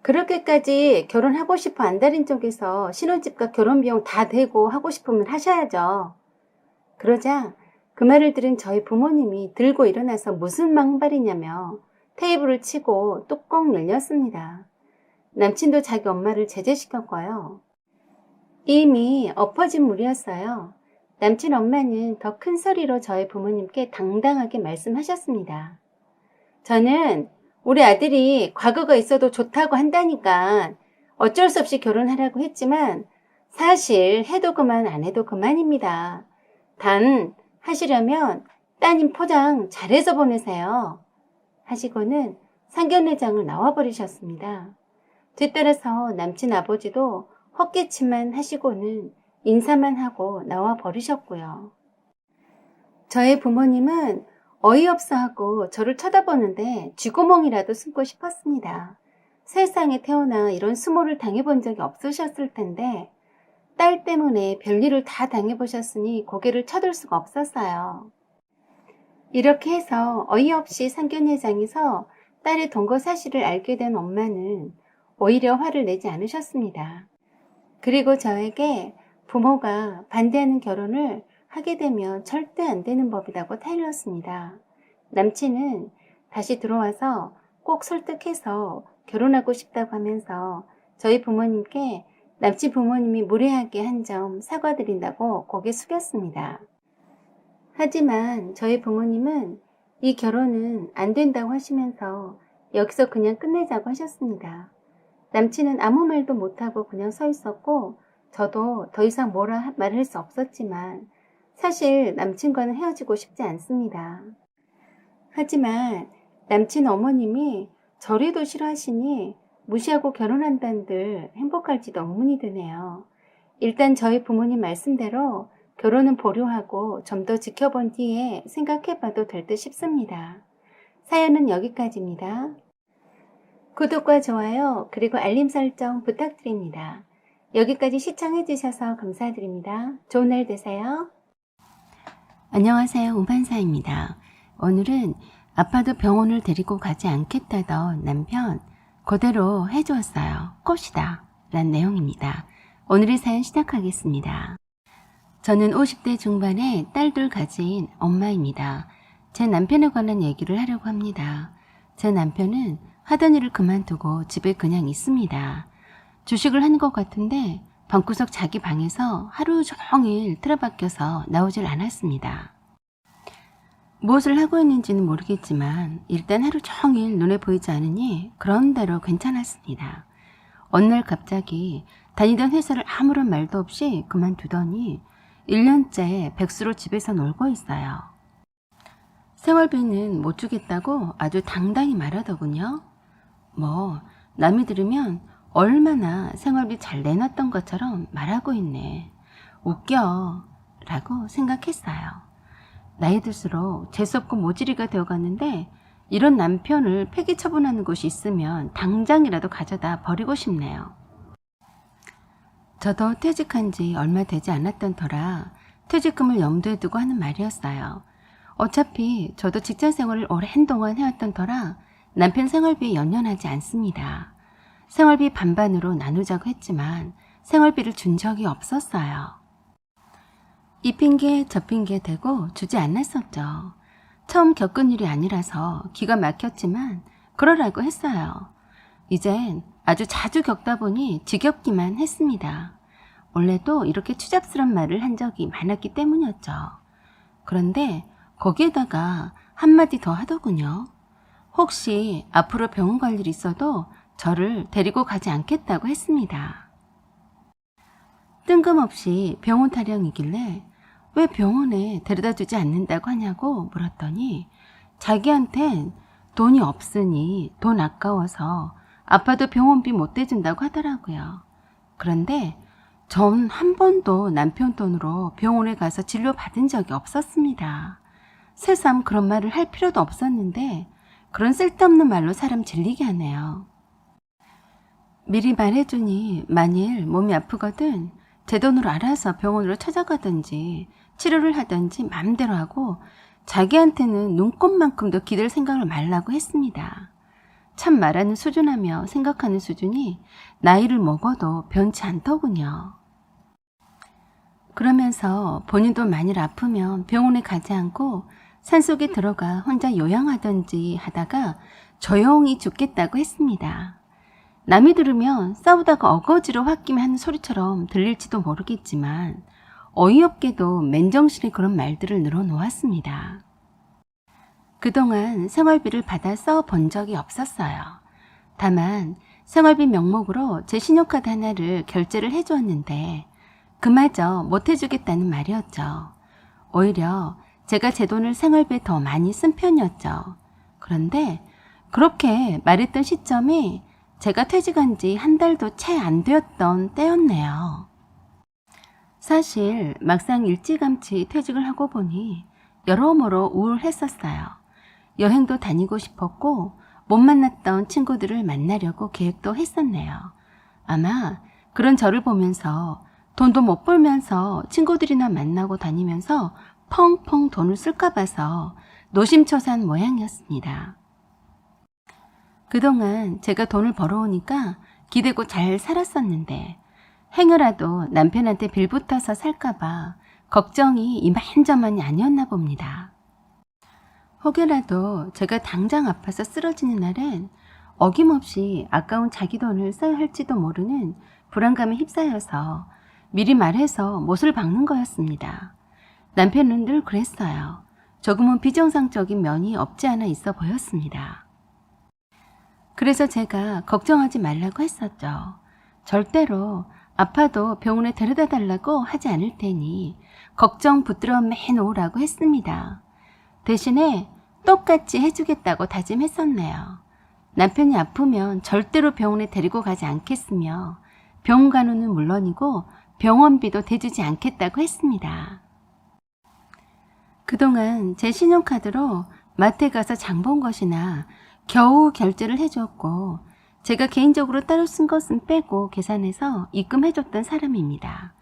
그렇게까지 결혼하고 싶어 안달인 쪽에서 신혼집과 결혼비용 다 대고 하고 싶으면 하셔야죠. 그러자 그 말을 들은 저희 부모님이 들고 일어나서 무슨 망발이냐며 테이블을 치고 뚜껑 열렸습니다. 남친도 자기 엄마를 제재시켰고요. 이미 엎어진 물이었어요. 남친 엄마는 더 큰 소리로 저희 부모님께 당당하게 말씀하셨습니다. 저는 우리 아들이 과거가 있어도 좋다고 한다니까 어쩔 수 없이 결혼하라고 했지만 사실 해도 그만 안 해도 그만입니다. 단 하시려면 따님 포장 잘해서 보내세요. 하시고는 상견례장을 나와버리셨습니다. 뒤따라서 남친 아버지도 헛기침만 하시고는 인사만 하고 나와버리셨고요. 저희 부모님은 어이없어 하고 저를 쳐다보는데 쥐구멍이라도 숨고 싶었습니다. 세상에 태어나 이런 수모를 당해본 적이 없으셨을 텐데 딸 때문에 별일을 다 당해보셨으니 고개를 쳐들 수가 없었어요. 이렇게 해서 어이없이 상견례장에서 딸의 동거 사실을 알게 된 엄마는 오히려 화를 내지 않으셨습니다. 그리고 저에게 부모가 반대하는 결혼을 하게 되면 절대 안 되는 법이라고 타일렀습니다. 남친은 다시 들어와서 꼭 설득해서 결혼하고 싶다고 하면서 저희 부모님께 남친 부모님이 무례하게 한 점 사과드린다고 고개 숙였습니다. 하지만 저희 부모님은 이 결혼은 안 된다고 하시면서 여기서 그냥 끝내자고 하셨습니다. 남친은 아무 말도 못하고 그냥 서 있었고 저도 더 이상 뭐라 말할 수 없었지만 사실 남친과는 헤어지고 싶지 않습니다. 하지만 남친 어머님이 저래도 싫어하시니 무시하고 결혼한다는들 행복할지도 의문이 드네요. 일단 저희 부모님 말씀대로 결혼은 보류하고 좀 더 지켜본 뒤에 생각해봐도 될 듯 싶습니다. 사연은 여기까지입니다. 구독과 좋아요 그리고 알림 설정 부탁드립니다. 여기까지 시청해주셔서 감사드립니다. 좋은 날 되세요. 안녕하세요. 우반사입니다. 오늘은 아빠도 병원을 데리고 가지 않겠다던 남편 그대로 해주었어요. 꽃이다 라는 내용입니다. 오늘의 사연 시작하겠습니다. 저는 50대 중반에 딸들 가진 엄마입니다. 제 남편에 관한 얘기를 하려고 합니다. 제 남편은 하던 일을 그만두고 집에 그냥 있습니다. 주식을 한 것 같은데 방구석 자기 방에서 하루 종일 틀어박혀서 나오질 않았습니다. 무엇을 하고 있는지는 모르겠지만 일단 하루 종일 눈에 보이지 않으니 그런 대로 괜찮았습니다. 어느 날 갑자기 다니던 회사를 아무런 말도 없이 그만두더니 1년째 백수로 집에서 놀고 있어요. 생활비는 못 주겠다고 아주 당당히 말하더군요. 남이 들으면 얼마나 생활비 잘 내놨던 것처럼 말하고 있네. 웃겨 라고 생각했어요. 나이 들수록 재수없고 모질이가 되어갔는데 이런 남편을 폐기 처분하는 곳이 있으면 당장이라도 가져다 버리고 싶네요. 저도 퇴직한 지 얼마 되지 않았던 터라 퇴직금을 염두에 두고 하는 말이었어요. 어차피 저도 직장 생활을 오랜 동안 해왔던 터라 남편 생활비에 연연하지 않습니다. 생활비 반반으로 나누자고 했지만 생활비를 준 적이 없었어요. 이 핑계 저 핑계 대고 주지 않았었죠. 처음 겪은 일이 아니라서 기가 막혔지만 그러라고 했어요. 이젠 아주 자주 겪다 보니 지겹기만 했습니다. 원래도 이렇게 추잡스러운 말을 한 적이 많았기 때문이었죠. 그런데 거기에다가 한마디 더 하더군요. 혹시 앞으로 병원 갈 일 있어도 저를 데리고 가지 않겠다고 했습니다. 뜬금없이 병원 타령이길래 왜 병원에 데려다 주지 않는다고 하냐고 물었더니 자기한텐 돈이 없으니 돈 아까워서 아파도 병원비 못 대준다고 하더라고요. 그런데 전 한 번도 남편 돈으로 병원에 가서 진료 받은 적이 없었습니다. 새삼 그런 말을 할 필요도 없었는데 그런 쓸데없는 말로 사람 질리게 하네요. 미리 말해주니 만일 몸이 아프거든 제 돈으로 알아서 병원으로 찾아가든지 치료를 하든지 마음대로 하고 자기한테는 눈꼽만큼도 기댈 생각을 말라고 했습니다. 참 말하는 수준하며 생각하는 수준이 나이를 먹어도 변치 않더군요. 그러면서 본인도 만일 아프면 병원에 가지 않고 산속에 들어가 혼자 요양하든지 하다가 조용히 죽겠다고 했습니다. 남이 들으면 싸우다가 어거지로 홧김에 하는 소리처럼 들릴지도 모르겠지만 어이없게도 맨정신에 그런 말들을 늘어놓았습니다. 그동안 생활비를 받아 써본 적이 없었어요. 다만 생활비 명목으로 제 신용카드 하나를 결제를 해주었는데 그마저 못해주겠다는 말이었죠. 오히려 제가 제 돈을 생활비에 더 많이 쓴 편이었죠. 그런데 그렇게 말했던 시점이 제가 퇴직한 지 한 달도 채 안 되었던 때였네요. 사실 막상 일찌감치 퇴직을 하고 보니 여러모로 우울했었어요. 여행도 다니고 싶었고 못 만났던 친구들을 만나려고 계획도 했었네요. 아마 그런 저를 보면서 돈도 못 벌면서 친구들이나 만나고 다니면서 펑펑 돈을 쓸까 봐서 노심초사한 모양이었습니다. 그동안 제가 돈을 벌어오니까 기대고 잘 살았었는데 행여라도 남편한테 빌붙어서 살까봐 걱정이 이만저만이 아니었나 봅니다. 혹여라도 제가 당장 아파서 쓰러지는 날엔 어김없이 아까운 자기 돈을 써야 할지도 모르는 불안감에 휩싸여서 미리 말해서 못을 박는 거였습니다. 남편은 늘 그랬어요. 조금은 비정상적인 면이 없지 않아 있어 보였습니다. 그래서 제가 걱정하지 말라고 했었죠. 절대로 아파도 병원에 데려다 달라고 하지 않을 테니 걱정 붙들어 매놓으라고 했습니다. 대신에 똑같이 해주겠다고 다짐했었네요. 남편이 아프면 절대로 병원에 데리고 가지 않겠으며 병원 간호는 물론이고 병원비도 대주지 않겠다고 했습니다. 그동안 제 신용카드로 마트에 가서 장 본 것이나 겨우 결제를 해줬고 제가 개인적으로 따로 쓴 것은 빼고 계산해서 입금해줬던 사람입니다.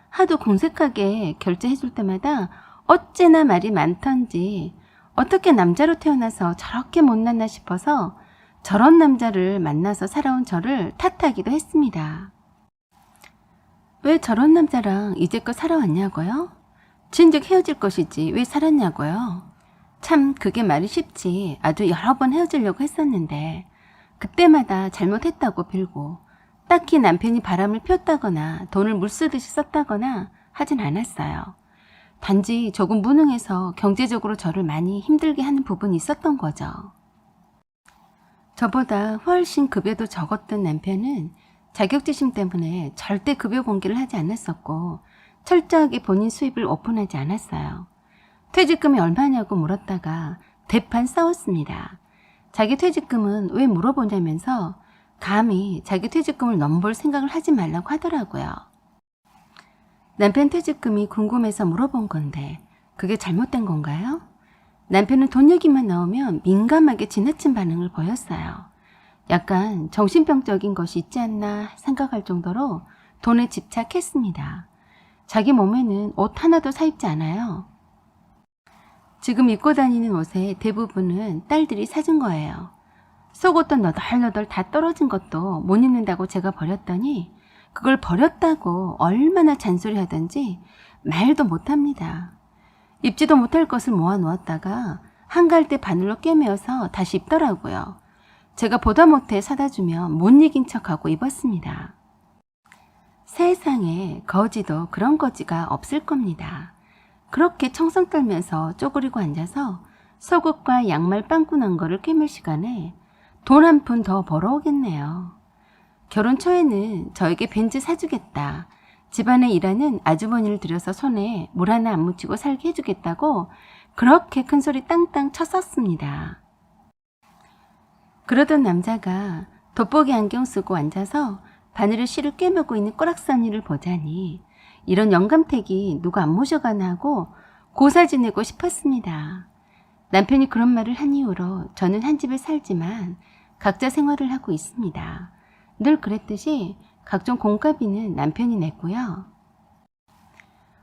하도 공색하게 결제해줄 때마다 어째나 말이 많던지 어떻게 남자로 태어나서 저렇게 못났나 싶어서 저런 남자를 만나서 살아온 저를 탓하기도 했습니다. 왜 저런 남자랑 이제껏 살아왔냐고요? 진즉 헤어질 것이지 왜 살았냐고요? 참 그게 말이 쉽지 아주 여러 번 헤어지려고 했었는데 그때마다 잘못했다고 빌고 딱히 남편이 바람을 피웠다거나 돈을 물쓰듯이 썼다거나 하진 않았어요. 단지 조금 무능해서 경제적으로 저를 많이 힘들게 하는 부분이 있었던 거죠. 저보다 훨씬 급여도 적었던 남편은 자격지심 때문에 절대 급여 공개를 하지 않았었고 철저하게 본인 수입을 오픈하지 않았어요. 퇴직금이 얼마냐고 물었다가 대판 싸웠습니다. 자기 퇴직금은 왜 물어보냐면서 감히 자기 퇴직금을 넘볼 생각을 하지 말라고 하더라고요. 남편 퇴직금이 궁금해서 물어본 건데 그게 잘못된 건가요? 남편은 돈 얘기만 나오면 민감하게 지나친 반응을 보였어요. 약간 정신병적인 것이 있지 않나 생각할 정도로 돈에 집착했습니다. 자기 몸에는 옷 하나도 사입지 않아요. 지금 입고 다니는 옷의 대부분은 딸들이 사준 거예요. 속옷도 너덜너덜 다 떨어진 것도 못 입는다고 제가 버렸더니 그걸 버렸다고 얼마나 잔소리하던지 말도 못합니다. 입지도 못할 것을 모아놓았다가 한가할 때 바늘로 꿰매어서 다시 입더라고요. 제가 보다 못해 사다 주면 못 이긴 척하고 입었습니다. 세상에 거지도 그런 거지가 없을 겁니다. 그렇게 청성 떨면서 쪼그리고 앉아서 속옷과 양말 빵꾸 난 거를 꿰맬 시간에 돈 한 푼 더 벌어오겠네요. 결혼 초에는 저에게 벤츠 사주겠다. 집안에 일하는 아주머니를 들여서 손에 물 하나 안 묻히고 살게 해주겠다고 그렇게 큰 소리 땅땅 쳤었습니다. 그러던 남자가 돋보기 안경 쓰고 앉아서 바늘에 실을 꿰매고 있는 꼬락서니를 보자니 이런 영감택이 누가 안 모셔가나 하고 고사 지내고 싶었습니다. 남편이 그런 말을 한 이후로 저는 한 집에 살지만 각자 생활을 하고 있습니다. 늘 그랬듯이 각종 공과비는 남편이 냈고요.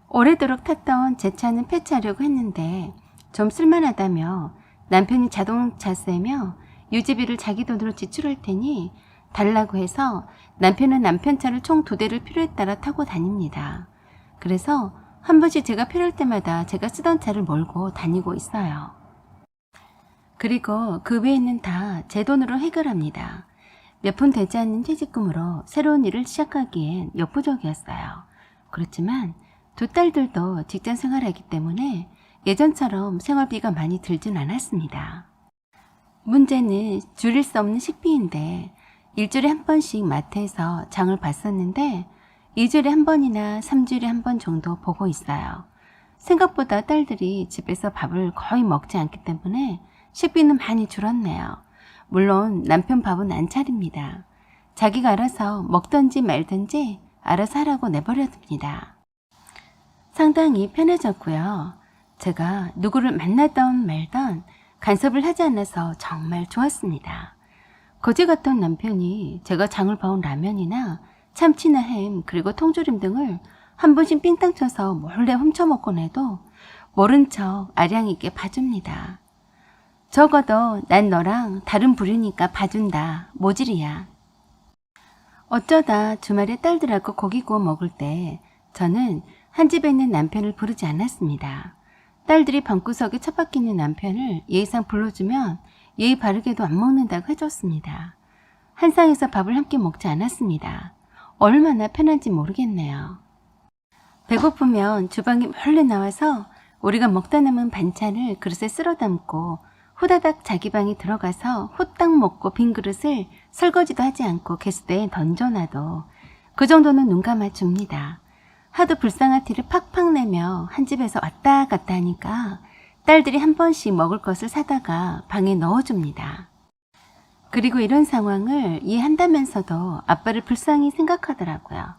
오래도록 탔던 제 차는 폐차하려고 했는데 좀 쓸만하다며 남편이 자동차세며 유지비를 자기 돈으로 지출할 테니 달라고 해서 남편은 남편 차를 총 2대를 필요에 따라 타고 다닙니다. 그래서 한 번씩 제가 필요할 때마다 제가 쓰던 차를 몰고 다니고 있어요. 그리고 그 외에는 다 제 돈으로 해결합니다. 몇 푼 되지 않는 퇴직금으로 새로운 일을 시작하기엔 역부족이었어요. 그렇지만 두 딸들도 직장 생활하기 때문에 예전처럼 생활비가 많이 들진 않았습니다. 문제는 줄일 수 없는 식비인데 일주일에 한 번씩 마트에서 장을 봤었는데 2주일에 한 번이나 3주일에 한 번 정도 보고 있어요. 생각보다 딸들이 집에서 밥을 거의 먹지 않기 때문에 식비는 많이 줄었네요. 물론 남편 밥은 안 차립니다. 자기가 알아서 먹든지 말든지 알아서 하라고 내버려둡니다. 상당히 편해졌고요. 제가 누구를 만나던 말던 간섭을 하지 않아서 정말 좋았습니다. 거지 같던 남편이 제가 장을 봐온 라면이나 참치나 햄 그리고 통조림 등을 한 번씩 삥땅 쳐서 몰래 훔쳐먹곤 해도 모른 척 아량 있게 봐줍니다. 적어도 난 너랑 다른 부류니까 봐준다. 모질이야. 어쩌다 주말에 딸들하고 고기 구워 먹을 때 저는 한 집에 있는 남편을 부르지 않았습니다. 딸들이 방구석에 처박혀 있는 남편을 예의상 불러주면 예의 바르게도 안 먹는다고 해줬습니다. 한 상에서 밥을 함께 먹지 않았습니다. 얼마나 편한지 모르겠네요. 배고프면 주방에 몰래 나와서 우리가 먹다 남은 반찬을 그릇에 쓸어 담고 후다닥 자기 방에 들어가서 후딱 먹고 빈 그릇을 설거지도 하지 않고 개수대에 던져놔도 그 정도는 눈 감아줍니다. 하도 불쌍한 티를 팍팍 내며 한 집에서 왔다 갔다 하니까 딸들이 한 번씩 먹을 것을 사다가 방에 넣어줍니다. 그리고 이런 상황을 이해한다면서도 아빠를 불쌍히 생각하더라고요.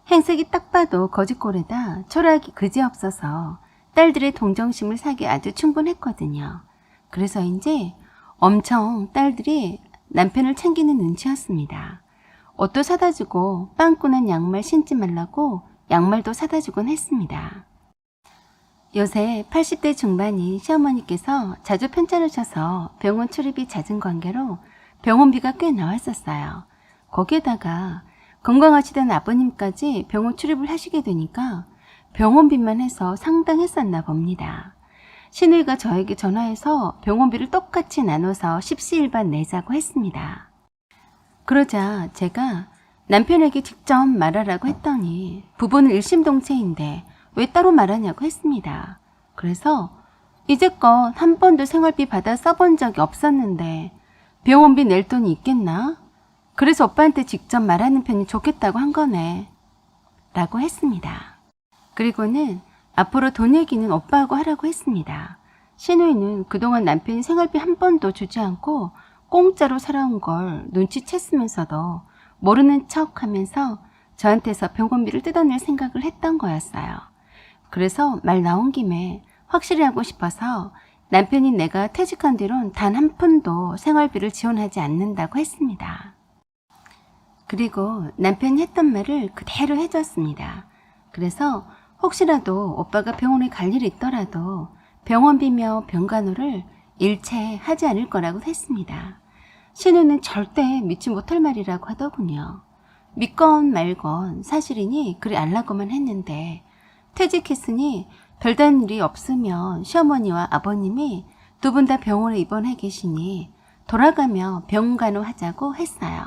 행색이 딱 봐도 거짓골에다 초라하기 그지없어서 딸들의 동정심을 사기 아주 충분했거든요. 그래서인지 엄청 딸들이 남편을 챙기는 눈치였습니다. 옷도 사다 주고 빵꾸난 양말 신지 말라고 양말도 사다 주곤 했습니다. 요새 80대 중반인 시어머니께서 자주 편찮으셔서 병원 출입이 잦은 관계로 병원비가 꽤 나왔었어요. 거기에다가 건강하시던 아버님까지 병원 출입을 하시게 되니까 병원비만 해서 상당했었나 봅니다. 시누이가 저에게 전화해서 병원비를 똑같이 나눠서 십시일반 내자고 했습니다. 그러자 제가 남편에게 직접 말하라고 했더니 부부는 일심동체인데 왜 따로 말하냐고 했습니다. 그래서 이제껏 한 번도 생활비 받아 써본 적이 없었는데 병원비 낼 돈이 있겠나? 그래서 오빠한테 직접 말하는 편이 좋겠다고 한 거네. 라고 했습니다. 그리고는 앞으로 돈 얘기는 오빠하고 하라고 했습니다. 시누이는 그동안 남편이 생활비 한 번도 주지 않고 공짜로 살아온 걸 눈치챘으면서도 모르는 척 하면서 저한테서 병원비를 뜯어낼 생각을 했던 거였어요. 그래서 말 나온 김에 확실히 하고 싶어서 남편이 내가 퇴직한 뒤론 단 한 푼도 생활비를 지원하지 않는다고 했습니다. 그리고 남편이 했던 말을 그대로 해줬습니다. 그래서 혹시라도 오빠가 병원에 갈 일이 있더라도 병원비며 병간호를 일체 하지 않을 거라고 했습니다. 신우는 절대 믿지 못할 말이라고 하더군요. 믿건 말건 사실이니 그리 알라고만 했는데 퇴직했으니 별다른 일이 없으면 시어머니와 아버님이 두 분 다 병원에 입원해 계시니 돌아가며 병간호 하자고 했어요.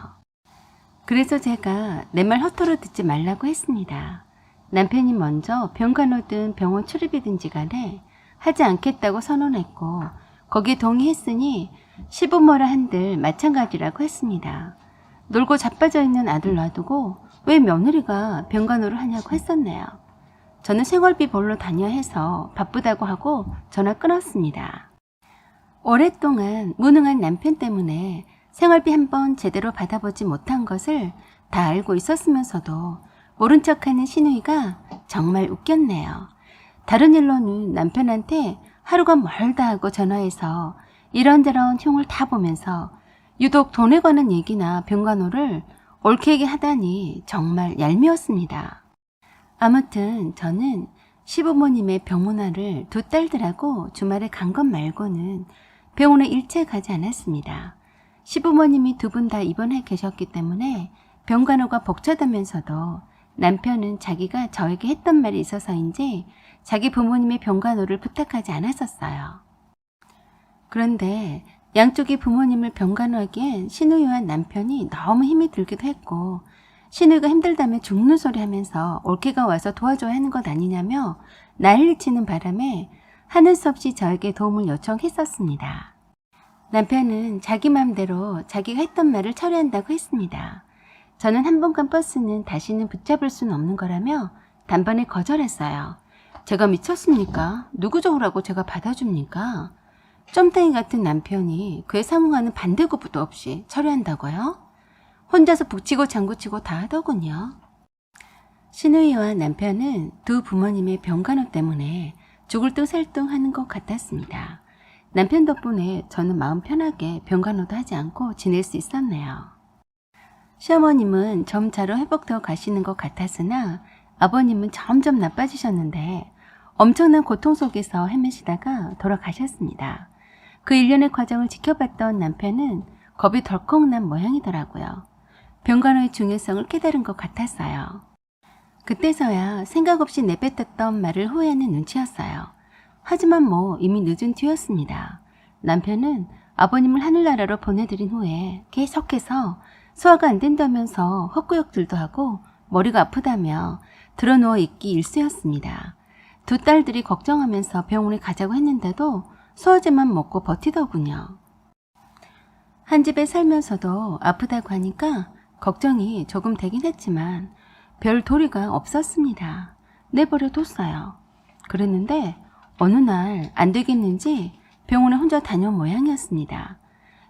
그래서 제가 내 말 허투루 듣지 말라고 했습니다. 남편이 먼저 병간호든 병원 출입이든지 간에 하지 않겠다고 선언했고 거기에 동의했으니 시부모라 한들 마찬가지라고 했습니다. 놀고 자빠져 있는 아들 놔두고 왜 며느리가 병간호를 하냐고 했었네요. 저는 생활비 벌러 다녀야 해서 바쁘다고 하고 전화 끊었습니다. 오랫동안 무능한 남편 때문에 생활비 한 번 제대로 받아보지 못한 것을 다 알고 있었으면서도 모른 척하는 시누이가 정말 웃겼네요. 다른 일로는 남편한테 하루가 멀다 하고 전화해서 이런저런 흉을 다 보면서 유독 돈에 관한 얘기나 병간호를 옳게 얘기하다니 정말 얄미웠습니다. 아무튼 저는 시부모님의 병문안을 두 딸들하고 주말에 간 것 말고는 병원에 일체 가지 않았습니다. 시부모님이 두 분 다 입원해 계셨기 때문에 병간호가 벅차다면서도 남편은 자기가 저에게 했던 말이 있어서인지 자기 부모님의 병간호를 부탁하지 않았었어요. 그런데 양쪽의 부모님을 병간호하기엔 신우이와 남편이 너무 힘이 들기도 했고 신우이가 힘들다며 죽는 소리 하면서 올케가 와서 도와줘야 하는 것 아니냐며 난리 치는 바람에 하는 수 없이 저에게 도움을 요청했었습니다. 남편은 자기 맘대로 자기가 했던 말을 처리한다고 했습니다. 저는 한 번 간 버스는 다시는 붙잡을 수는 없는 거라며 단번에 거절했어요. 제가 미쳤습니까? 누구 좋으라고 제가 받아줍니까? 쫌땡이 같은 남편이 그에 상응하는 반대급부도 없이 처리한다고요? 혼자서 북치고 장구치고 다 하더군요. 신우이와 남편은 두 부모님의 병간호 때문에 죽을 둥 살 둥 하는 것 같았습니다. 남편 덕분에 저는 마음 편하게 병간호도 하지 않고 지낼 수 있었네요. 시어머님은 점차로 회복되어 가시는 것 같았으나 아버님은 점점 나빠지셨는데 엄청난 고통 속에서 헤매시다가 돌아가셨습니다. 그 일련의 과정을 지켜봤던 남편은 겁이 덜컥 난 모양이더라고요. 병간호의 중요성을 깨달은 것 같았어요. 그때서야 생각 없이 내뱉었던 말을 후회하는 눈치였어요. 하지만 뭐 이미 늦은 뒤였습니다. 남편은 아버님을 하늘나라로 보내드린 후에 계속해서 소화가 안 된다면서 헛구역질도 하고 머리가 아프다며 드러누워 있기 일쑤였습니다. 두 딸들이 걱정하면서 병원에 가자고 했는데도 소화제만 먹고 버티더군요. 한 집에 살면서도 아프다고 하니까 걱정이 조금 되긴 했지만 별 도리가 없었습니다. 내버려 뒀어요. 그랬는데 어느 날 안 되겠는지 병원에 혼자 다녀온 모양이었습니다.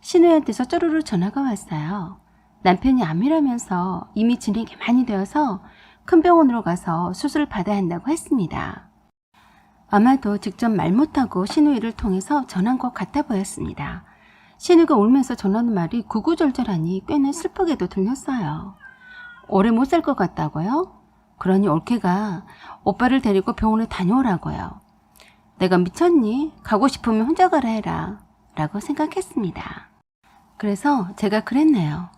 신우이한테서 쪼르르 전화가 왔어요. 남편이 암이라면서 이미 진행이 많이 되어서 큰 병원으로 가서 수술을 받아야 한다고 했습니다. 아마도 직접 말 못하고 신우이를 통해서 전한 것 같아 보였습니다. 신우이가 울면서 전하는 말이 구구절절하니 꽤나 슬프게도 들렸어요. 오래 못 살 것 같다고요? 그러니 올케가 오빠를 데리고 병원에 다녀오라고요. 내가 미쳤니? 가고 싶으면 혼자 가라 해라 라고 생각했습니다. 그래서 제가 그랬네요.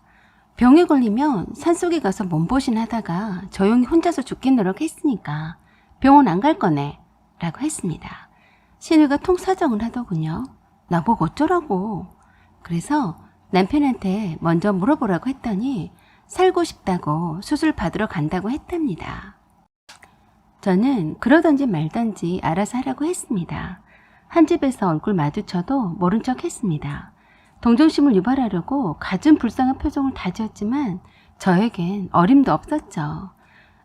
병에 걸리면 산속에 가서 몸보신 하다가 조용히 혼자서 죽겠노라고 했으니까 병원 안 갈 거네 라고 했습니다. 신우가 통사정을 하더군요. 나보고 어쩌라고. 그래서 남편한테 먼저 물어보라고 했더니 살고 싶다고 수술 받으러 간다고 했답니다. 저는 그러던지 말던지 알아서 하라고 했습니다. 한 집에서 얼굴 마주쳐도 모른 척 했습니다. 동정심을 유발하려고 갖은 불쌍한 표정을 다지었지만 저에겐 어림도 없었죠.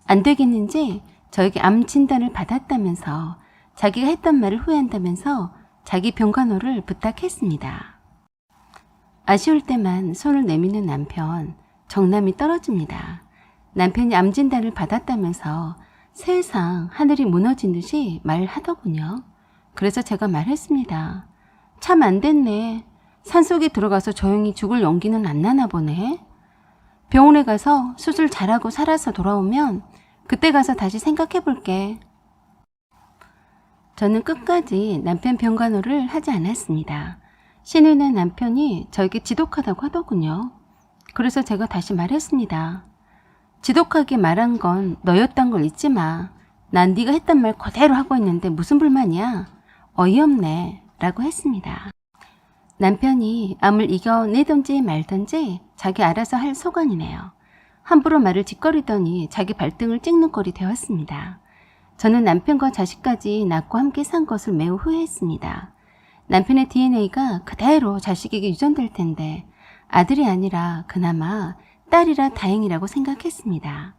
안 되겠는지 저에게 암 진단을 받았다면서 자기가 했던 말을 후회한다면서 자기 병간호를 부탁했습니다. 아쉬울 때만 손을 내미는 남편, 정남이 떨어집니다. 남편이 암 진단을 받았다면서 세상 하늘이 무너진 듯이 말하더군요. 그래서 제가 말했습니다. 참 안 됐네. 산속에 들어가서 조용히 죽을 용기는 안 나나 보네. 병원에 가서 수술 잘하고 살아서 돌아오면 그때 가서 다시 생각해 볼게. 저는 끝까지 남편 병간호를 하지 않았습니다. 신우는 남편이 저에게 지독하다고 하더군요. 그래서 제가 다시 말했습니다. 지독하게 말한 건 너였단 걸 잊지 마. 난 네가 했던 말 그대로 하고 있는데 무슨 불만이야? 어이없네 라고 했습니다. 남편이 암을 이겨내든지 말든지 자기 알아서 할 소관이네요. 함부로 말을 짓거리더니 자기 발등을 찍는 꼴이 되었습니다. 저는 남편과 자식까지 낳고 함께 산 것을 매우 후회했습니다. 남편의 DNA가 그대로 자식에게 유전될 텐데 아들이 아니라 그나마 딸이라 다행이라고 생각했습니다.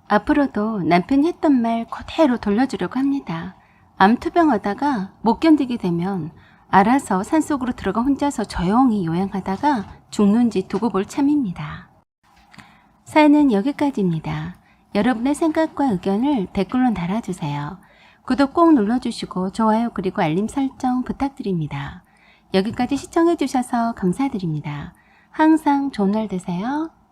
앞으로도 남편이 했던 말 그대로 돌려주려고 합니다. 암 투병하다가 못 견디게 되면 알아서 산속으로 들어가 혼자서 조용히 요양하다가 죽는지 두고 볼 참입니다. 사연은 여기까지입니다. 여러분의 생각과 의견을 댓글로 달아주세요. 구독 꼭 눌러주시고 좋아요 그리고 알림 설정 부탁드립니다. 여기까지 시청해주셔서 감사드립니다. 항상 좋은 날 되세요.